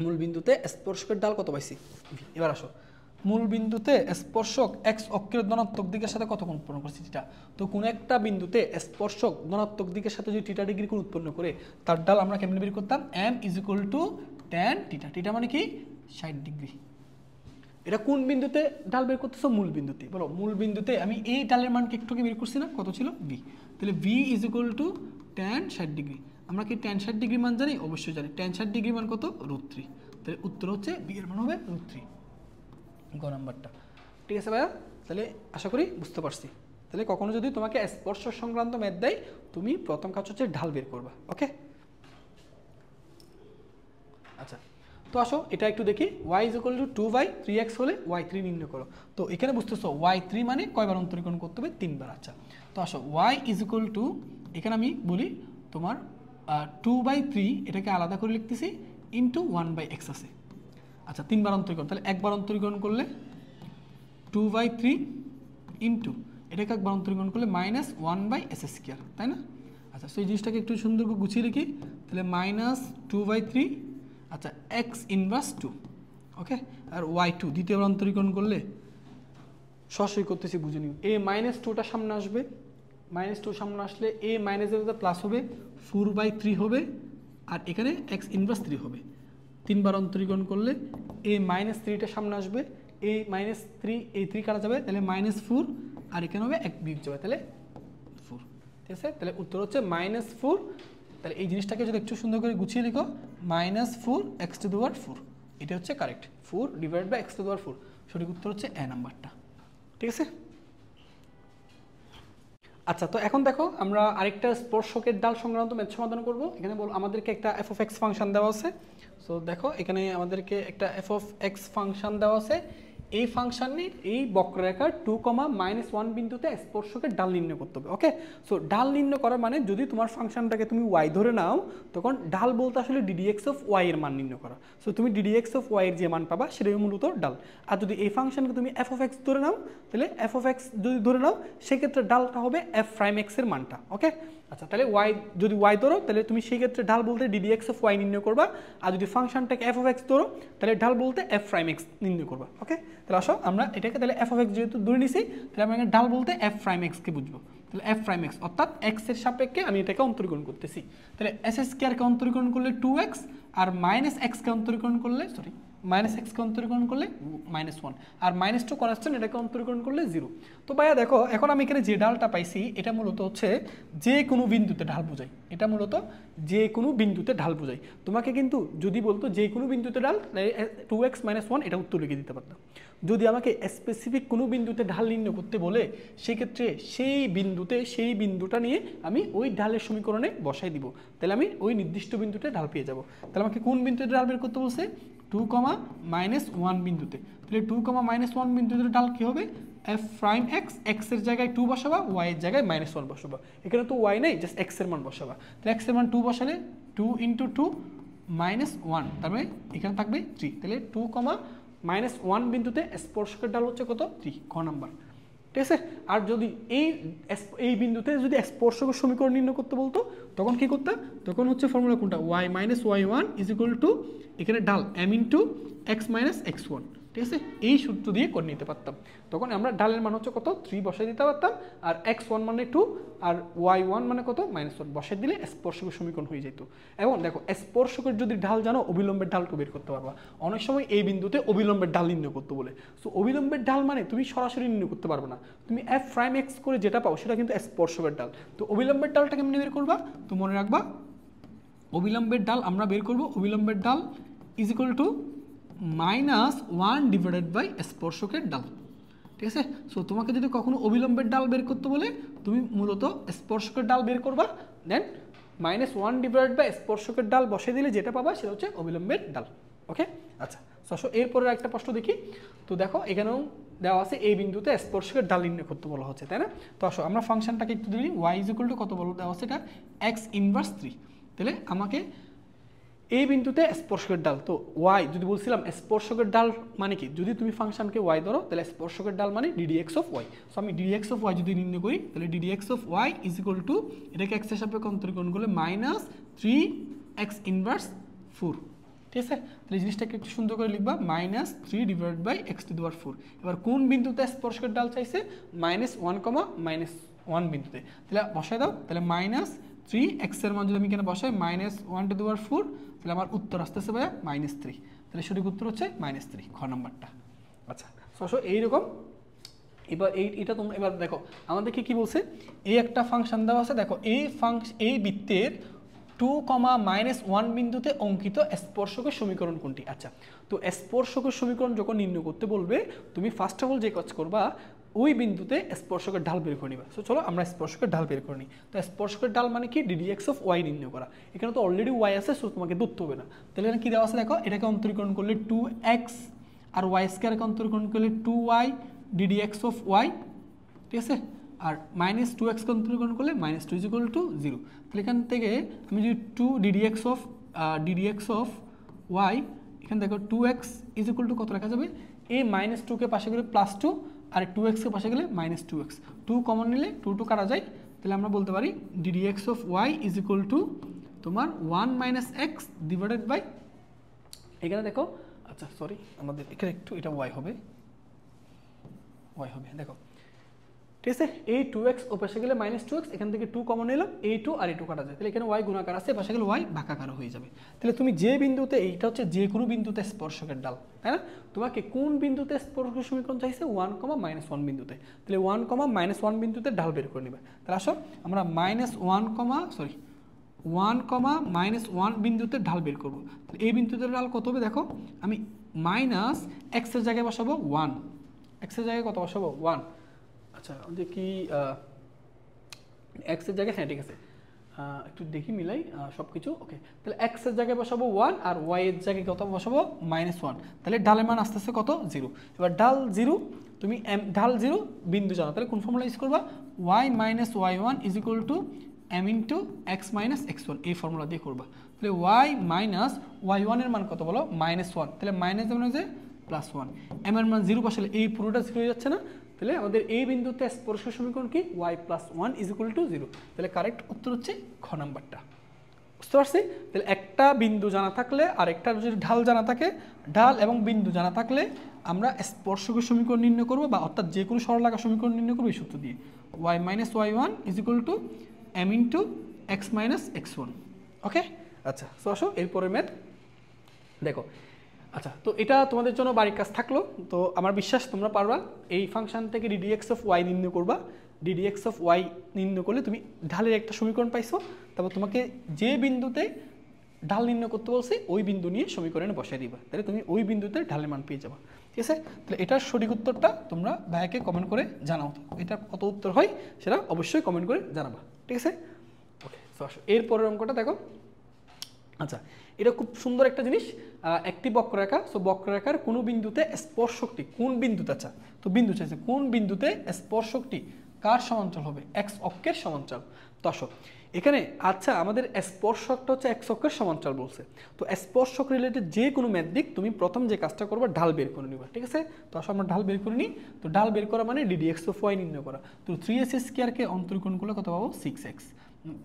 মূল বিন্দুতে স্পর্শকের ডাল কত পাইছি, ভি। এবার আসো মূল বিন্দুতে স্পর্শক এক্স অক্ষের ধনাত্মক দিকের সাথে কত কোণ উৎপন্ন করছে, থিটা। তো কোন একটা বিন্দুতে স্পর্শক ধনাত্মক দিকের সাথে যদি থিটা ডিগ্রি কোণ উৎপন্ন করে তার ডাল আমরা কেমনে বের করতাম, m is equal two tan theta, theta মানে কি 60 ডিগ্রি। এটা কোন বিন্দুতে ডাল বের করতেছো, মূল বিন্দুতে। বলো মূল বিন্দুতে আমি এই ডালের মানকে একটুকে বের করছি না, কত ছিল, v, তাহলে v is equal two tan 60 degree. আমরা কি tan 60 ডিগ্রি মান জানি, অবশ্যই জানি, tan 60 ডিগ্রি মান কত, √3, তাহলে উত্তর হচ্ছে v এর মান হবে √3, গ নাম্বারটা। ঠিক আছে ভাইয়া, তাহলে আশা করি বুঝতে পারছি। তাহলে কখনো যদি তোমাকে স্পর্শ সংক্রান্ত ম্যাথ দেয় তুমি প্রথম কাজ হচ্ছে ঢাল বের করবা। ওকে, আচ্ছা তো আসো এটা একটু দেখি। y = 2/3x হলে y3 নির্ণয় করো। তো এখানে বুঝতেছো y3 মানে কয়বার অন্তরীকরণ করতে হবে? 3 বার। আচ্ছা তো আসো y = এখানে আমি বলি তোমার 2/3 এটাকে আলাদা করে লিখতেছি ইন্টু 1/x আছে। আচ্ছা 3 বার অন্তরীকরণ, তাহলে একবার অন্তরীকরণ করলে 2/3 ইন্টু এটাকে একবার অন্তরীকরণ করলে -1/s², তাই না? আচ্ছা সেই জিনিসটাকে একটু সুন্দর করে গুছিয়ে লিখি, তাহলে -2/3 আচ্ছা x ইনভার্স 2। ওকে, আর y2 দ্বিতীয়বার অন্তরীকরণ করলে সরাসরি করতেছি বুঝে নিও, a -2টা সামনে আসবে, -2 সামনে আসলে a এর প্লাস হবে 4/3 হবে, আর এখানে x ইনভার্স 3 হবে। 3 বার অন্তরীকরণ করলে a -3টা সামনে আসবে, a -3 এই 3 কাটা যাবে, তাহলে -4, আর এখানে হবে 1 বিয়োগ যাবে, তাহলে 4। ঠিক আছে, তাহলে উত্তর হচ্ছে -4। তাহলে এই জিনিসটাকে যদি একটু সুন্দর করে গুছিয়ে লিখো, -4x⁴, এটা হচ্ছে কারেক্ট। 4/x⁴, সঠিক উত্তর হচ্ছে এ নাম্বারটা। ঠিক আছে, আচ্ছা তো এখন দেখো আমরা আরেকটা স্পর্শকের ডাল সংক্রান্ত ম্যাথ সমাধান করব। এখানে আমাদেরকে একটা f(x) ফাংশন দেওয়া আছে। সো দেখো এখানে আমাদেরকে একটা f(x) ফাংশন দেওয়া আছে। এই ফাংশনের এই বক্ররেখার 2, -1 বিন্দুতে স্পর্শকের ডাল নির্ণয় করতে হবে। ওকে, সো ডাল নির্ণয় করার মানে যদি তোমার ফাংশনটাকে তুমি y ধরে নাও, তখন ডাল বলতে আসলে ddx(y) এর মান নির্ণয় করা। সো তুমি ddx(y) এর যে মান পাবা সেটাই মূলত ডাল। আর যদি এই ফাংশনকে তুমি f(x) ধরে নাও, তাহলে f(x) যদি ধরে নাও সেক্ষেত্রে ডালটা হবে f'(x) এর মানটা। ওকে, আচ্ছা তাহলে যদি y ধরো তাহলে তুমি সেই ক্ষেত্রে ডাল বলতে ddx(y) নির্ণয় করবা, আর যদি ফাংশনটাকে f(x) ধরো তাহলে ডাল বলতে f'(x) নির্ণয় করবা। ওকে, তাহলে আসো আমরা এটাকে তাহলে f(x) যেহেতু ধরে নিছি, তাহলে আমরা ডাল বলতে f'(x) কে বুঝবো। তাহলে f'(x) অর্থাৎ x এর সাপেক্ষে আমি এটাকে অন্তরীকরণ করতেছি। তাহলে s² কে অন্তরীকরণ করলে 2x, আর -x কে অন্তরীকরণ করলে -x কে অন্তরীকরণ করলে -1, আর -2 কনস্ট্যান্ট এটাকে অন্তরীকরণ করলে 0। তো ভাইয়া দেখো এখন আমি এখানে যে ডালটা পাইছি এটা মূলত হচ্ছে যে কোনো বিন্দুতে ঢাল বোঝায়। এটা মূলত যে কোনো বিন্দুতে ঢাল বোঝায়। তোমাকে কিন্তু যদি বলতো যে কোনো বিন্দুতে ঢাল, 2x - 1 এটা উত্তর লিখে দিতে পারতাম। যদি আমাকে স্পেসিফিক কোনো বিন্দুতে ঢাল নির্ণয় করতে বলে সেক্ষেত্রে সেই বিন্দুটা নিয়ে আমি ওই ঢালের সমীকরণে বসাই দিব, তাহলে আমি ওই নির্দিষ্ট বিন্দুতে ঢাল পেয়ে যাব। তাহলে আমাকে কোন বিন্দুতে ঢাল বের করতে বলছে? 2, -1 বিন্দুতে। তাহলে 2, -1 বিন্দুতে ঢাল কি হবে? f'(x), x এর জায়গায় 2 বসাবা, y এর জায়গায় -1 বসাবা। এখানে তো y নেই, জাস্ট x এর মান বসাবা। তাহলে x এর মান 2 বসালে 2 × 2 -1, তার মানে এখানে থাকবে 3। তাহলে 2, -1 বিন্দুতে স্পর্শকের ঢাল হচ্ছে কত? 3, খ নাম্বার। ঠিক আছে, আর যদি এই বিন্দুতে যদি স্পর্শকের সমীকরণ নির্ণয় করতে বলতো তখন কি করতাম? তখন হচ্ছে ফর্মুলা কোনটা? y - y1 = এখানে ঢাল m × x - x1। ঠিক আছে, এই সূত্র দিয়ে করে নিতে পারতাম। তখন আমরা ঢালের মান হচ্ছে কত? 3 বসাই দিতে পারতাম, আর x1 মানে 2 আর y1 মানে কত? -1 বসাই দিলে স্পর্শকের সমীকরণ হয়ে যেত। এবং দেখো স্পর্শকের যদি ঢাল জানো অবিলম্বের ঢালটা বের করতে পারবা। অনেক সময় এই বিন্দুতে অবিলম্বের ঢাল নির্ণয় করতে বলে, সো অবিলম্বের ঢাল মানে তুমি সরাসরি নির্ণয় করতে পারবে না, তুমি f'(x) করে যেটা পাও সেটা কিন্তু স্পর্শকের ঢাল। তো অবিলম্বের ঢালটা কেমনি বের করবা? তো মনে রাখবা অবিলম্বের ঢাল আমরা বের করব, অবিলম্বের ঢাল = -1 / স্পর্শকের ঢাল। ঠিক আছে, সো তোমাকে যদি কখনো অবিলম্বের ঢাল বের করতে বলে তুমি মূলত স্পর্শকের ঢাল বের করবা, দেন -1 / স্পর্শকের ঢাল বসে দিলে যেটা পাবা সেটা হচ্ছে অবিলম্বের ঢাল। ওকে, আচ্ছা সো এরপরে একটা প্রশ্ন দেখি। তো দেখো এখানেও দেওয়া আছে এই বিন্দুতে স্পর্শকের ঢাল নির্ণয় করতে বলা হচ্ছে, তাই না? তো আসো আমরা ফাংশনটাকে একটু দিই, y = কত বলো দেওয়া আছে, এটা x ইনভার্স 3। তাহলে আমাকে এই বিন্দুতে স্পর্শকের ঢাল, তো y যদি বলছিলাম স্পর্শকের ঢাল মানে কি, যদি তুমি ফাংশনকে y ধরো তাহলে স্পর্শকের ঢাল মানে ddx(y). সো আমি ddx(y) যদি নির্ণয় করি তাহলে ddx(y) = এটাকে x এর সাপেক্ষে অন্তরীকরণ করলে -3x ইনভার্স 4। ঠিক আছে, তাহলে এই জিনিসটাকে একটু সুন্দর করে লিখবা, -3/x⁴। এবার কোন বিন্দুতে স্পর্শকের ঢাল চাইছে? -1, -1 বিন্দুতে। তাহলে বসাই দাও, তাহলে -3x এর মান যদি আমি এখানে বসাই -1⁴, তাহলে আমার উত্তর আসতেছে ভাইয়া -3। তাহলে সঠিক উত্তর হচ্ছে -3, খ নাম্বারটা। আচ্ছা সো এইরকম এবার এটা তোমরা এবার দেখো আমাদেরকে কি বলছে, এই একটা ফাংশন দেওয়া আছে। দেখো এই বৃত্তের 2, -1 বিন্দুতে অঙ্কিত স্পর্শকের সমীকরণ কোনটি? আচ্ছা তো স্পর্শকের সমীকরণ যখন নির্ণয় করতে বলবে তুমি ফার্স্ট অফ অল যে কাজ করবা, ওই বিন্দুতে স্পর্শকের ঢাল বের করে নিবা। সো চলো আমরা স্পর্শকের ঢাল বের করে নিই। তো স্পর্শকের ঢাল মানে কি, ডিডিএক্স অফ ওয়াই নির্ণয় করা। এখানে তো অলরেডি ওয়াই আছে, সো তোমাকে ধরতে হবে না। তাহলে এখানে কী দেওয়া আছে দেখো, এটাকে অন্তরীকরণ করলে 2x আর ওয়াই স্কোয়ারকে অন্তরীকরণ করলে 2y ডিডিএক্স অফ ওয়াই, ঠিক আছে। আর মাইনাস 2x কে অন্তরীকরণ করলে -2 = 0। তাহলে এখান থেকে আমি যদি 2 ডিডিএক্স অফ ওয়াই, এখানে দেখো 2x = কত লেখা যাবে, এই -2 কে পাশে গেলে +2 আর 2x কে পাশে গেলে -2x, 2 কমন নিলে 2 2 কাটা যায়। তাহলে আমরা বলতে পারি ডিডিএক্স অফ ওয়াই তোমার 1 - x ডিভাইডেড বাই, এখানে দেখো, আচ্ছা সরি আমাদের এখানে একটু এটা ওয়াই হবে দেখো, ঠিক আছে। এই 2x ও পাশে গেলে -2x, এখান থেকে 2 কমন নিলাম, এই 2 আর এই 2 কাটা যায়। তাহলে এখানে y গুণাকার আছে, পাশে গেলে y ভাগাকার হয়ে যাবে। তাহলে তুমি যে বিন্দুতে, এইটা হচ্ছে যে কোনো বিন্দুতে স্পর্শকের ঢাল, তাই না। তোমাকে কোন বিন্দুতে স্পর্শক সমীকরণ চাইছে, 1, -1 বিন্দুতে। তাহলে 1, -1 বিন্দুতে ঢাল বের করে নেবে। তাহলে আসো আমরা 1, বিন্দুতে ঢাল বের করবো। তাহলে এই বিন্দুতে ঢাল কত হবে দেখো, আমি -x এর জায়গায় বসাবো 1, x এর জায়গায় কত বসাবো 1, আচ্ছা যে কি x এর জায়গায়, হ্যাঁ ঠিক আছে, একটু দেখি মিলাই সব কিছু, ওকে। তাহলে x এর জায়গায় বসাবো 1 আর y এর জায়গায় কত বসাবো -1। তাহলে ঢালের মান আস্তে আস্তে কত 0। এবার ঢাল 0, তুমি ঢাল 0 বিন্দু জানো, তাহলে কোন ফর্মুলা ইউজ করবা, y - y1 = m × x - x1, এই ফর্মুলা দিয়ে করবা। তাহলে y - y1 এর মান কত বলো, -1, তাহলে মাইনাস মানে যে +1, m এর মান 0 বসালে এই পুরোটা 0 হয়ে যাচ্ছে না। তাহলে আমাদের এই বিন্দুতে স্পর্শক সমীকরণ কি, y + 1 = 0। তাহলে কারেক্ট উত্তর হচ্ছে খ নাম্বারটা। বুঝতে পারছি। তাহলে একটা বিন্দু জানা থাকলে আর একটা যদি ঢাল জানা থাকে, ঢাল এবং বিন্দু জানা থাকলে আমরা স্পর্শকের সমীকরণ নির্ণয় করবো, বা অর্থাৎ যে কোনো সরলরেখার সমীকরণ নির্ণয় করবো এই সূত্র দিয়ে, y - y1 = m × x - x1, ওকে। আচ্ছা তো আসো এরপরে ম্যাথ দেখো। আচ্ছা তো এটা তোমাদের জন্য বাড়ির কাজ থাকলো। তো আমার বিশ্বাস তোমরা পারবা। এই ফাংশন থেকে ডিডিএক্স অফ ওয়াই নির্ণয় করবা। ডিডিএক্স অফ ওয়াই নির্ণয় করলে তুমি ঢালের একটা সমীকরণ পাইছো, তারপর তোমাকে যে বিন্দুতে ঢাল নির্ণয় করতে বলছে ওই বিন্দু নিয়ে সমীকরণে বসাই দিবা, তাহলে তুমি ওই বিন্দুতে ঢালের মান পেয়ে যাবা, ঠিক আছে। তাহলে এটার সঠিক উত্তরটা তোমরা ভাইয়াকে কমেন্ট করে জানাও, এটা কত উত্তর হয় সেটা অবশ্যই কমেন্ট করে জানাবা, ঠিক আছে। ওকে তো আসো এরপরের অঙ্কটা দেখো। আচ্ছা এটা খুব সুন্দর একটা জিনিস, একটি বক্ররেখা। সো বক্ররেখার কোনো বিন্দুতে স্পর্শকটি কোন বিন্দুতে, আচ্ছা তো বিন্দু চাইছে, কোন বিন্দুতে স্পর্শকটি কার সমান্তরাল হবে, x অক্ষের সমান্তরাল। তো আসো এখানে, আচ্ছা আমাদের স্পর্শকটা হচ্ছে x অক্ষের সমান্তরাল বলছে। তো স্পর্শক রিলেটেড যে কোনো ম্যাথ দিক তুমি প্রথম যে কাজটা করবা, ঢাল বের করে নিবা, ঠিক আছে। তো আসো আমরা ঢাল বের করে নিই। তো ঢাল বের করা মানে ডিডিএক্স অফ ওয়াই নির্ণয় করা। তো 3x² অন্তরীকরণ করলে কত পাবো, 6x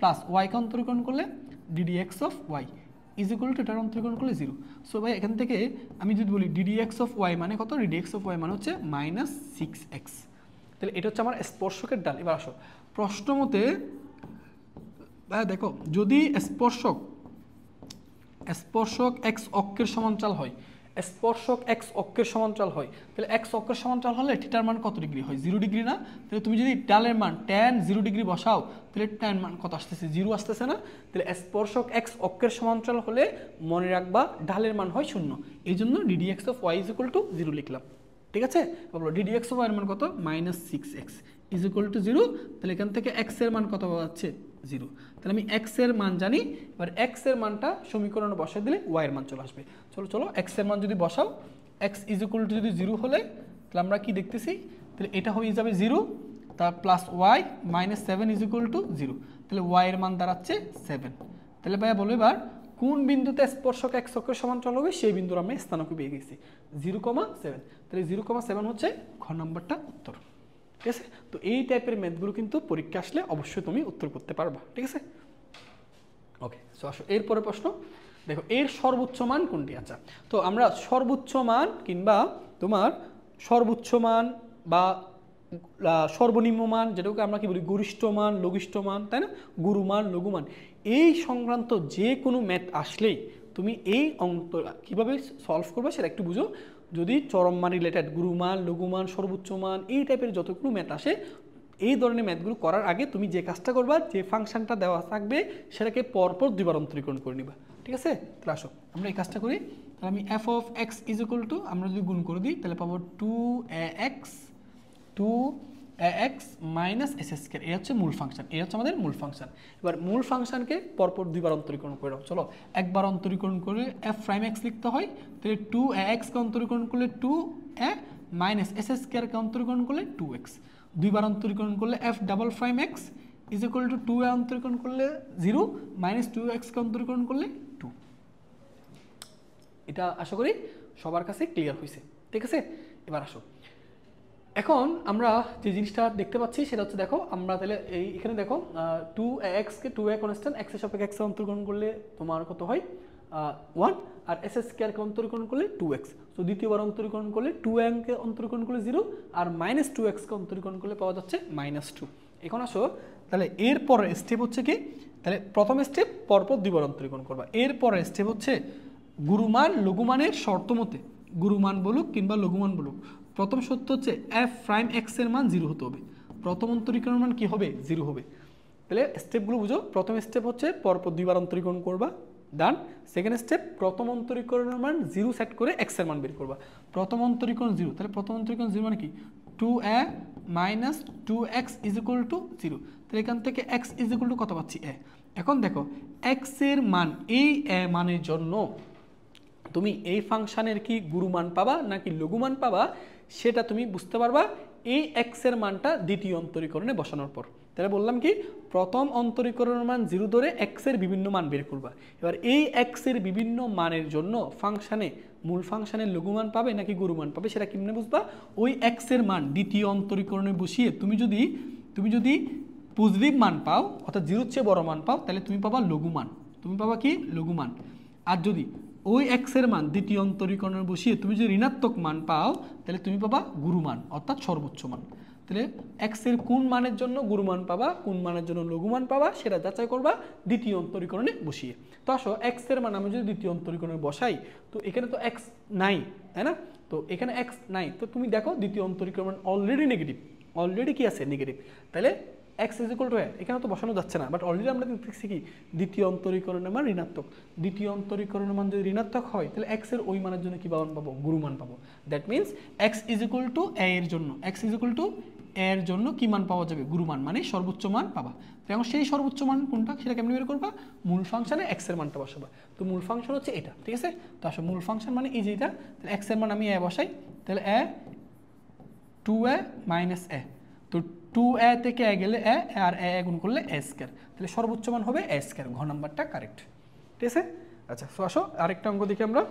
প্লাস ওয়াইকে অন্তরীকরণ করলে ডিডিএক্স অফ ওয়াই = এটার অন্তরীকরণ করলে 0। সো ভাই এখান থেকে আমি যদি বলি ডিডিএক্স অফ ওয়াই মানে কত, ডিডিএক্স অফ ওয়াই মানে হচ্ছে -6x। তাহলে এটা হচ্ছে আমার স্পর্শকের ঢাল। এবার আসো প্রশ্ন মতে ভাই দেখো, যদি স্পর্শক x অক্ষের সমান্তরাল হয়, স্পর্শক x অক্ষের সমান্তরাল হয়, তাহলে x অক্ষের সমান্তরাল হলে থিটার মান কত ডিগ্রি হয়, 0 ডিগ্রি না। তাহলে তুমি যদি ঢালের মান tan 0 ডিগ্রি বসাও, তাহলে tan মান কত আসতেছে, 0 আসতেছে না। তাহলে স্পর্শক x অক্ষের সমান্তরাল হলে মনে রাখবা ঢালের মান হয় 0। এই জন্য ডিডিএক্স অফ ওয়াই = 0 লিখলাম, ঠিক আছে। বলো ডিডিএক্স অফ ওয়াই এর মান কত, -6x = 0। তাহলে এখান থেকে x এর মান কত পাওয়া যাচ্ছে, 0। তাহলে আমি x এর মান জানি, এবার x এর মানটা সমীকরণে বসাই দিলে y এর মান চলে আসবে। চলো x এর মান যদি বসাও, x = যদি 0 হলে তাহলে আমরা কি দেখতেছি, তাহলে এটা হয়ে যাবে 0, তার প্লাস y -7 = 0। তাহলে y এর মান দাঁড়াচ্ছে 7। তাহলে ভাইয়া বলো এবার কোন বিন্দুতে স্পর্শক x অক্ষের সমান্তরাল হবে, সেই বিন্দুর আমরা স্থানাঙ্ক পেয়ে গেছি 0,7। তাহলে 0,7 হচ্ছে খ নাম্বারটা উত্তর, ঠিক আছে। তো এই টাইপের ম্যাথগুলো কিন্তু পরীক্ষা আসলে অবশ্যই তুমি উত্তর করতে পারবা, ঠিক আছে। ওকে সো আসো এরপরে প্রশ্ন দেখো, এর সর্বোচ্চ মান কোনটি। আচ্ছা তো আমরা সর্বোচ্চ মান কিংবা তোমার সর্বোচ্চ মান বা সর্বনিম্ন মান, যেটাকে আমরা কি বলি গরিষ্ঠ মান, লঘিষ্ঠ মান, তাই না, গুরুমান, লঘুমান, এই সংক্রান্ত যে কোনো ম্যাথ আসলেই তুমি এই অঙ্কটা কীভাবে সলভ করবে সেটা একটু বুঝো। যদি চরম মান রিলেটেড, গুরুমান, লঘুমান, সর্বোচ্চ মান, এই টাইপের যতগুলো ম্যাথ আসে, এই ধরনের ম্যাথগুলো করার আগে তুমি যে কাজটা করবা, যে ফাংশনটা দেওয়া থাকবে সেটাকে পরপর দুইবার অন্তরীকরণ করে নিবা, ঠিক আছে। তাহলে আসো আমরা এই কাজটা করি। তাহলে আমি f of x = আমরা যদি গুণ করে দিই তাহলে পাবো 2ax 2ax minus S square, এই হচ্ছে মূল ফাংশন, এই হচ্ছে আমাদের মূল ফাংশন। এবার মূল ফাংশনকে পরপর দুইবার অন্তরীকরণ করে দাও। চলো একবার অন্তরীকরণ করে এফ প্রাইম এক্স লিখতে হয়, তাহলে 2ax-কে অন্তরীকরণ করলে 2a মাইনাস এস স্কোয়ারকে অন্তরীকরণ করলে 2x, দুইবার অন্তরীকরণ করলে F double prime x is equal two 2a অন্তরীকরণ করলে 0 মাইনাস 2x-কে অন্তরীকরণ করলে 2। এটা আশা করি সবার কাছে ক্লিয়ার হয়েছে, ঠিক আছে। এবার আসো, এখন আমরা যে জিনিসটা দেখতে পাচ্ছি সেটা হচ্ছে, দেখো আমরা তাহলে এখানে দেখো 2ax-কে 2a কনস্ট্যান্ট x এর সাপেক্ষে x এর অন্তরীকরণ করলে তোমার কত হয় 1, আর এস স্কোয়ারকে অন্তরীকরণ করলে 2x। তো দ্বিতীয়বার অন্তরীকরণ করলে 2a-কে অন্তরীকরণ করলে 0 আর মাইনাস 2x-কে অন্তরীকরণ করলে পাওয়া যাচ্ছে -2। এখন আসো তাহলে এর পরের স্টেপ হচ্ছে কি, তাহলে প্রথম স্টেপ পরপর দুইবার অন্তরীকরণ করবা। এর পরের স্টেপ হচ্ছে গুরুমান লঘুমানের শর্ত মতে, গুরুমান বলুক কিংবা লঘুমান বলুক, প্রথম সত্য হচ্ছে এফ প্রাইম এক্স এর মান 0 হতে হবে। প্রথম অন্তরীকরণের মান কি হবে? 0 হবে। তাহলে স্টেপগুলো বুঝো। প্রথম স্টেপ হচ্ছে পরপর দুইবার অন্তরীকরণ করবা, ডান। সেকেন্ড স্টেপ প্রথম অন্তরীকরণের মান 0 সেট করে এক্স এর মান বের করবা। প্রথম অন্তরীকরণ 0, তাহলে প্রথম অন্তরীকরণ 0 মানে কি 2a minus 2x is equal to 0। তাহলে এখান থেকে x ইজ ইকুয়াল টু কত পাচ্ছি? a। এখন দেখো x এর মান, এই a মানের জন্য তুমি এই ফাংশনের কি গুরুমান পাবা নাকি লঘুমান পাবা সেটা তুমি বুঝতে পারবা এই x এর মানটা দ্বিতীয় অন্তরীকরণে বসানোর পর। তাহলে বললাম কি প্রথম অন্তরীকরণের মান 0 ধরে x এর বিভিন্ন মান বের করবা। এবার এই x এর বিভিন্ন মানের জন্য ফাংশনে মূল ফাংশনের লঘুমান পাবে নাকি গুরুমান পাবে সেটা কেমনে বুঝবা? ওই x এর মান দ্বিতীয় অন্তরীকরণে বসিয়ে তুমি যদি পজিটিভ মান পাও, অর্থাৎ 0-র চেয়ে বড় মান পাও, তাহলে তুমি পাবা লঘুমান। তুমি পাবা কি? লঘুমান। আর যদি ওই x এর মান দ্বিতীয় অন্তরীকরণে বসিয়ে তুমি যদি ঋণাত্মক মান পাও, তাহলে তুমি পাবা গুরুমান, অর্থাৎ সর্বোচ্চ মান। তাহলে x এর কোন মানের জন্য গুরুমান পাবা, কোন মানের জন্য লঘুমান পাবা সেটা যাচাই করবা দ্বিতীয় অন্তরীকরণে বসিয়ে। তো আসো x এর মান আমি যদি দ্বিতীয় অন্তরীকরণে বসাই, তো এখানে তো x নাই, তাই না? তো এখানে x নাই, তো তুমি দেখো দ্বিতীয় অন্তরীকরণ অলরেডি নেগেটিভ, অলরেডি কি আছে? নেগেটিভ। তাহলে x is equal two a, এখানে তো বসানো যাচ্ছে না, বাট অলরেডি আমরা দেখছি কি দ্বিতীয় অন্তরীকরণের মান ঋণাত্মক। দ্বিতীয় অন্তরীকরণের মান যদি ঋণাত্মক হয় তাহলে x এর ওই মানের জন্য কি মান পাবো? গুরুমান পাবো। That means x is equal two a এর জন্য, x is equal two a এর জন্য কি মান পাওয়া যাবে? গুরুমান, মানে সর্বোচ্চ মান পাবা। এখন সেই সর্বোচ্চ মান কোনটা সেটা কেমনে বের করবা? মূল ফাংশনে x এর মানটা বসাবা। তো মূল ফাংশন হচ্ছে এটা, ঠিক আছে? তো আসলে মূল ফাংশন মানে এই যে এটা, তাহলে x এর মান আমি a বসাই, তাহলে a 2a মাইনাস a, তো 2a থেকে a গেলে a আর a গুণ করলে a স্কয়ার, তাহলে সর্বোচ্চ মান হবে a স্কয়ার। ঘ নাম্বারটা কারেক্ট, ঠিক আছে? আচ্ছা, তো আসো আরেকটা অঙ্ক দেখি আমরা।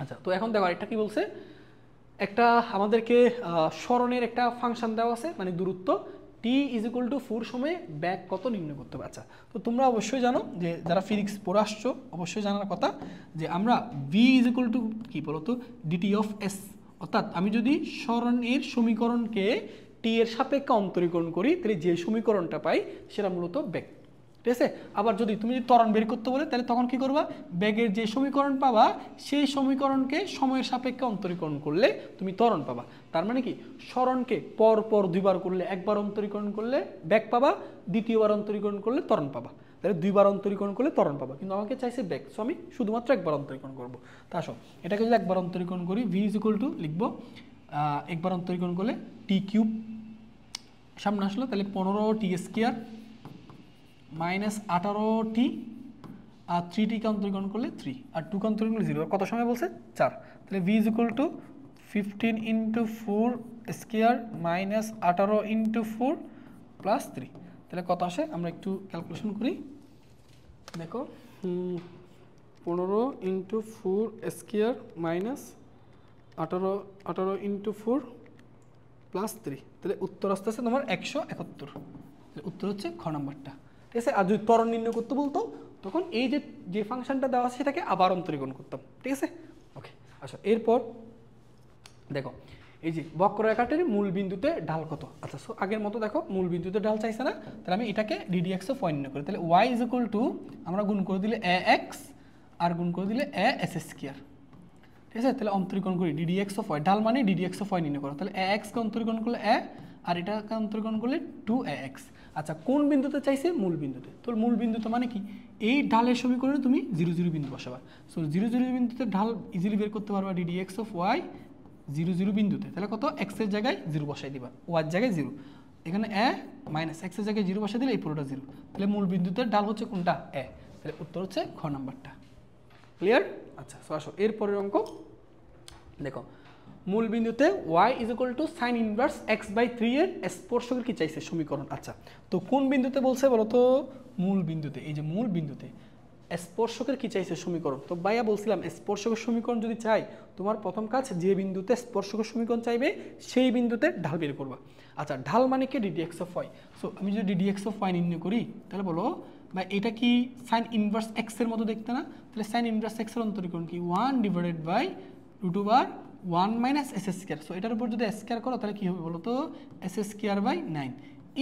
আচ্ছা, তো এখন দেখো আরেকটা কি বলছে, একটা আমাদেরকে স্মরণের একটা ফাংশন দেওয়া আছে, মানে দূরত্ব t ইজ ইকুয়াল টু 4 সময়ে ব্যাগ কত নির্ণয় করতে হবে। আচ্ছা, তো তোমরা অবশ্যই জানো যে যারা ফিজিক্স পড়ে আসছো অবশ্যই জানার কথা যে আমরা v ইজ ইকুয়াল টু কি বলো তো ডিটি অফ s, অর্থাৎ আমি যদি স্মরণের সমীকরণকে t এর সাপেক্ষে অন্তরীকরণ করি তাহলে যে সমীকরণটা পাই সেটা মূলত বেগ, ঠিক আছে? আবার যদি তুমি ত্বরণ বের করতে বলে তাহলে তখন কি করবা? বেগের যে সমীকরণ পাবা সেই সমীকরণকে সময়ের সাপেক্ষে অন্তরীকরণ করলে তুমি ত্বরণ পাবা। তার মানে কি স্মরণকে পর পর দুইবার করলে, একবার অন্তরীকরণ করলে বেগ পাবা, দ্বিতীয়বার অন্তরীকরণ করলে ত্বরণ পাবা। তাহলে দুইবার অন্তরীকরণ করলে ত্বরণ পাবা, কিন্তু আমাকে চাইছে বেগ, সো আমি শুধুমাত্র একবার অন্তরীকরণ করবো। তা আসো এটাকে যদি একবার অন্তরীকরণ করি, v ইজ ইকুয়াল টু লিখবো একবার অন্তরীকরণ করলে t কিউব সামনে আসলো, তাহলে 15t স্কয়ার মাইনাস 18t আর 3t-কে অন্তরীকরণ করলে 3 আর 2-কে অন্তরীকরণ করলে 0। কত সময় বলছে? 4। তাহলে v is equal two 15 into 4 square minus 18 into 4 plus 3। তাহলে কত আসে আমরা একটু ক্যালকুলেশন করি। দেখো 15 into 4 square minus 18 into 4 plus 3, তাহলে উত্তর আসতে আছে তোমার 171। তাহলে উত্তর হচ্ছে খ নাম্বারটা, ঠিক আছে? আর যদি ত্বরণ নির্ণয় করতে বলতো তখন এই যে ফাংশনটা দেওয়া আছে সেটাকে আবার অন্তরীকরণ করতাম, ঠিক আছে? ওকে, আচ্ছা এরপর দেখো এই যে বক্ররেখাটির মূল বিন্দুতে ঢাল কত। আচ্ছা, সো আগের মতো দেখো মূল বিন্দুতে ঢাল চাইছে না, তাহলে আমি এটাকে ddx অফ y নির্ণয় করি। তাহলে y ইজ ইকুয়াল টু আমরা গুণ করে দিলে ax আর গুণ করে দিলে as স্কয়ার, ঠিক আছে? তাহলে অন্তরীকরণ করি ddx অফ y, ঢাল মানে ddx অফ y নির্ণয় করো। তাহলে ax-কে অন্তরীকরণ করলে a আর এটাকে অন্তরীকরণ করলে 2ax। আচ্ছা, কোন বিন্দুতে চাইছে? মূল বিন্দুতে। তো মূল বিন্দুতে মানে কি এই ঢালের সমীকরণে তুমি 0 0 বিন্দু বসাবা। সো 0 0 বিন্দুতে ঢাল ইজিলি বের করতে পারবা ddx অফ y 0 0 বিন্দুতে, তাহলে কত এক্সের জায়গায় 0 বসাই দিবা, ওয়ার জায়গায় 0, এখানে এ মাইনাস এক্সের জায়গায় 0 বসাই দিলে এই পুরোটা 0, তাহলে মূল বিন্দুতে ডাল হচ্ছে কোনটা এ, তাহলে উত্তর হচ্ছে খ নাম্বারটা। ক্লিয়ার? আচ্ছা সো আসো এর পরের অঙ্ক দেখো, মূল বিন্দুতে y is equal two sign inverse x/3 এর স্পর্শকের কি চাইছে সমীকরণ। আচ্ছা তো কোন বিন্দুতে বলছে বলো তো? মূল বিন্দুতে। এই যে মূল বিন্দুতে স্পর্শকের কি চাইছে সমীকরণ। তো ভাইয়া বলছিলাম স্পর্শকের সমীকরণ যদি চাই, তোমার প্রথম কাজ যে বিন্দুতে স্পর্শকের সমীকরণ চাইবে সেই বিন্দুতে ঢাল বের করবা। আচ্ছা ঢাল মানে কি ddx অফ y। সো আমি যদি ddx অফ y নির্ণয় করি তাহলে বলো ভাই এটা কি সাইন ইনভার্স x এর মতো দেখতে না? তাহলে সাইন ইনভার্স x এর অন্তরীকরণ কি 1/√1 মাইনাস s স্কয়ার। সো এটার উপর যদি স্কয়ার করো তাহলে কি হবে বলো তো? s স্কয়ার বাই 9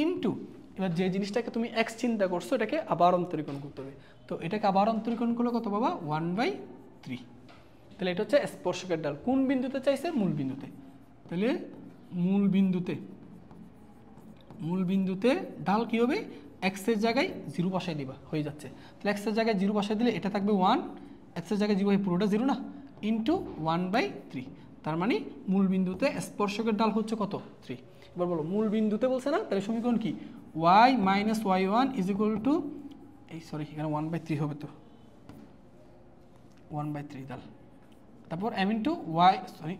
ইনটু, এবার যে জিনিসটাকে তুমি x চিন্তা করছো এটাকে আবার অন্তরীকরণ করতে হবে। তো এটাকে আবার অন্তরীকরণ করলে কত পাবা? 1/3। তাহলে এটা হচ্ছে স্পর্শকের ঢাল। কোন বিন্দুতে চাইছে? মূল বিন্দুতে। তাহলে মূল বিন্দুতে ঢাল কি হবে? x এর জায়গায় 0 বসাই দিবা, হয়ে যাচ্ছে। তাহলে x এর জায়গায় 0 বসাই দিলে এটা থাকবে 1, x এর জায়গায় 0 হয় পুরোটা 0 না, ইনটু 1/3। তার মানে মূল বিন্দুতে স্পর্শকের ঢাল হচ্ছে কত? 3। এবার বলো মূল বিন্দুতে বলছে না, তাহলে সমীকরণ কি? y minus y1 is equal two, এই সরি এখানে 1/3 হবে, তো 1/3 ঢাল, তারপর m into y sorry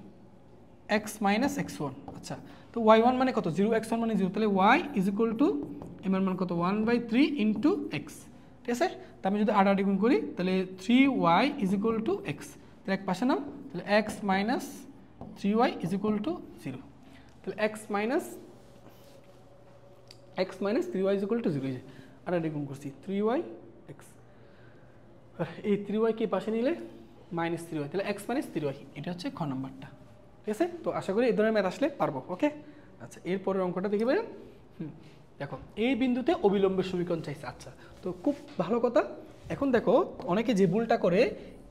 x minus x1। আচ্ছা তো y1 মানে কত? 0, x1 মানে 0, তাহলে y is equal two m এর মান কত? 1/3 ইন্টু x। ঠিক আছে, তা আমি যদি আড়াআড়ি গুণ করি তাহলে 3y is equal two x, তাহলে এক পাশে নাম, তাহলে x minus 3y is equal to 0। তাহলে x minus 3y is equal to 0, আড়াআড়ি গুণ করছি 3y x, এই 3y কে পাশে নিলে মাইনাস 3y, তাহলে x মাইনাস 3y, এটা হচ্ছে খ নাম্বারটা। ঠিক আছে, তো আশা করি এই ধরনের ম্যাথ আসলে পারবো। ওকে আচ্ছা এরপরের অঙ্কটা দেখে বেরেন। দেখো এই বিন্দুতে অবিলম্বের সমীকরণ চাইছে। আচ্ছা তো খুব ভালো কথা। এখন দেখো অনেকে যে ভুলটা করে,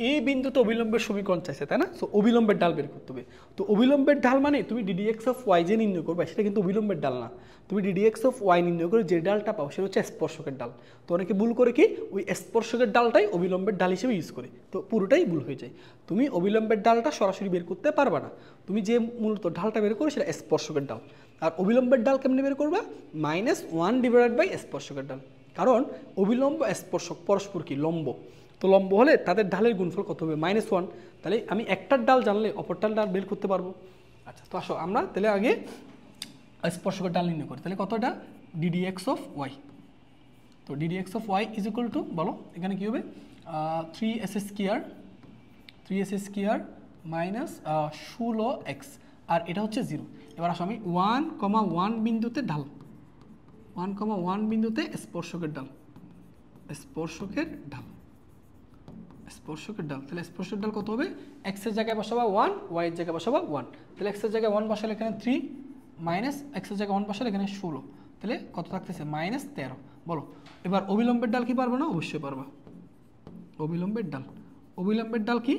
এই বিন্দুতে অবিলম্বের সমীকরণ চাইছে তাই না, সো অবিলম্বের ঢাল বের করতে হবে। তো অবিলম্বের ঢাল মানে তুমি ddx অফ y যে নির্ণয় করবে সেটা কিন্তু অবিলম্বের ঢাল না, তুমি ddx অফ y নির্ণয় করে যে ডালটা পাও সেটা হচ্ছে স্পর্শকের ডাল। তো অনেকে ভুল করে কি ওই স্পর্শকের ডালটাই অবিলম্বের ডাল হিসেবে ইউজ করে, তো পুরোটাই ভুল হয়ে যায়। তুমি অবিলম্বের ডালটা সরাসরি বের করতে পারবা না, তুমি যে মূলত ঢালটা বের করো সেটা স্পর্শকের ডাল। আর অবিলম্বের ডাল কেমনে বের করবা? -1 স্পর্শকের ডাল, কারণ অবিলম্ব স্পর্শক পরস্পর কি লম্ব, তো লম্ব হলে তাদের ঢালের গুণফল কত হবে? -1। তাহলে আমি একটার ডাল জানলে অপরটার ডাল বের করতে পারবো। আচ্ছা তো আসো আমরা তাহলে আগে স্পর্শকের ডাল নির্ণয় করি। তাহলে কতটা? ddx of y। তো ddx of y is equal to, বলো এখানে কি হবে? 3s স্কয়ার মাইনাস 16x, আর এটা হচ্ছে 0। এবার আসো আমি 1,1 বিন্দুতে ঢাল, 1,1 বিন্দুতে স্পর্শকের ডাল, স্পর্শকের ডাল, তাহলে স্পর্শকের ডাল কত হবে? x এর জায়গায় বসাবা 1, y এর জায়গায় বসাবা 1, তাহলে x এর জায়গায় 1 বসালে এখানে 3, মাইনাস x এর জায়গায় 1 বসালে এখানে 16, তাহলে কত থাকতেছে? -13। বলো এবার অবিলম্বের ডাল কি পারবো না? অবশ্যই পারবা। অবিলম্বের ডাল কি?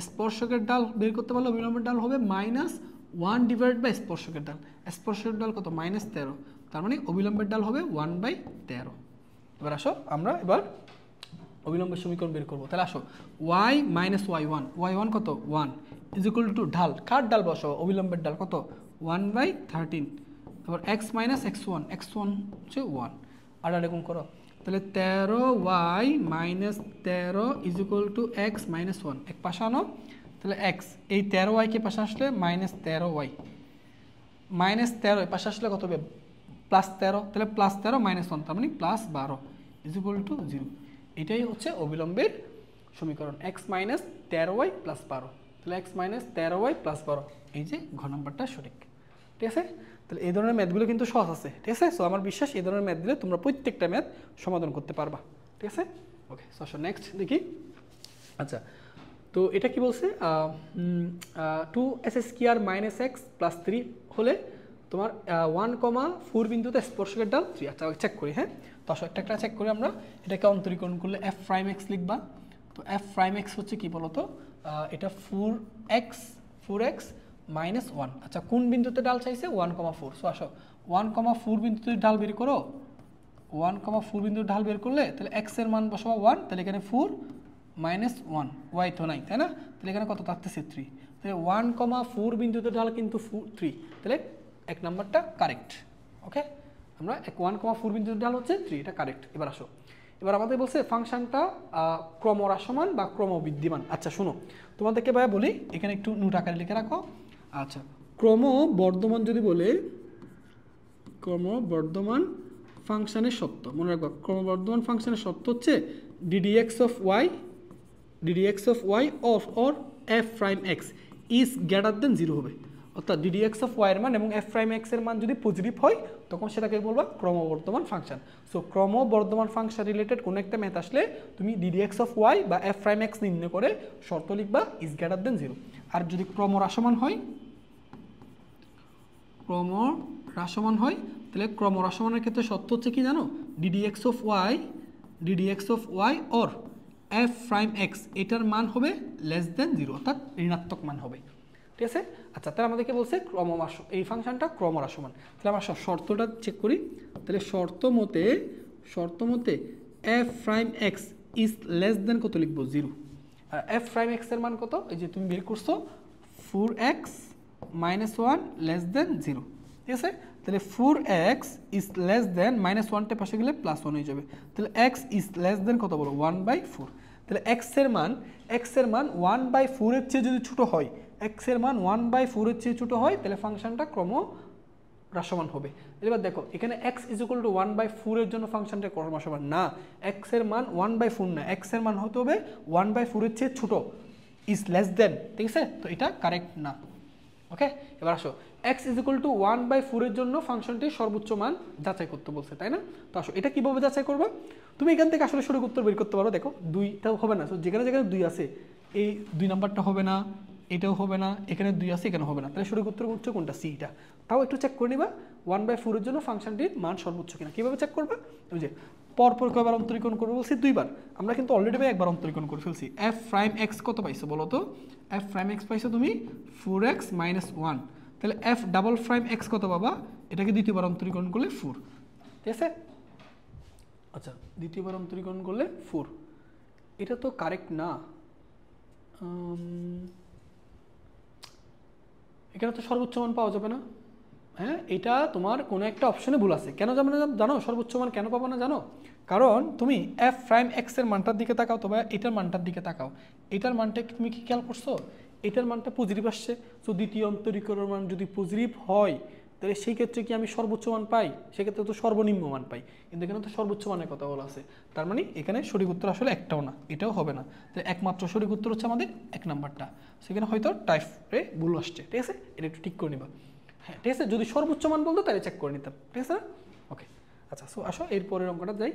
স্পর্শকের ডাল বের করতে পারলে অবিলম্বের ডাল হবে -1 স্পর্শকের ডাল। স্পর্শকের ডাল কত? -13, তার মানে অবিলম্বের ডাল হবে 1/13। এবার আসো আমরা এবার অবিলম্বের সমীকরণ বের করবো। তাহলে আসো y মাইনাস y1 কত? 1 ইজ ইকুয়াল টু ঢাল, কার ডাল বসাবো? অবিলম্বের ডাল কত? 1/13। তারপর x মাইনাস x1 হচ্ছে 1, আর এরকম করো, তাহলে 13y minus 13 is equal two x minus 1, এক পাশে আনো, তাহলে x, এই 13y কে পাশে আসলে -13y, -13 পাশে আসলে কত হবে? +13, তাহলে +13 -1, তার মানে +12 ইজ ইকুয়াল টু 0। এটাই হচ্ছে অবিলম্বের সমীকরণ, x মাইনাস 13y প্লাস 12, তাহলে x মাইনাস 13y প্লাস 12, এই যে ঘ নম্বরটা সঠিক। ঠিক আছে, তাহলে এই ধরনের ম্যাথগুলো কিন্তু সহজ আছে। ঠিক আছে, সো আমার বিশ্বাস এই ধরনের ম্যাথ দিলে তোমরা প্রত্যেকটা ম্যাথ সমাধান করতে পারবা। ঠিক আছে, ওকে সো নেক্সট দেখি। আচ্ছা তো এটা কি বলছে? 2s square minus x plus 3 হলে তোমার 1,4 বিন্দুতে স্পর্শকের ডাল 3। আচ্ছা চেক করি। হ্যাঁ, তো আসো একটা চেক করি আমরা। এটাকে অন্তরীকরণ করলে f প্রাইম x লিখবা। তো f প্রাইম x হচ্ছে কি বলতো? এটা 4x মাইনাস 1। আচ্ছা কোন বিন্দুতে ডাল চাইছে? 1,4। সো আসো 1,4 বিন্দুতে ডাল বের করো। 1,4 বিন্দুর ডাল বের করলে তাহলে x এর মান বসাবো 1, তাহলে এখানে 4 -1, y তো নাই তাই না, তাহলে এখানে কত থাকতেছে? 3। তাহলে 1,4 বিন্দুতে ঢাল কিন্তু 3, তাহলে এক নাম্বারটা কারেক্ট। ওকে, আমরা 1,4 বিন্দুতে ঢাল হচ্ছে 3, এটা কারেক্ট। এবার আসো, এবার আমাদের বলছে ফাংশনটা ক্রমহ্রাসমান বা ক্রমবৃদ্ধিমান। আচ্ছা শোনো, তোমাদেরকে ভাই বলি, এখানে একটু নোট আকারে লিখে রাখো। আচ্ছা, ক্রমবর্ধমান যদি বলে, ক্রমবর্ধমান ফাংশনের সত্য মনে রাখবো, ক্রমবর্ধমান ফাংশনের সত্য হচ্ছে ddx of y or f prime x is greater than 0 হবে। অর্থাৎ ddx অফ y এর মান এবং f প্রাইম x এর মান যদি পজিটিভ হয় তখন সেটাকে বলবা ক্রমবর্ধমান ফাংশন। সো ক্রমবর্ধমান ফাংশন রিলেটেড কোনো একটা ম্যাথ আসলে তুমি ddx অফ y বা f প্রাইম x নির্ণয় করে শর্ত লিখবা ইজ গ্রেটার দেন 0। আর যদি ক্রমহ্রাসমান হয় তাহলে ক্রমহ্রাসমানের ক্ষেত্রে সত্য হচ্ছে কি জানো, ddx of y or f prime x এটার মান হবে লেস দেন 0, অর্থাৎ ঋণাত্মক মান হবে। ঠিক আছে। আচ্ছা, তাহলে আমাদেরকে বলছে এই ফাংশনটা ক্রমহ্রাসমান। তাহলে আমরা শর্তটা চেক করি। তাহলে শর্ত মতে f prime x is less দেন কত লিখবো, 0। আর f প্রাইম x এর মান কত, এই যে তুমি বের করছো 4x - 1 লেস দেন 0। ঠিক আছে, তাহলে 4x ইজ লেস দেন -1টা পাশে গেলে +1 হয়ে যাবে। তাহলে x ইজ লেস দেন কত বলো, 1/4। তাহলে x এর মান 1/4 এর চেয়ে যদি ছোট হয়, x এর মান 1/4 এর চেয়ে ছোট হয়, তাহলে ফাংশনটা ক্রমহ্রাসমান হবে। এবার দেখো এখানে x = 1/4 এর জন্য ফাংশনটা ক্রমহ্রাসমান না, x এর মান 1/4 না, x এর মান হতে হবে 1/4 এর চেয়ে ছোট, ইজ লেস দেন। ঠিক আছে, তো এটা কারেক্ট না। ওকে, এবার আসো, x = 1/4 এর জন্য ফাংশনটির সর্বোচ্চ মান যাচাই করতে বলছে, তাই না? তো আসো এটা কিভাবে যাচাই করবে, তুমি এখান থেকে আসলে সঠিক উত্তর বের করতে পারো। দেখো 2টাও হবে না, তো যেখানে 2 আছে এই 2 নাম্বারটা হবে না, এটাও হবে না, এখানে 2 আছে এখানে হবে না, তাহলে সঠিক উত্তর হচ্ছে কোনটা, সি। এটা তাও একটু চেক করে নিবা 1/4 এর জন্য ফাংশনটির মান সর্বোচ্চ কিনা। কিভাবে চেক করবা, ওই যে পরপর কয়বার অন্তরীকরণ করবো বলছি, 2বার। আমরা কিন্তু অলরেডি একবার অন্তরীকরণ করে ফেলছি। f প্রাইম x কত পাইছো বলো তো, f প্রাইম x পাইছো তুমি 4x - 1। তাহলে f ডাবল প্রাইম x কত পাবা, এটাকে দ্বিতীয়বার অন্তরীকরণ করলে 4। ঠিক আছে, আচ্ছা দ্বিতীয়বার অন্তরীকরণ করলে 4, এটা তো কারেক্ট না। এখানে তো সর্বোচ্চ মান পাওয়া যাবে না। হ্যাঁ, এটা তোমার কোনো একটা অপশনে ভুল আছে। কেন জানো সর্বোচ্চ মান কেন পাবো না জানো, কারণ তুমি f প্রাইম x এর মানটার দিকে তাকাও, তবে এটার মানটার দিকে তাকাও, এটার মানটা তুমি কি খেয়াল করছো, এটার মানটা পজিটিভ আসছে। তো দ্বিতীয় অন্তরীকরণ মান যদি পজিটিভ হয় তাহলে সেই ক্ষেত্রে কি আমি সর্বোচ্চ মান পাই, সেক্ষেত্রে তো সর্বনিম্ন মান পাই, কিন্তু এখানে তো সর্বোচ্চ মানের কথা বলা আছে। তার মানে এখানে সঠিক উত্তর আসলে একটাও না, এটাও হবে না। তাহলে একমাত্র সঠিক উত্তর হচ্ছে আমাদের 1 নাম্বারটা। সেখানে হয়তো টাইপে ভুল আসছে। ঠিক আছে, এটা একটু ঠিক করে নিবা। হ্যাঁ ঠিক আছে, যদি সর্বোচ্চ মান বলতো তাহলে চেক করে নিতাম। ঠিক আছে, ওকে। আচ্ছা, সো আসো এরপরের অঙ্কটা যাই।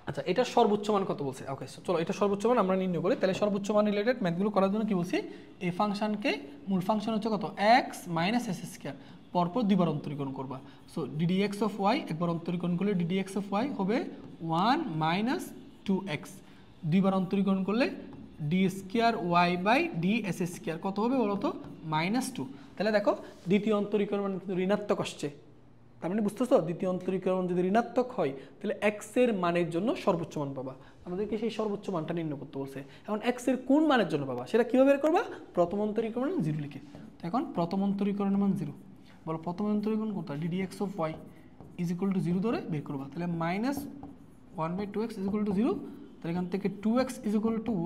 আচ্ছা, এটা সর্বোচ্চ মান কত বলছে, ওকে চলো এটা সর্বোচ্চ মান আমরা নির্ণয় করি। তাহলে সর্বোচ্চ মান রিলেটেড ম্যাথগুলো করার জন্য কি বলছি, এই ফাংশনকে মূল ফাংশন হচ্ছে কত, x - s², পরপর 2বার অন্তরীকরণ করবা। সো ddx অফ y একবার অন্তরীকরণ করলে ddx অফ y হবে 1 - 2x, 2বার অন্তরীকরণ করলে d²y/ds² কত হবে বলো তো, -2। তাহলে দেখো দ্বিতীয় অন্তরীকরণ কিন্তু ঋণাত্মক আসছে, তার মানে বুঝতেছো, দ্বিতীয় অন্তরীকরণ যদি ঋণাত্মক হয় তাহলে x এর মানের জন্য সর্বোচ্চ মান পাবা। আমাদেরকে সেই সর্বোচ্চ মানটা নির্ণয় করতে বলছে। এখন x এর কোন মানের জন্য পাবা সেটা কিভাবে বের করবা, প্রথম অন্তরীকরণ 0 লিখে। তো এখন প্রথম অন্তরীকরণের মান 0, বলো প্রথম অন্তরীকরণ কোনটা, ddx অফ y = 0 ধরে বের করবা। তাহলে -1/2x = 0, তাহলে এখান থেকে 2x =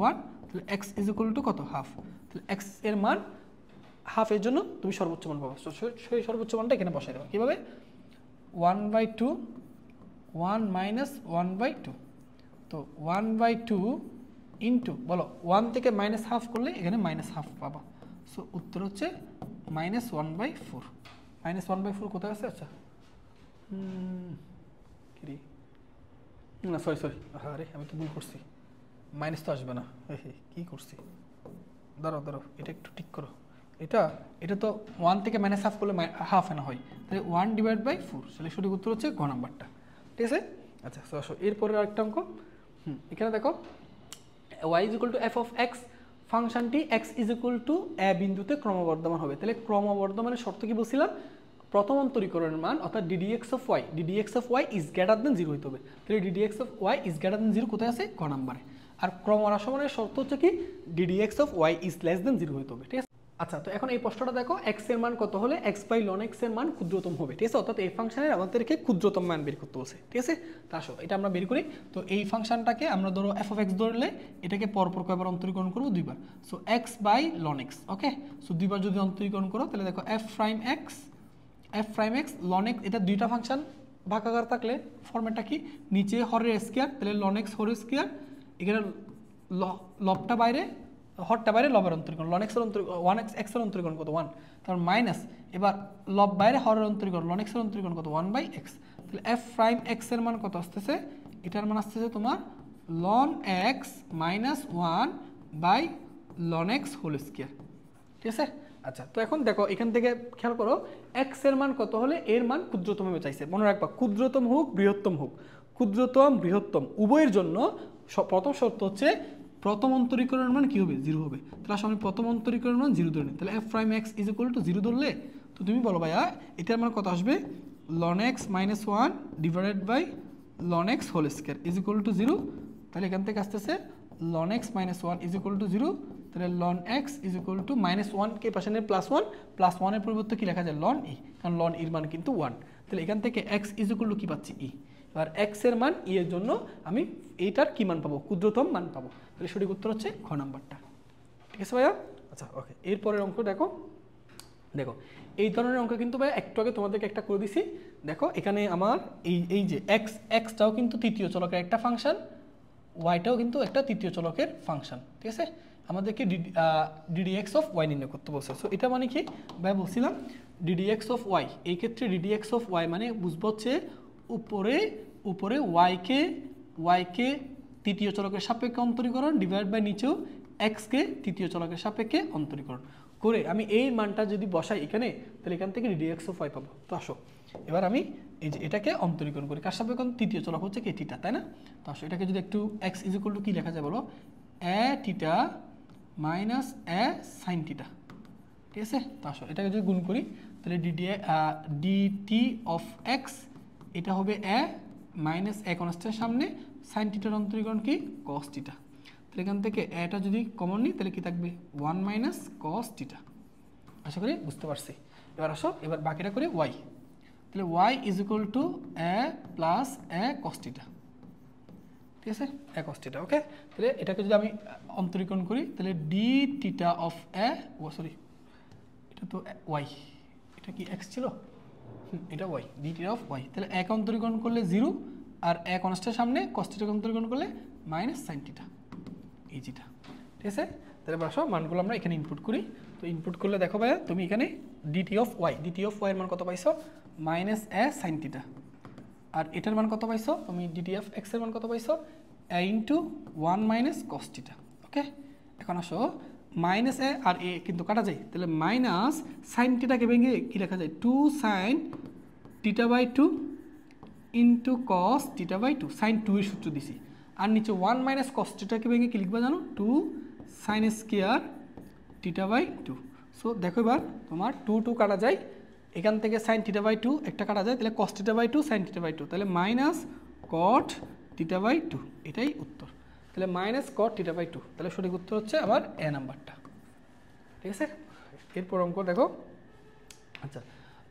1, তাহলে x = কত, হাফ। তাহলে x এর মান হাফ এর জন্য তুমি সর্বোচ্চ মান পাবা। সেই সর্বোচ্চ মানটা এখানে বসাই দেবা। কিভাবে, 1/2 1 - 1/2, তো 1/2 ইন্টু বলো 1 থেকে -1/2 করলে এখানে -1/2 পাবা। সো উত্তর হচ্ছে -1/4। -1/4 কোথায় আছে, আচ্ছা কি না সরি আরে আমি তো ভুল করছি, মাইনাস তো আসবে না, কি করছি, দাঁড়াও এটা একটু ঠিক করো। এটা তো 1 থেকে -1/2 করলে হাফ না হয়, তাহলে 1/4। তাহলে সঠিক উত্তর হচ্ছে গ নাম্বারটা। ঠিক আছে, আচ্ছা আসো এরপরের আরেকটা অঙ্ক। এখানে দেখো y = f of x, ফাংশনটি x = a বিন্দুতে ক্রমবর্ধমান হবে। তাহলে ক্রমবর্ধমানের শর্ত কি বলছিলাম, প্রথম অন্তরীকরণের মান অর্থাৎ ddx of y is greater than 0 হইতে হবে। তাহলে ddx of y is greater than 0 কোথায় আছে, ক নাম্বারে। আর ক্রমহ্রাসমানের শর্ত হচ্ছে কি D D X of Y is less than 0 হতে হবে, ঠিক আছে। আচ্ছা, তো এখন এই প্রশ্নটা দেখো, এক্স এর মান কত হলে এক্স বাই লন এক্স এর মান ক্ষুদ্রতম হবে, ঠিক আছে। অর্থাৎ এই ফাংশনের আমাদেরকে ক্ষুদ্রতম মান বের করতে বলছে, ঠিক আছে। তা আসো এটা আমরা বের করি। তো এই ফাংশনটাকে আমরা ধরো এফ অফ এক্স ধরলে এটাকে পরপর কয়বার অন্তরীকরণ করবো, দুইবার। So X by ln X, okay. So দুইবার যদি অন্তরীকরণ করো তাহলে দেখো F prime X ln X, এটা দুইটা ফাংশন ভাগাকার থাকলে ফরম্যাটটা কি, নিচে হরের স্কয়ার, তাহলে লন এক্স হোল স্কয়ার, এখানে লবটা বাইরে হরটা বাইরে লবের অন্তরীকরণ, লন এক্সের অন্তরীকরণ 1 এক্স এর অন্তরীকরণ কত 1, তারপর মাইনাস এবার লব বাইরে হরের অন্তরীকরণ লন এক্সের অন্তরীকরণ কত 1 বাই এক্স। তাহলে এফ প্রাইম এক্স এর মান কত আসতেছে, এটার মান আসতেছে তোমার ln X minus 1 by ln X whole square, ঠিক আছে। আচ্ছা, তো এখন দেখো এখান থেকে খেয়াল করো এক্স এর মান কত হলে এর মান ক্ষুদ্রতম হবে চাইছে। মনে রাখবা ক্ষুদ্রতম হোক বৃহত্তম হোক, ক্ষুদ্রতম বৃহত্তম উভয়ের জন্য প্রথম শর্ত হচ্ছে প্রথম অন্তরীকরণের মান কি হবে 0 হবে। তাহলে আসলে আমি প্রথম অন্তরীকরণের মান 0 ধরে নিই। তাহলে F prime x is equal to 0 ধরলে তো তুমি বলো ভাইয়া এটার মান কত আসবে, ln X minus 1 divided by ln X whole square is equal to 0। তাহলে এখান থেকে আসতেছে ln X minus 1 is equal to 0। তাহলে ln X is equal to minus 1 কে পাশে নিয়ে প্লাস 1 এর পরিবর্তে কি লেখা যায় লন ই, কারণ লন ইর মান কিন্তু 1। তাহলে এখান থেকে এক্স ইজ ইকুয়াল টু কি পাচ্ছি ই। এবার এক্স এর মান ই এর জন্য আমি এইটার কি মান পাবো, ক্ষুদ্রতম মান পাবো। তাহলে সঠিক উত্তর হচ্ছে খ নাম্বারটা, ঠিক আছে ভাইয়া। আচ্ছা ওকে, এরপরের অঙ্ক দেখো এই ধরনের অঙ্ক কিন্তু ভাই একটু আগে তোমাদেরকে একটা করে দিছি। দেখো এখানে আমার এই যে এক্সটাও কিন্তু তৃতীয় চলকের একটা ফাংশন, ওয়াইটাও কিন্তু একটা তৃতীয় চলকের ফাংশন, ঠিক আছে। আমাদেরকে ডিডিএক্স অফ ওয়াই নির্ণয় করতে বলছে। সো এটা মানে কি ভাই বলছিলাম ডিডিএক্স অফ ওয়াই, এই ক্ষেত্রে ডিডিএক্স অফ ওয়াই মানে বুঝবো হচ্ছে উপরে ওয়াইকে তৃতীয় চলকের সাপেক্ষে অন্তরীকরণ ডিভাইড বাই নিচেও এক্সকে তৃতীয় চলকের সাপেক্ষে অন্তরীকরণ করে আমি এই মানটা যদি বসাই এখানে, তাহলে এখান থেকে ডিডিএক্স অফ ওয়াই পাবো। তো আসো এবার আমি এই যে এটাকে অন্তরীকরণ করি, কার সাপেক্ষে, তৃতীয় চলক হচ্ছে কে থিটা, তাই না। তো আসো এটাকে যদি একটু এক্স ইজ ইকুয়াল টু কি লেখা যায় বলো, এ থিটা মাইনাস এ সাইন থিটা, ঠিক আছে। তো আসো এটাকে যদি গুণ করি তাহলে ডিটি অফ এক্স এটা হবে এ মাইনাস এ কনস্ট্যান্টের সামনে সাইন থিটার অন্তরীকরণ কি কস থিটা। তাহলে এখান থেকে এটা যদি কমন নিই তাহলে কি থাকবে 1 মাইনাস কস থিটা। আশা করি বুঝতে পারছি। এবার আসো এবার বাকিটা করি ওয়াই, তাহলে Y is equal to A plus A cos theta, ঠিক আছে, এ কস থিটা, ওকে। তাহলে এটাকে যদি আমি অন্তরীকরণ করি তাহলে D theta of A, oh sorry এটা তো ওয়াই, এটা কি এক্স ছিল, এটা Y, D theta of Y. তাহলে এক অন্তরীকরণ করলে 0 আর এক কনস্ট্যান্টের সামনে কস থিটাকে অন্তরীকরণ করলে মাইনাস সাইন থিটা, এই যেটা, ঠিক আছে। তাহলে আসো মানগুলো আমরা এখানে ইনপুট করি। তো ইনপুট করলে দেখো ভাইয়া তুমি এখানে ডিটি অফ ওয়াই এর মান কত পাইছো, মাইনাস এ সাইন থিটা, আর এটার মান কত পাইছো তুমি ডিটি অফ এক্স এর মান কত পাইছো এ ইন্টু 1 মাইনাস কস থিটা, ওকে। এখন আসো মাইনাস এ আর এ কিন্তু কাটা যায়, তাহলে মাইনাস সাইন থিটাকে ভেঙে কি লেখা যায় 2 sine theta by 2 into cos theta by 2, sine 2 এর সূত্র দিছি। আর নিচে 1 মাইনাস কস থিটাকে ভেঙে কি লিখবা জানো 2 sine square theta by 2। So দেখো এবার তোমার 2 কাটা যায়, এখান থেকে সাইন থিটা বাই 2 একটা কাটা যায়, তাহলে cos theta by 2 sine theta by 2, তাহলে মাইনাস কট থিটা বাই 2, এটাই উত্তর। তাহলে মাইনাস কট থিটা বাই 2, তাহলে সঠিক উত্তর হচ্ছে আবার এ নাম্বারটা, ঠিক আছে। এরপর অঙ্ক দেখো। আচ্ছা,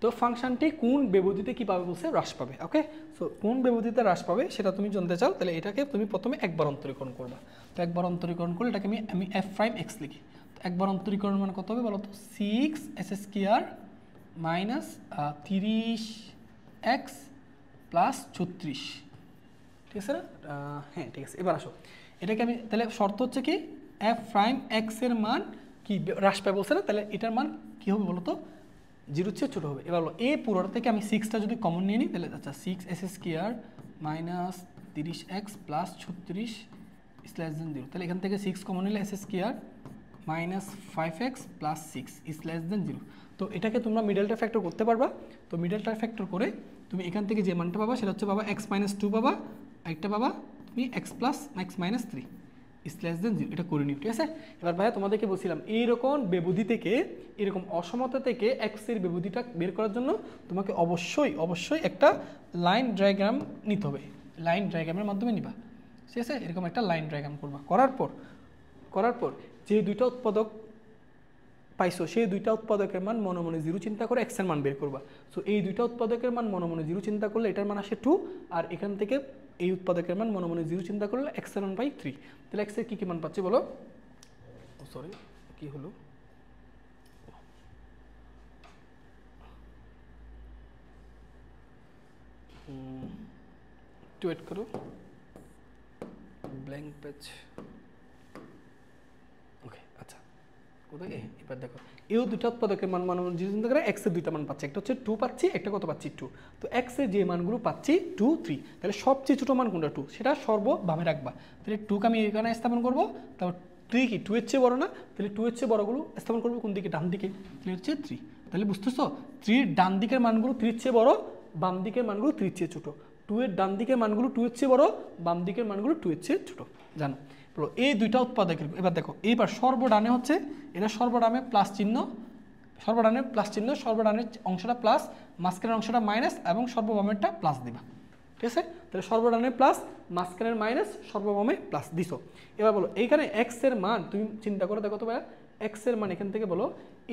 তো ফাংশনটি কোন ব্যবধিতে কী পাবে বলছে, হ্রাস পাবে, ওকে। সো কোন ব্যবধিতে হ্রাস পাবে সেটা তুমি জানতে চাও, তাহলে এটাকে তুমি প্রথমে একবার অন্তরীকরণ করবা। তো একবার অন্তরীকরণ করলে এটাকে আমি এফ প্রাইম এক্স লিখি। তো একবার অন্তরীকরণ মানে কত হবে বলো তো 6 S square minus 30 x plus 36, ঠিক আছে না, হ্যাঁ ঠিক আছে। এবার আসো এটাকে আমি তাহলে শর্ত হচ্ছে কি এফ প্রাইম এক্স এর মান কি হ্রাস পায় বলছে না, তাহলে এটার মান কী হবে বলো তো 0 চেয়ে ছোটো হবে। এবার বলো এই পুরোটা থেকে আমি 6টা যদি কমন নিয়ে নিই তাহলে আচ্ছা 6 S square minus 30 x plus 36 is less than 0, তাহলে এখান থেকে 6 কমন নিলে S square minus 5x plus 6 is less than 0। তো এটাকে তোমরা মিডলটা ফ্যাক্টর করতে পারবা। তো মিডলটা ফ্যাক্টর করে তুমি এখান থেকে যে মানটা পাবা সেটা হচ্ছে পাবা x মাইনাস 2 পাবা, একটা পাবা তুমি x plus x minus 3 is less than 0, এটা করে নিও, ঠিক আছে। এবার ভাইয়া তোমাদেরকে বলছিলাম এইরকম ব্যবধি থেকে, এরকম অসমতা থেকে x এর ব্যবধিটা বের করার জন্য তোমাকে অবশ্যই একটা লাইন ডায়াগ্রাম নিতে হবে, লাইন ডায়াগ্রামের মাধ্যমে নিবা। ঠিক আছে, এরকম একটা লাইন ড্রায়াগ্রাম করবা। করার পর যে দুইটা উৎপাদক পাইছো সেই দুইটা উৎপাদকের মান মনে মনে 0 চিন্তা করে x এর মান বের করবা। সো এই দুইটা উৎপাদকের মান মনে মনে 0 চিন্তা করলে এটার মান আসে 2, আর এখান থেকে এই উৎপাদকের মান মনে মনে 0 চিন্তা করলে x এর মান পাই 3। তাহলে x এর কি মান পাচ্ছি বলো? সরি, কি হলো? একটু ওয়েট করো, ব্ল্যাঙ্ক পেজ। ওকে, আচ্ছা, কোথায় এবার দেখো এই দুটো উৎপাদকের মান মনে মনে 0 চিন্তা করে x এর দুইটা মান পাচ্ছি, একটা হচ্ছে 2 পাচ্ছি, একটা কত পাচ্ছি 2। তো x এর যে মানগুলো পাচ্ছি 2, 3, তাহলে সবচেয়ে ছোট মান কোনটা 2, সেটা সর্ববামে রাখবা। তাহলে 2 কে আমি এখানে স্থাপন করব, তারপর 3 কি 2 এর চেয়ে বড় না, তাহলে 2 এর চেয়ে বড়গুলো স্থাপন করব কোন দিকে? ডান দিকে। তাহলে হচ্ছে 3। তাহলে বুঝতেছো 3 এর ডান দিকের মানগুলো 3 এর চেয়ে বড়, বাম দিকের মানগুলো 3 এর চেয়ে ছোট। 2 এর ডান দিকের মানগুলো 2 এর চেয়ে বড়, বাম দিকের মানগুলো 2 এর চেয়ে ছোট। জানো এই দুইটা উৎপাদকের, এবার দেখো এইবার সর্বডানে হচ্ছে এটা সর্বডানে প্লাস চিহ্ন, সর্বডানের অংশটা প্লাস, মাঝখানের অংশটা মাইনাস এবং সর্ববামেরটা প্লাস দিবা। ঠিক আছে, তাহলে সর্বডানে প্লাস, মাঝখানের মাইনাস, সর্ববামে প্লাস দিছো। এবার বলো এইখানে x এর মান তুমি চিন্তা করে দেখো তো ভাইয়া, x এর মান এখান থেকে বলো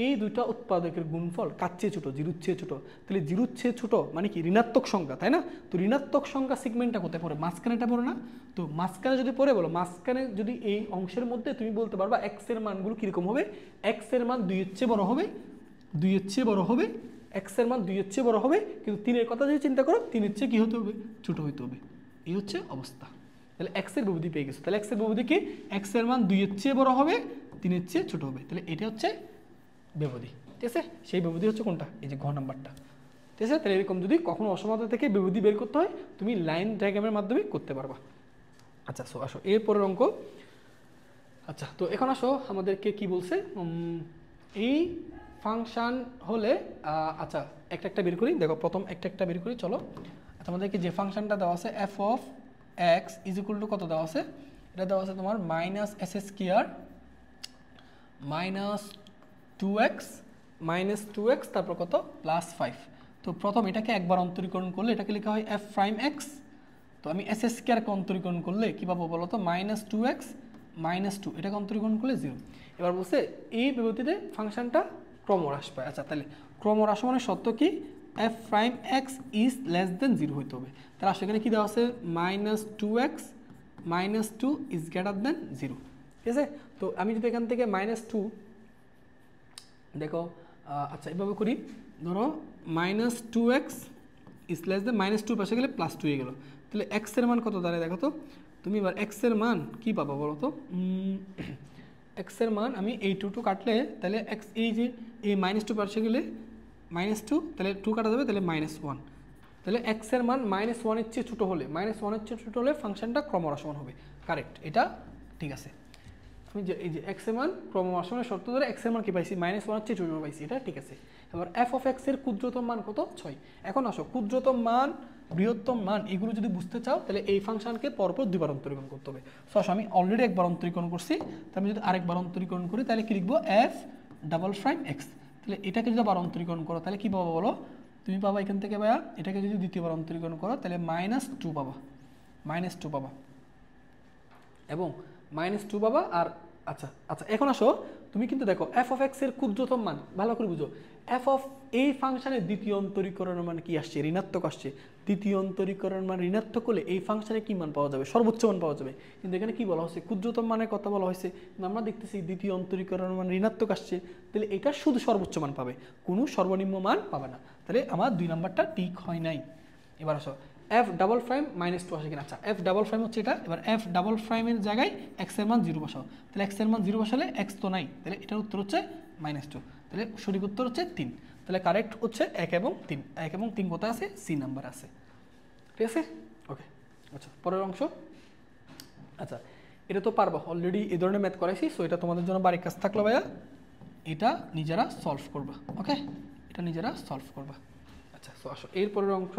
এই দুইটা উৎপাদকের গুণফল কার চেয়ে ছোট? 0 চেয়ে ছোট। তাহলে 0 চেয়ে ছোট মানে কি? ঋণাত্মক সংখ্যা, তাই না? তো ঋণাত্মক সংখ্যা সেগমেন্টটা কোথায় পড়ে? মাঝখানেটা পড়ে না? তো মাঝখানে যদি পড়ে বলো, মাঝখানে যদি এই অংশের মধ্যে তুমি বলতে পারবা x এর মানগুলো কীরকম হবে? x এর মান 2 এর চেয়ে বড় হবে, 2 এর চেয়ে বড় হবে, x এর মান 2 এর চেয়ে বড় হবে, কিন্তু 3 এর কথা যদি চিন্তা করো 3 এর চেয়ে কী হতে হবে? ছোট হতে হবে। এই হচ্ছে অবস্থা। তাহলে x এর বহুপদী পেয়ে গেছো। তাহলে x এর বহুপদী কি? x এর মান 2 এর চেয়ে বড় হবে, 3 এর চেয়ে ছোট হবে। তাহলে এটা হচ্ছে বহুপদী। ঠিক আছে, সেই বহুপদী হচ্ছে কোনটা? এই যে ঘ নাম্বারটা। ঠিক আছে, তাহলে এরকম যদি কখনো অসমানতা থেকে বহুপদী বের করতে হয় তুমি লাইন ডায়াগ্রামের মাধ্যমে করতে পারবা। আচ্ছা, সো আসো এরপরের অঙ্ক। আচ্ছা, তো এখন আসো আমাদেরকে কি বলছে, এই ফাংশন হলে আচ্ছা একটা বের করি। দেখো প্রথম একটা বের করি, চলো। আচ্ছা, আমাদেরকে যে ফাংশনটা দেওয়া আছে f of x is equal to কত দেওয়া আছে? এটা দেওয়া আছে তোমার minus S square minus 2x তারপর কত? প্লাস 5। তো প্রথম এটাকে একবার অন্তরীকরণ করলে এটাকে লেখা হয় f প্রাইম x। তো আমি এস স্কোয়ারকে অন্তরীকরণ করলে কী পাবো বলো তো? মাইনাস 2x মাইনাস 2, এটাকে অন্তরীকরণ করলে 0। এবার বলছে এই বিভূতিতে ফাংশনটা ক্রমহ্রাস পায়। আচ্ছা, তাহলে ক্রমহ্রাস মানে সত্য কি? f prime x is less than 0 হইতে হবে। তাহলে সেখানে কী দেওয়া আছে? Minus 2x minus 2 is greater than 0। ঠিক আছে, তো আমি যদি এখান থেকে মাইনাস 2 দেখো, আচ্ছা এভাবে করি, ধরো minus 2x is less then, minus 2 পাশে গেলে প্লাস 2 হয়ে গেল। তাহলে x এর মান কত দাঁড়ায় দেখো তো? তুমি এবার x এর মান কী পাবা বলো তো? x এর মান আমি এই 2 কাটলে তাহলে x, এই যে এই মাইনাস 2 পাশে গেলে মাইনাস 2, তাহলে 2 কাটা যাবে, তাহলে মাইনাস 1। তাহলে x এর মান মাইনাস 1 এর চেয়ে ছোটো হলে, মাইনাস 1 এর চেয়ে ছোটো হলে ফাংশনটা ক্রমহ্রাসমান হবে। কারেক্ট, এটা ঠিক আছে। আমি যে এই যে x এর মান ক্রমহ্রাসমানের শর্ত ধরে x এর মান কি পাইছি? মাইনাস 1 এর চেয়ে ছোটো পাইছি, এটা ঠিক আছে। এবার f অফ x এর ক্ষুদ্রতম মান কত? 6। এখন আসো ক্ষুদ্রতম মান, বৃহত্তম মান এগুলো যদি বুঝতে চাও তাহলে এই ফাংশনকে পরপর 2 বার অন্তরীকরণ করতে হবে। সো আসো আমি অলরেডি একবার অন্তরীকরণ করছি, তো আমি যদি আরেকবার অন্তরীকরণ করি তাহলে কি লিখবো? f double prime x। তাহলে এটাকে যদি আবার অন্তরীকরণ করো তাহলে কী পাবো বলো? তুমি পাবা এখান থেকে ভাইয়া, এটাকে যদি দ্বিতীয়বার অন্তরীকরণ করো তাহলে মাইনাস 2 পাবা, মাইনাস 2 পাবা এবং মাইনাস 2 পাবা। আর আচ্ছা আচ্ছা, এখন আসো তুমি কিন্তু দেখো f অফ x এর ক্ষুদ্রতম মান ভালো করে বুঝো। f অফ এই ফাংশনের দ্বিতীয় অন্তরীকরণের মান কি আসছে? ঋণাত্মক আসছে। দ্বিতীয় অন্তরীকরণ মান ঋণাত্মক হলে এই ফাংশনে কি মান পাওয়া যাবে? সর্বোচ্চ মান পাওয়া যাবে। কিন্তু এখানে কি বলা হয়েছে? ক্ষুদ্রতম মানের কথা বলা হয়েছে, আমরা দেখতেছি দ্বিতীয় অন্তরীকরণ মান ঋণাত্মক আসছে, তাহলে এটা শুধু সর্বোচ্চ মান পাবে, কোনো সর্বনিম্ন মান পাবে না। তাহলে আমার 2 নাম্বারটা ঠিক হয় নাই। এবার আসো f ডাবল প্রাইম মাইনাস 2 আসে কিনা? আচ্ছা, f ডাবল প্রাইম হচ্ছে এটা। এবার f ডাবল প্রাইমের জায়গায় x এর মান 0 বসাও। তাহলে x এর মান 0 বসালে x তো নাই, তাহলে এটার উত্তর হচ্ছে মাইনাস 2। তাহলে সঠিক উত্তর হচ্ছে 3। তাহলে কারেক্ট হচ্ছে 1 এবং 3। 1 এবং 3 কোথায় আছে? সি নাম্বার আছে। ঠিক আছে, ওকে। আচ্ছা, পরের অংশ। আচ্ছা, এটা তো পারবা, অলরেডি এই ধরনের ম্যাথ করাইছি। সো এটা তোমাদের জন্য বাড়ির কাজ থাকলো ভাইয়া, এটা নিজেরা সলভ করবা। ওকে, এটা নিজেরা সলভ করবা। আচ্ছা, সো আসো এরপরের অংশ,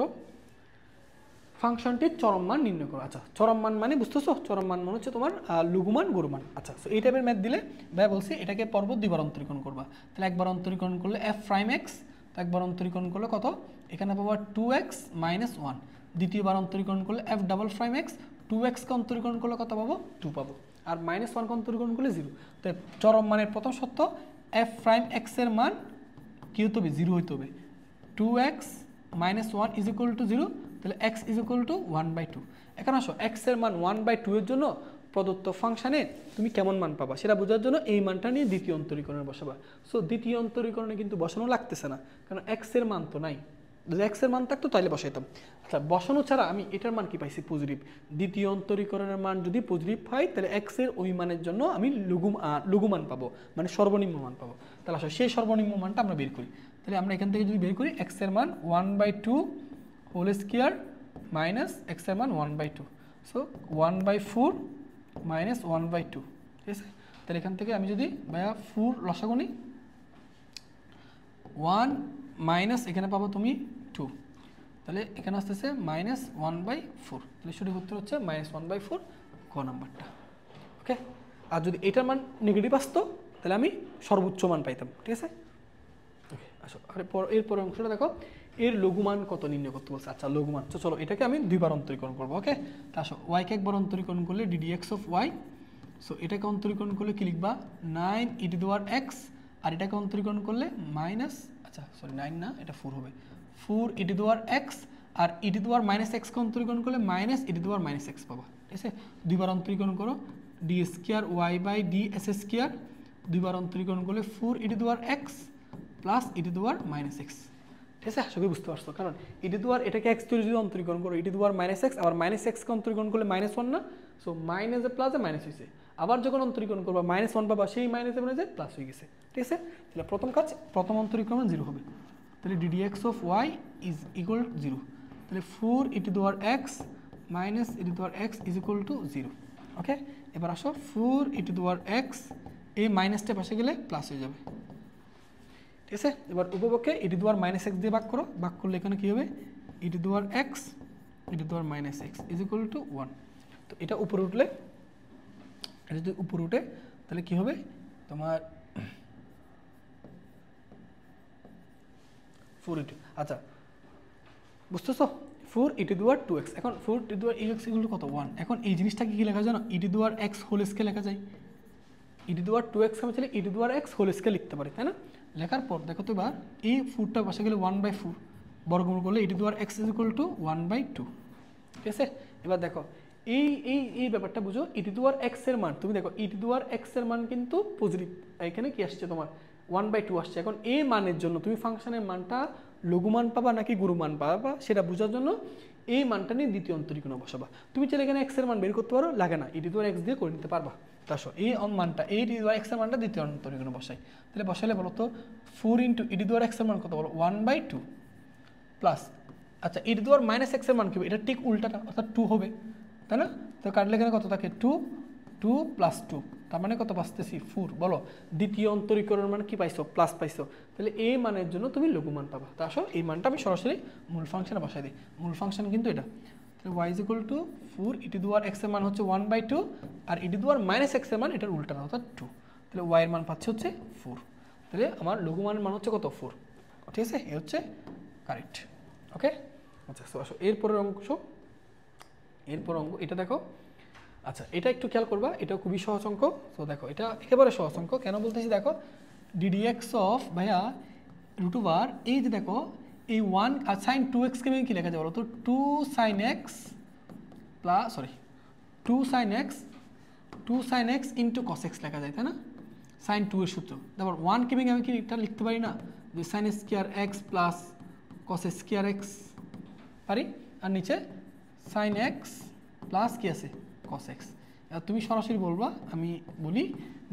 ফাংশনটির চরম মান নির্ণয় করো। আচ্ছা, চরম মান মানে বুঝতেছো? চরম মান মানে হচ্ছে তোমার লঘুমান গুরুমান। আচ্ছা, সো এই টাইপের ম্যাথ দিলে ভাই বলছি এটাকে পর্বত 2 বার অন্তরীকরণ করবা। তাহলে একবার অন্তরীকরণ করলে f প্রাইম x, তো একবার অন্তরীকরণ করলে কত? এখানে পাবা 2x মাইনাস 1। দ্বিতীয়বার অন্তরীকরণ করলে f ডাবল প্রাইম x 2x-কে অন্তরীকরণ করলে কত পাবো 2 পাবো, আর -1-কে অন্তরীকরণ করলে 0। তো চরম মানের প্রথম শর্ত f'(x) এর মান কি হতে হবে 0 হইতে হবে। 2x - 1 = 0, তাহলে x = 1/2। এখন আসো x এর মান 1/2 এর জন্য প্রদত্ত ফাংশনে তুমি কেমন মান পাবা সেটা বোঝার জন্য এই মানটা নিয়ে দ্বিতীয় অন্তরীকরণে বসাবা। সো দ্বিতীয় অন্তরীকরণে কিন্তু বসানো লাগতেছে না, কারণ x এর মান তো নাই। যদি x এর মান থাকতো তাহলে বসাইতাম। আচ্ছা, বসানো ছাড়া আমি এটার মান কি পাইছি পজিটিভ। দ্বিতীয় অন্তরীকরণের মান যদি পজিটিভ হয় তাহলে x এর ওই মানের জন্য আমি লঘু মান পাবো, মানে সর্বনিম্ন মান পাবো। তাহলে আসলে সেই সর্বনিম্ন মানটা আমরা বের করি। তাহলে আমরা এখান থেকে যদি বের করি x এর মান 1/2 হোল স্কয়ার মাইনাস x এর মান 1/2, সো 1/4 মাইনাস 1/2, ঠিক আছে। তাহলে এখান থেকে আমি যদি ভাইয়া 4 লসাগু নিই, 1 মাইনাস এখানে পাবো তুমি 2, তাহলে এখানে আসতেছে -1/4। তাহলে সঠিক উত্তর হচ্ছে -1/4, ক নাম্বারটা। ওকে, আর যদি এটার মান নেগেটিভ আসতো তাহলে আমি সর্বোচ্চ মান পাইতাম, ঠিক আছে। ওকে, আসো এরপর অংশটা দেখো, এর লঘুমান কত নির্ণয় করতে বলছে। আচ্ছা, লঘুমান, তো চলো এটাকে আমি দুইবার অন্তরীকরণ করবো। ওকে, তা আসো ওয়াইকে একবার অন্তরীকরণ করলে ddx(y), সো এটাকে অন্তরীকরণ করলে কি লিখবা 9e⁻x, আর এটাকে অন্তরীকরণ করলে আচ্ছা সরি 9 না, এটা 4 হবে, 4e⁻x, আর e⁻-x কে অন্তরীকরণ করলে -e⁻x পাবা, ঠিক আছে। দুইবার অন্তরীকরণ করো, d²y/ds², দুইবার অন্তরীকরণ করলে 4e⁻x প্লাস e⁻-x, ঠিক আছে। আশা করি বুঝতে পারছো, কারণ এটাকে x ধরে যদি অন্তরীকরণ করো e⁻-x, আবার -x কে অন্তরীকরণ করলে -1 না, সো মাইনাসে প্লাসে মাইনাস হয়েছে, আবার যখন অন্তরীকরণ করবা -1 পাবা, সেই মাইনাসে মাইনাসে প্লাস হয়ে গেছে, ঠিক আছে। তাহলে প্রথম কাজ, প্রথম অন্তরীকরণ 0 হবে, তাহলে ddx(y) = 0, তাহলে 4e⁻x মাইনাস e⁻x = 0। ওকে, এবার আসো 4e⁻x, এই মাইনাসটা পাশে গেলে প্লাস হয়ে যাবে, ঠিক আছে। এবার উপপক্ষে e⁻-x দিয়ে ভাগ করো, ভাগ করলে এখানে কি হবে e⁻x e⁻-x = 1। তো এটা উপরে উঠলে, এটা যদি উপরে উঠে তাহলে কি হবে তোমার 4e, আচ্ছা বুঝতেছো, 4e⁻2x। এখন 4e⁻x = কত 1। এখন এই জিনিসটা কি লেখা যায় না, e⁻x হোল স্কয়ার লেখা যায়, e⁻2x আমি চাইলে e⁻x হোল স্কয়ার লিখতে পারি, তাই না। লেখার পর দেখো তো এবার এই 4টা পাশে গেলে 1/4, বর্গমূল করলে e⁻x = 1/2, ঠিক আছে। এবার দেখো এই ব্যাপারটা বুঝো, e⁻x এর মান, তুমি দেখো e⁻x এর মান কিন্তু পজিটিভ, এখানে কি আসছে তোমার 1/2 আসছে। এখন এই মানের জন্য তুমি ফাংশনের মানটা লঘুমান পাবা নাকি গুরুমান পাবা সেটা বোঝার জন্য এই মানটা নিয়ে দ্বিতীয় অন্তরীকরণে বসাবা। তুমি চাইলে এখানে x এর মান বের করতে পারো, লাগে না, e⁻x দিয়ে করে নিতে পারবা। তাসো এই মানটা, এই e⁻x এর মানটা দ্বিতীয় অন্তরীকরণে বসাই, তাহলে বসালে বলো তো 4 × e⁻x এর মান কত বলো 1/2 প্লাস, আচ্ছা e⁻-x এর মান কি হবে, এটা ঠিক উল্টাটা, অর্থাৎ 2 হবে, তাই না। তো কাটলে এখানে কত থাকে 2 + 2, তার মানে কত পাচ্ছি 4। বলো দ্বিতীয় অন্তরীকরণ মানে কি পাইছো, প্লাস পাইছো, তাহলে এই মানের জন্য তুমি লঘুমান পাবা। তা আসো এই মানটা আমি সরাসরি মূল ফাংশনে বসাই দিই, মূল ফাংশন কিন্তু এটা। তাহলে y = 4, e⁻x এর মান হচ্ছে 1/2, আর e⁻-x এর মান এটার উল্টা, অর্থাৎ 2, তাহলে y এর মান পাচ্ছে হচ্ছে 4। তাহলে আমার লঘুমানের মান হচ্ছে কত 4, ঠিক আছে, এই হচ্ছে কারেক্ট। ওকে, আচ্ছা আসো এরপরের অংশ, এটা দেখো। আচ্ছা, এটা একটু খেয়াল করবা, এটা খুবই সহজ অঙ্ক। তো দেখো এটা একেবারে সহজ অঙ্ক, কেন বলতেছি দেখো, ddx ভাইয়া √, এই যে দেখো এই 1 আর sin 2x কে কি লেখা যায় বলো তো, 2 sin x * cos x লেখা যায়, তাই না, sin 2 এর সূত্র। তারপর 1 কে আমি কি এটা লিখতে পারি না, যে sin square x plus cos square x পারি, আর নিচে sin x প্লাস কি আছে cos x। তুমি সরাসরি বলবা, আমি বলি,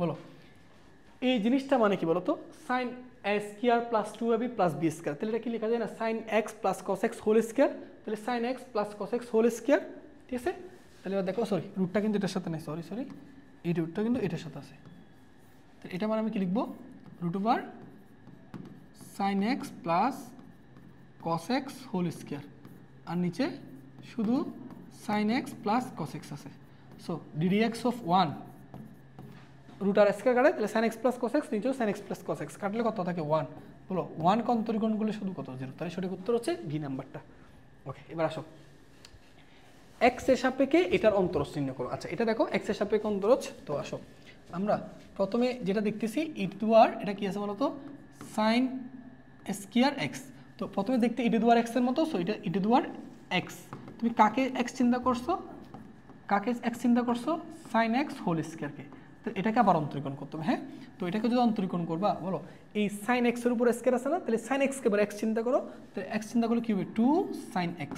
বলো এই জিনিসটা মানে কি বলো তো, sin a² + 2ab + b², তাহলে এটা কি লেখা যায় না, sin x + cos x whole square, তাহলে sin x + cos x whole square, ঠিক আছে। তাহলে এবার দেখো, সরি রুটটা কিন্তু এটার সাথে নেই, সরি এই রুটটা কিন্তু এটার সাথে আছে, তাহলে এটা মানে আমি কি লিখবো √, sin x + cos x whole square, আর নিচে শুধু sin x + cos x আছে। সো ddx(1) √r² কাটে, তাহলে sin x + cos x, নিচেও sin x + cos x কাটলে কত থাকে 1। বলো 1 কে অন্তরীকরণ করলে শুধু কত 0, তাহলে সঠিক উত্তর হচ্ছে বি নাম্বারটা। ওকে, এবার আসো এক্স এর সাপেক্ষে এটার অন্তরজ নির্ণয় করো। আচ্ছা এটা দেখো এক্স এর সাপেক্ষে অন্তরজ। তো আসো আমরা প্রথমে যেটা দেখতেছি ই টু আর এটা কি আছে বলো তো সাইন স্কয়ার এক্স। তো প্রথমে দেখতে ই টু আর এক্স এর মতো, সো এটা ই টু আর এক্স। তুমি কাকে এক্স চিন্তা করছো, কাকে এক্স চিন্তা করছো, সাইন এক্স হোল স্কয়ারকে। তো এটাকে আবার অন্তরীকরণ করতে হবে। হ্যাঁ, তো এটাকে যদি অন্তরীকরণ করবা বলো এই সাইন এক্স এর উপর স্কয়ার আছে না, তাহলে সাইন এক্স কে এবার এক্স চিন্তা করো। তাহলে এক্স চিন্তা করলে কি হবে 2 sin x,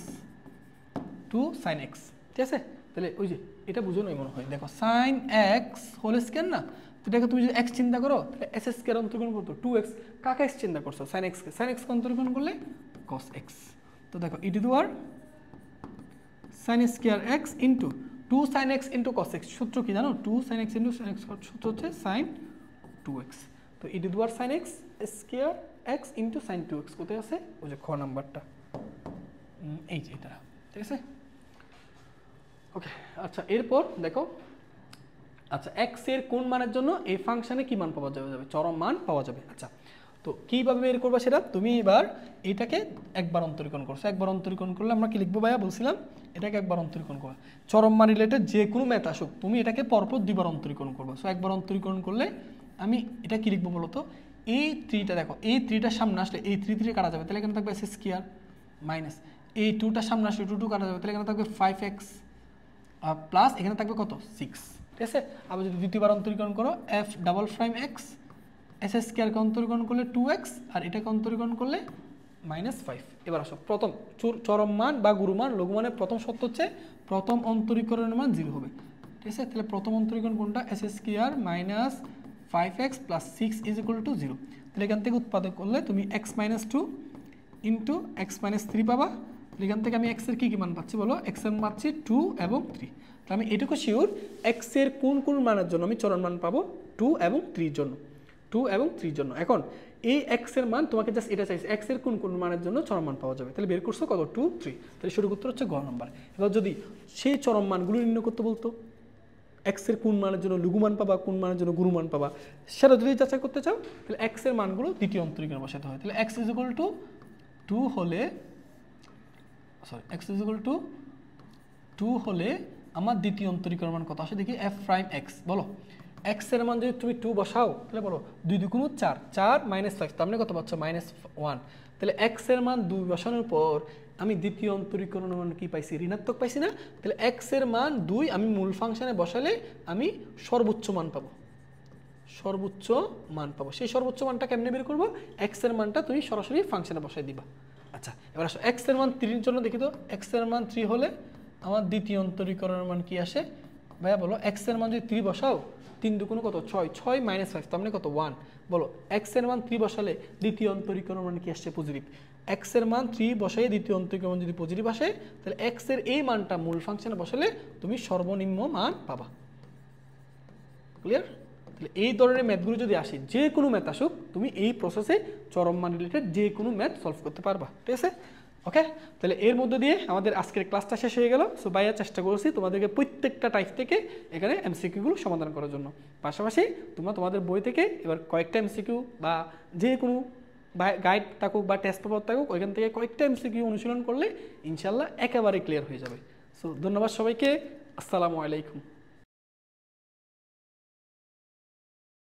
2 sin x, ঠিক আছে। তাহলে ওই যে এটা বুঝো না মনে হয়, দেখো সাইন এক্স হোল স্কয়ার না, তো এটাকে তুমি যদি এক্স চিন্তা করো তাহলে এস স্কয়ার অন্তরীকরণ করতো 2x, কাকে এক্স চিন্তা করছো সাইন এক্স কে, সাইন এক্স কে অন্তরীকরণ করলে cos x। তো দেখো ই টু আর sin square x into 2 sin x into cos x, সূত্র কি জানো 2 sin x into sin x, সূত্র হচ্ছে sin 2x। তো ই টু আর sin x square x into sin 2x কোথায় আছে, ওই যে খ নাম্বারটা, এই যে এটা, ঠিক আছে। ওকে আচ্ছা এরপর দেখো, আচ্ছা এক্স এর কোন মানের জন্য এই ফাংশনে কি মান পাওয়া যাবে, চরম মান পাওয়া যাবে। আচ্ছা তো কীভাবে বের করবা সেটা, তুমি এবার এইটাকে একবার অন্তরীকরণ করছো, একবার অন্তরীকরণ করলে আমরা কি লিখবো ভাইয়া বলছিলাম, এটাকে একবার অন্তরীকরণ করবা। চরম মান রিলেটেড যে কোনো ম্যাথ আসুক তুমি এটাকে পরপর দুইবার অন্তরীকরণ করবা। সো একবার অন্তরীকরণ করলে আমি এটা কি লিখবো বলো তো, এই থ্রিটা দেখো এই থ্রিটার সামনে আসলে এই থ্রি থ্রি কাটা যাবে, তাহলে এখানে থাকবে এস স্কয়ার মাইনাস এই টুটার সামনে আসলে টু টু কাটা যাবে, তাহলে এখানে থাকবে 5x প্লাস এখানে থাকবে কত 6, ঠিক আছে। আবার যদি দ্বিতীয়বার অন্তরীকরণ করো f double prime x, s স্কয়ারকে অন্তরীকরণ করলে 2x আর এটাকে অন্তরীকরণ করলে -5। এবার আসো প্রথম চরম মান বা গুরু মান লঘু মানের প্রথম শর্ত হচ্ছে প্রথম অন্তরীকরণের মান 0 হবে, ঠিক আছে। তাহলে প্রথম অন্তরীকরণ কোনটা, S square minus 5x plus 6 is equal to 0। তাহলে এখান থেকে উৎপাদক করলে তুমি x minus 2 into x minus 3 পাবা। এখান থেকে আমি x এর কী কী মান পাচ্ছি বলো, x এর মান পাচ্ছি 2 এবং 3। তাহলে আমি এটুকু শিওর x এর কোন কোন মানের জন্য আমি চরম মান পাবো 2 এবং 3 জন্য, 2 এবং 3 জন্য। এখন এই x এর মান তোমাকে জাস্ট এটা চাইছে x এর কোন কোন মানের জন্য চরম মান পাওয়া যাবে, তাহলে বের করছো কত 2 3, তাহলে সঠিক উত্তর হচ্ছে গ নাম্বার। এবার যদি সেই চরম মানগুলো নির্ণয় করতে বলতো x এর কোন মানের জন্য লঘু মান পাবা, কোন মানের জন্য গুরু মান পাবা, সেটা যদি যাচাই করতে চাও তাহলে x এর মানগুলো দ্বিতীয় অন্তরীকরণে বসাতে হয়। তাহলে x ইজ ইকুয়াল টু 2 হলে sorry x is equal two 2 হলে আমার দ্বিতীয় অন্তরীকরণ মান কত আসে দেখি, f প্রাইম x। বলো x এর মান যদি তুমি 2 বসাও তাহলে বলো 2 2 4, 4 -5, তার মানে কত পাচ্ছ -1। তাহলে x এর মান 2 বসানোর পর আমি দ্বিতীয় অন্তরীকরণ মান কি পাইছি, ঋণাত্মক পাইছি না। তাহলে x এর মান 2 আমি মূল ফাংশনে বসালে আমি সর্বোচ্চ মান পাবো, সর্বোচ্চ মান পাবো। সেই সর্বোচ্চ মানটা কেমনে বের করবো, x এর মানটা তুমি সরাসরি ফাংশনে বসাই দিবা। আচ্ছা এবার আসো x এর মান 3 এর জন্য দেখি তো, x এর মান 3 হলে আমার দ্বিতীয় অন্তরীকরণের মান কি আসে ভাইয়া বলো, x এর মান যদি 3 বসাও 3 2 কত 6, 6 -5 তার মানে কত 1। বলো x এর মান 3 বসালে দ্বিতীয় অন্তরীকরণ মান কি আসছে পজিটিভ, x এর মান 3 বসাই দ্বিতীয় অন্তরীকরণ যদি পজিটিভ আসে তাহলে x এর এই মানটা মূল ফাংশনে বসালে তুমি সর্বনিম্ন মান পাবা। ক্লিয়ার? তাহলে এই ধরনের ম্যাথগুলো যদি আসে, যে কোনো ম্যাথ আসুক তুমি এই প্রসেসে চরম মান রিলেটেড যে কোনো ম্যাথ সলভ করতে পারবা, ঠিক আছে। ওকে, তাহলে এর মধ্যে দিয়ে আমাদের আজকের ক্লাসটা শেষ হয়ে গেল। সো ভাইয়া চেষ্টা করছি তোমাদেরকে প্রত্যেকটা টাইপ থেকে এখানে এমসিকিউগুলো সমাধান করার জন্য। পাশাপাশি তোমরা তোমাদের বই থেকে এবার কয়েকটা এমসিকিউ বা যে কোনো গাইড থাকুক বা টেস্ট পেপার থাকুক ওইখান থেকে কয়েকটা এমসিকিউ অনুশীলন করলে ইনশাল্লাহ একেবারে ক্লিয়ার হয়ে যাবে। সো ধন্যবাদ সবাইকে, আসসালামু আলাইকুম।